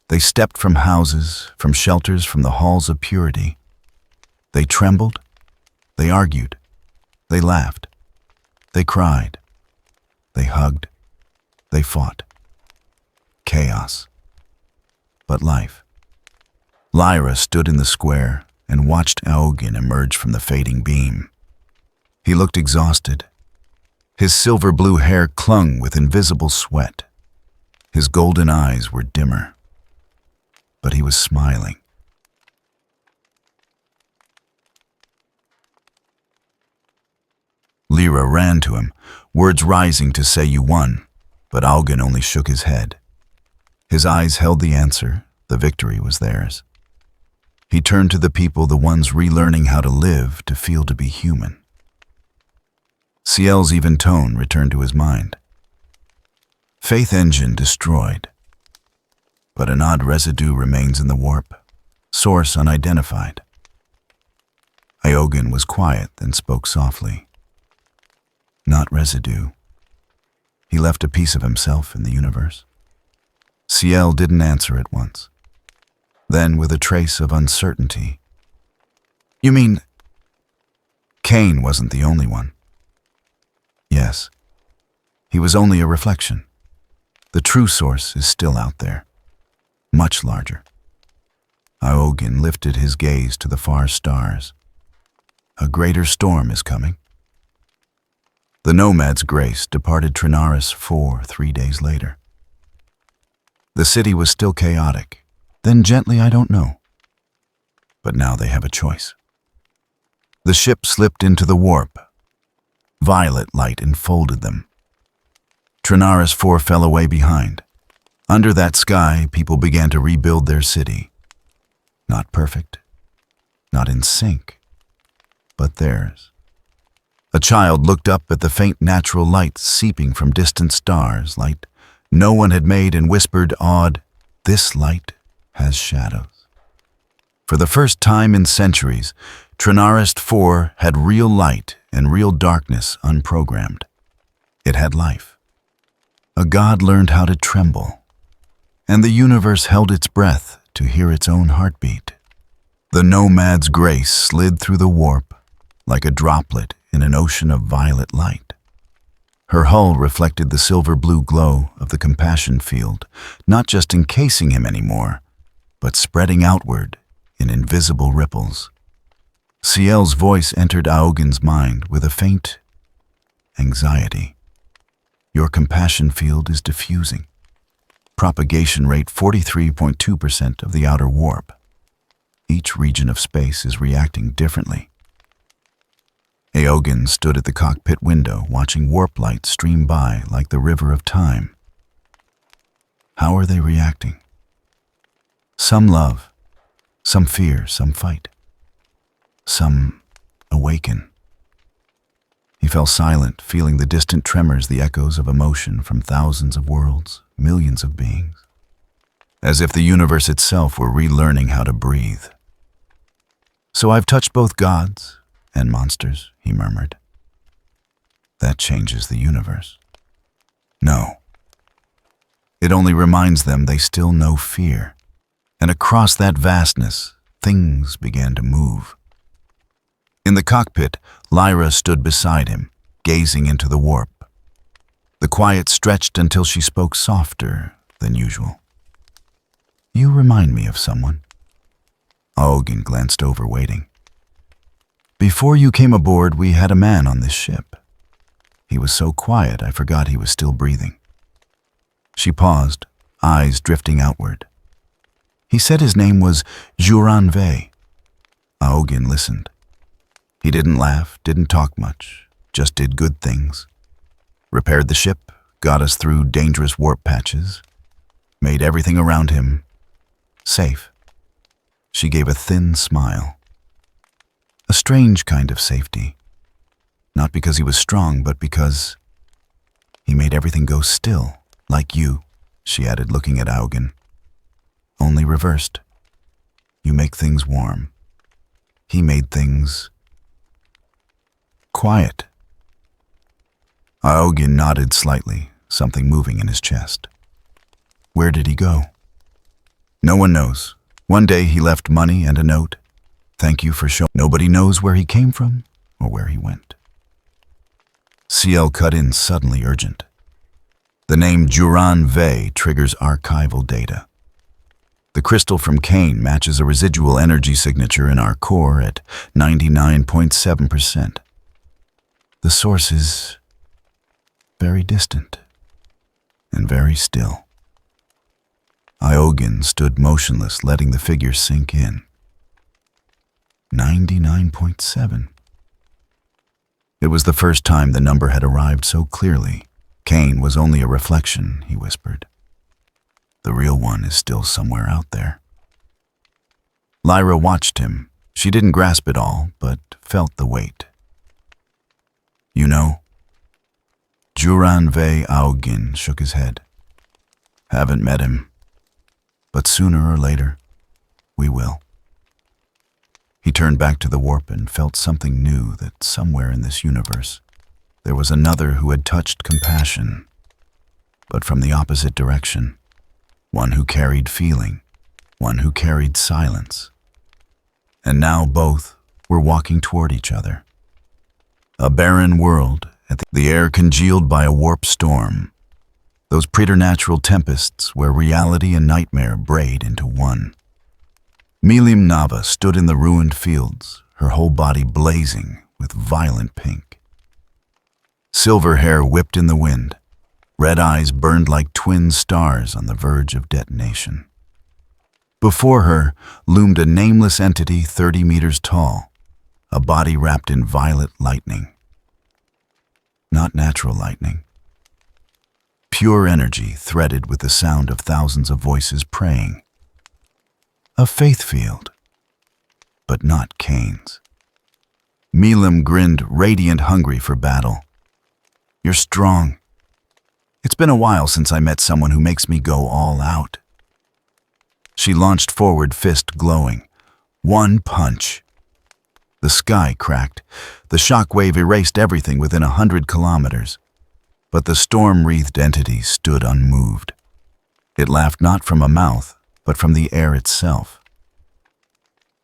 They stepped from houses, from shelters, from the halls of purity. They trembled. They argued. They laughed. They cried. They hugged. They fought. Chaos. But life. Lyra stood in the square and watched Augen emerge from the fading beam. He looked exhausted. His silver blue hair clung with invisible sweat. His golden eyes were dimmer. But he was smiling. Lyra ran to him, words rising to say you won, but Augen only shook his head. His eyes held the answer. The victory was theirs. He turned to the people, the ones relearning how to live, to feel, to be human. Ciel's even tone returned to his mind. Faith engine destroyed, but an odd residue remains in the warp, source unidentified. Iogen was quiet, then spoke softly. Not residue. He left a piece of himself in the universe. Ciel didn't answer at once. Then, with a trace of uncertainty, You mean, Cain wasn't the only one? Yes. He was only a reflection. The true source is still out there, much larger. Iogen lifted his gaze to the far stars. A greater storm is coming. The Nomad's grace departed Trinaris 4 3 days later. The city was still chaotic. Then gently, I don't know. But now they have a choice. The ship slipped into the warp. Violet light enfolded them. Trinaris 4 fell away behind. Under that sky, people began to rebuild their city. Not perfect, not in sync, but theirs. A child looked up at the faint natural light seeping from distant stars, light no one had made, and whispered, awed, "This light has shadows." For the first time in centuries, Trinaris 4 had real light and real darkness unprogrammed. It had life. A god learned how to tremble, and the universe held its breath to hear its own heartbeat. The Nomad's grace slid through the warp like a droplet in an ocean of violet light. Her hull reflected the silver-blue glow of the compassion field, not just encasing him anymore, but spreading outward in invisible ripples. Ciel's voice entered Augen's mind with a faint anxiety. Your compassion field is diffusing. Propagation rate 43.2% of the outer warp. Each region of space is reacting differently. Aogen stood at the cockpit window, watching warp light stream by like the river of time. How are they reacting? Some love, some fear, some fight. Some awaken. He fell silent, feeling the distant tremors, the echoes of emotion from thousands of worlds, millions of beings. As if the universe itself were relearning how to breathe. So I've touched both gods and monsters, he murmured. That changes the universe. No. It only reminds them they still know fear. And across that vastness, things began to move. In the cockpit, Lyra stood beside him, gazing into the warp. The quiet stretched until she spoke softer than usual. You remind me of someone. Augen glanced over, waiting. Before you came aboard, we had a man on this ship. He was so quiet, I forgot he was still breathing. She paused, eyes drifting outward. He said his name was Juran Vey. Augen listened. He didn't laugh, didn't talk much, just did good things. Repaired the ship, got us through dangerous warp patches, made everything around him safe. She gave a thin smile. A strange kind of safety. Not because he was strong, but because he made everything go still, like you, she added, looking at Augen. Only reversed. You make things warm. He made things quiet. Augen nodded slightly, something moving in his chest. Where did he go? No one knows. One day he left money and a note. Thank you for showing. Nobody knows where he came from or where he went. Ciel cut in, suddenly urgent. The name Juran Vey triggers archival data. The crystal from Cain matches a residual energy signature in our core at 99.7%. The source is very distant and very still. Iogen stood motionless, letting the figure sink in. 99.7. It was the first time the number had arrived so clearly. Cain was only a reflection, he whispered. The real one is still somewhere out there. Lyra watched him. She didn't grasp it all, but felt the weight. You know? Juran ve Augin shook his head. Haven't met him, but sooner or later, we will. He turned back to the warp and felt something new, that somewhere in this universe, there was another who had touched compassion, but from the opposite direction. One who carried feeling, one who carried silence. And now both were walking toward each other. A barren world, the air congealed by a warp storm. Those preternatural tempests where reality and nightmare braid into one. Millennium Nava stood in the ruined fields, her whole body blazing with violent pink. Silver hair whipped in the wind. Red eyes burned like twin stars on the verge of detonation. Before her loomed a nameless entity 30 meters tall, a body wrapped in violet lightning. Not natural lightning. Pure energy threaded with the sound of thousands of voices praying. A faith field, but not Cain's. Millennium grinned, radiant, hungry for battle. You're strong. It's been a while since I met someone who makes me go all out. She launched forward, fist glowing. One punch. The sky cracked. The shockwave erased everything within 100 kilometers. But the storm-wreathed entity stood unmoved. It laughed not from a mouth, but from the air itself.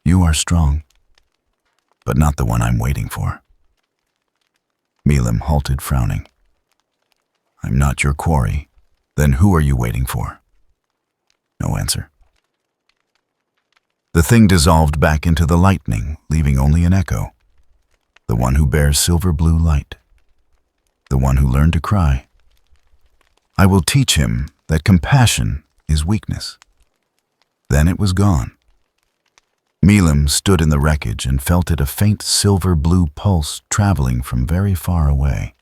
You are strong, but not the one I'm waiting for. Millennium halted, frowning. I'm not your quarry. Then who are you waiting for? No answer. The thing dissolved back into the lightning, leaving only an echo. The one who bears silver blue light. The one who learned to cry. I will teach him that compassion is weakness. Then it was gone. Millennium stood in the wreckage and felt it, a faint silver-blue pulse traveling from very far away.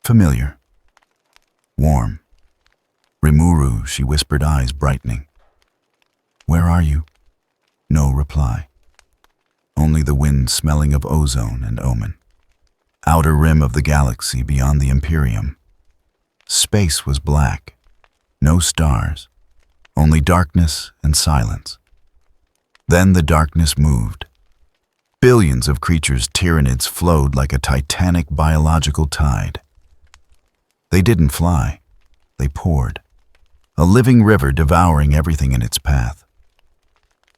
Familiar. Warm. Rimuru, she whispered, eyes brightening. Where are you? No reply. Only the wind smelling of ozone and omen. Outer rim of the galaxy beyond the Imperium. Space was black. No stars. Only darkness and silence. Then the darkness moved. Billions of creatures' tyranids flowed like a titanic biological tide. They didn't fly. They poured. A living river devouring everything in its path.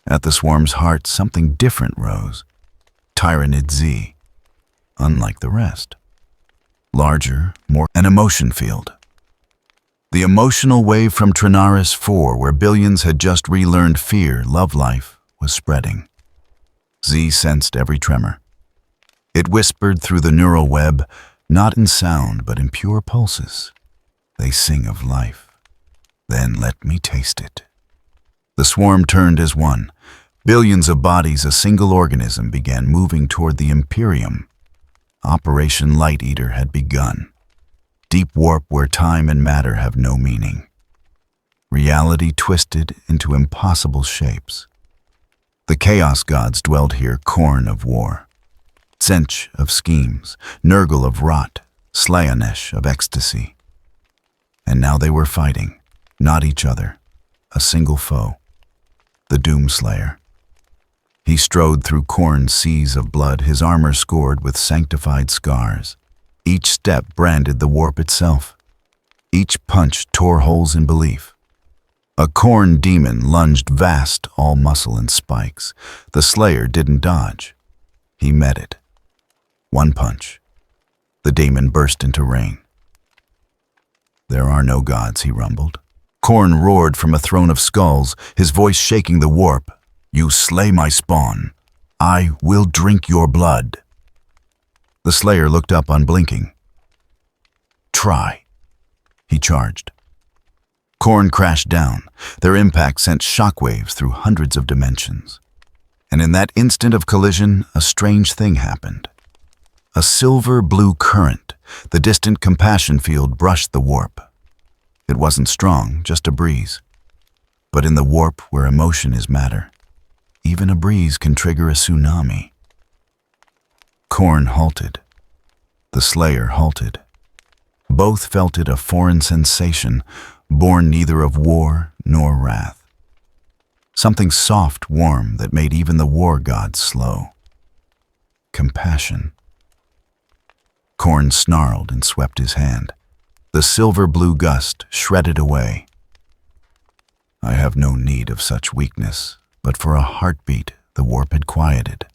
At the swarm's heart, something different rose. Tyranid Z. Unlike the rest. Larger, more an emotion field. The emotional wave from Trinaris 4, where billions had just relearned fear, love life, was spreading. Z sensed every tremor. It whispered through the neural web, not in sound, but in pure pulses. They sing of life. Then let me taste it. The swarm turned as one. Billions of bodies, a single organism, began moving toward the Imperium. Operation Light Eater had begun. Deep warp where time and matter have no meaning. Reality twisted into impossible shapes. The Chaos Gods dwelled here, Khorne of war. Tzench of schemes, Nurgle of rot, Slayanesh of ecstasy. And now they were fighting, not each other, a single foe, the Doomslayer. He strode through Khorne's seas of blood, his armor scored with sanctified scars. Each step branded the warp itself. Each punch tore holes in belief. A Khorne demon lunged vast, all muscle and spikes. The Slayer didn't dodge. He met it. One punch. The demon burst into rain. There are no gods, he rumbled. Khorne roared from a throne of skulls, his voice shaking the warp. You slay my spawn. I will drink your blood. The Slayer looked up, unblinking. Try. He charged. Khorne crashed down. Their impact sent shockwaves through hundreds of dimensions. And in that instant of collision, a strange thing happened. A silver-blue current, the distant compassion field, brushed the warp. It wasn't strong, just a breeze. But in the warp where emotion is matter, even a breeze can trigger a tsunami. Khorne halted. The Slayer halted. Both felt it, a foreign sensation, born neither of war nor wrath. Something soft, warm, that made even the war gods slow. Compassion. Khorne snarled and swept his hand. The silver-blue gust shredded away. I have no need of such weakness, but for a heartbeat the warp had quieted.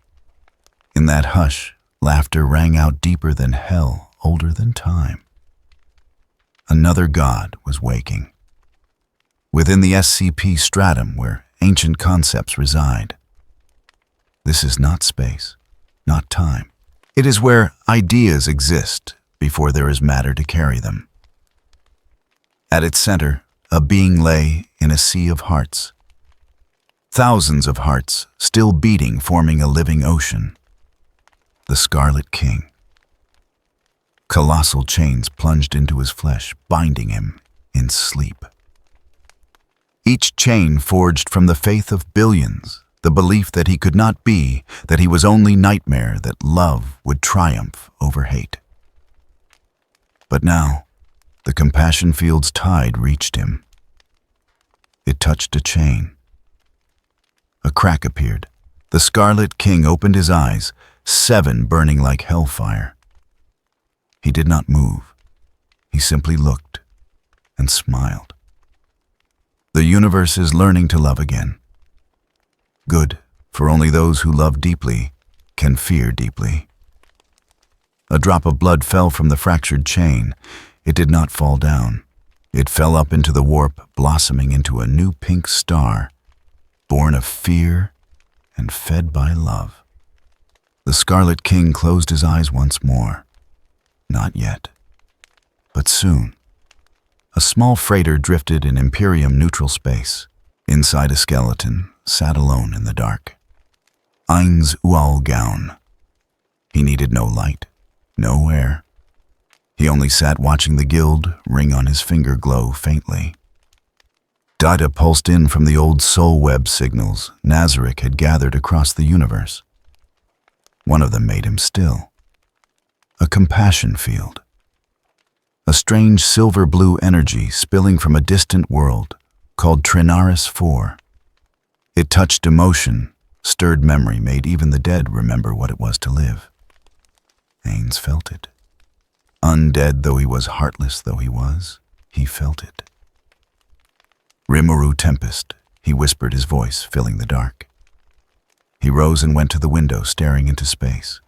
In that hush, laughter rang out deeper than hell, older than time. Another god was waking. Within the SCP stratum where ancient concepts reside. This is not space, not time. It is where ideas exist before there is matter to carry them. At its center, a being lay in a sea of hearts. Thousands of hearts still beating, forming a living ocean. The Scarlet King. Colossal chains plunged into his flesh, binding him in sleep. Each chain forged from the faith of billions, the belief that he could not be, that he was only nightmare, that love would triumph over hate. But now, the compassion field's tide reached him. It touched a chain. A crack appeared. The Scarlet King opened his eyes, 7 burning like hellfire. He did not move. He simply looked and smiled. The universe is learning to love again. Good, for only those who love deeply can fear deeply. A drop of blood fell from the fractured chain. It did not fall down. It fell up into the warp, blossoming into a new pink star, born of fear and fed by love. The Scarlet King closed his eyes once more. Not yet, but soon. A small freighter drifted in Imperium neutral space. Inside, a skeleton sat alone in the dark. Ain's Ual gown. He needed no light, no air. He only sat watching the guild ring on his finger glow faintly. Data pulsed in from the old soul web signals Nazarick had gathered across the universe. One of them made him still. A compassion field. A strange silver-blue energy spilling from a distant world called Trinaris 4. It touched emotion, stirred memory, made even the dead remember what it was to live. Ains felt it. Undead though he was, heartless though he was, he felt it. Rimuru Tempest, he whispered, his voice filling the dark. He rose and went to the window, staring into space.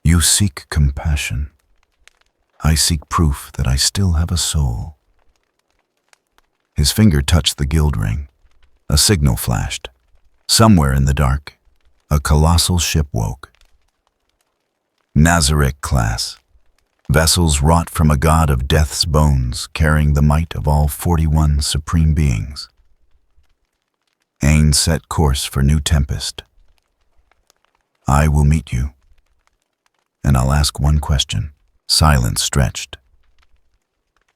You seek compassion. I seek proof that I still have a soul. His finger touched the guild ring. A signal flashed. Somewhere in the dark, a colossal ship woke. Nazarick class. Vessels wrought from a god of death's bones, carrying the might of all 41 supreme beings. Ain set course for New Tempest. I will meet you. And I'll ask one question. Silence stretched.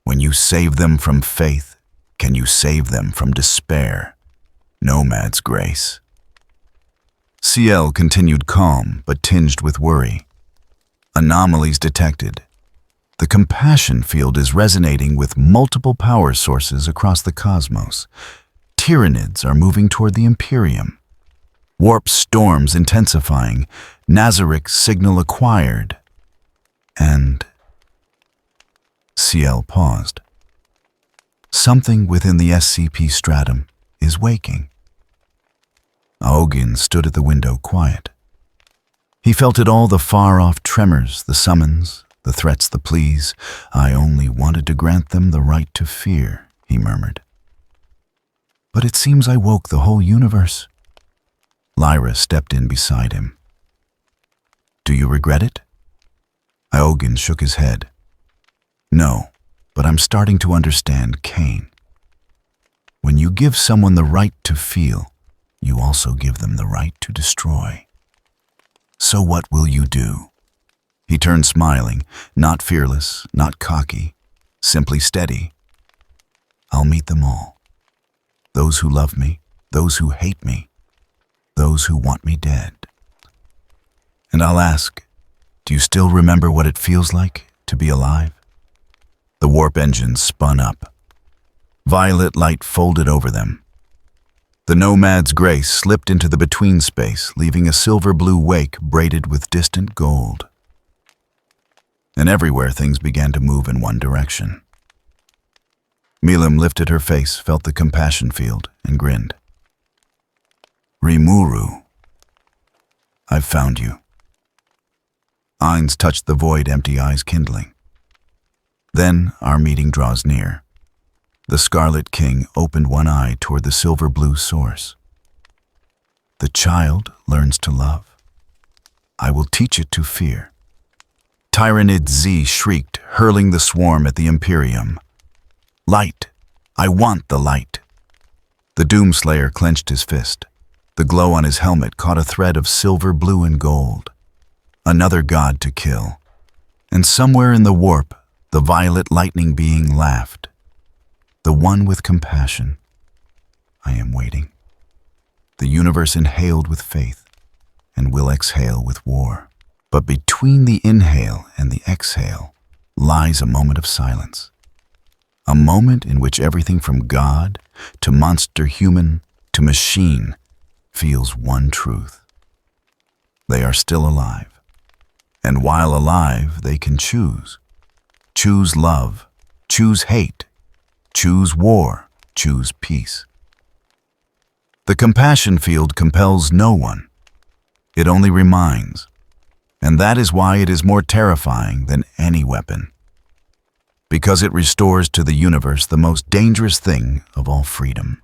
When you save them from faith, can you save them from despair? Nomad's grace. CL continued calm, but tinged with worry. Anomalies detected. The compassion field is resonating with multiple power sources across the cosmos. Tyranids are moving toward the Imperium. Warp storms intensifying. Nazarick signal acquired. And CL paused. Something within the SCP stratum is waking. Aogin stood at the window, quiet. He felt it all, the far-off tremors, the summons, the threats, the pleas. I only wanted to grant them the right to fear, he murmured. But it seems I woke the whole universe. Lyra stepped in beside him. Do you regret it? Aogin shook his head. No, but I'm starting to understand Cain. When you give someone the right to feel, you also give them the right to destroy. So what will you do? He turned smiling, not fearless, not cocky, simply steady. I'll meet them all. Those who love me, those who hate me, those who want me dead. And I'll ask, do you still remember what it feels like to be alive? The warp engines spun up. Violet light folded over them. The Nomad's grace slipped into the between space, leaving a silver-blue wake braided with distant gold. And everywhere things began to move in one direction. Milim lifted her face, felt the compassion field, and grinned. Rimuru, I've found you. Ainz touched the void, empty eyes kindling. Then our meeting draws near. The Scarlet King opened one eye toward the silver-blue source. The child learns to love. I will teach it to fear. Tyrannid Z shrieked, hurling the swarm at the Imperium. Light! I want the light! The Doomslayer clenched his fist. The glow on his helmet caught a thread of silver, blue, and gold. Another god to kill. And somewhere in the warp, the violet lightning being laughed. The one with compassion. I am waiting. The universe inhaled with faith, and will exhale with war. But between the inhale and the exhale lies a moment of silence. A moment in which everything from God to monster human to machine feels one truth. They are still alive. And while alive, they can choose. Choose love, choose hate, choose war, choose peace. The compassion field compels no one. It only reminds. And that is why it is more terrifying than any weapon. Because it restores to the universe the most dangerous thing of all, freedom.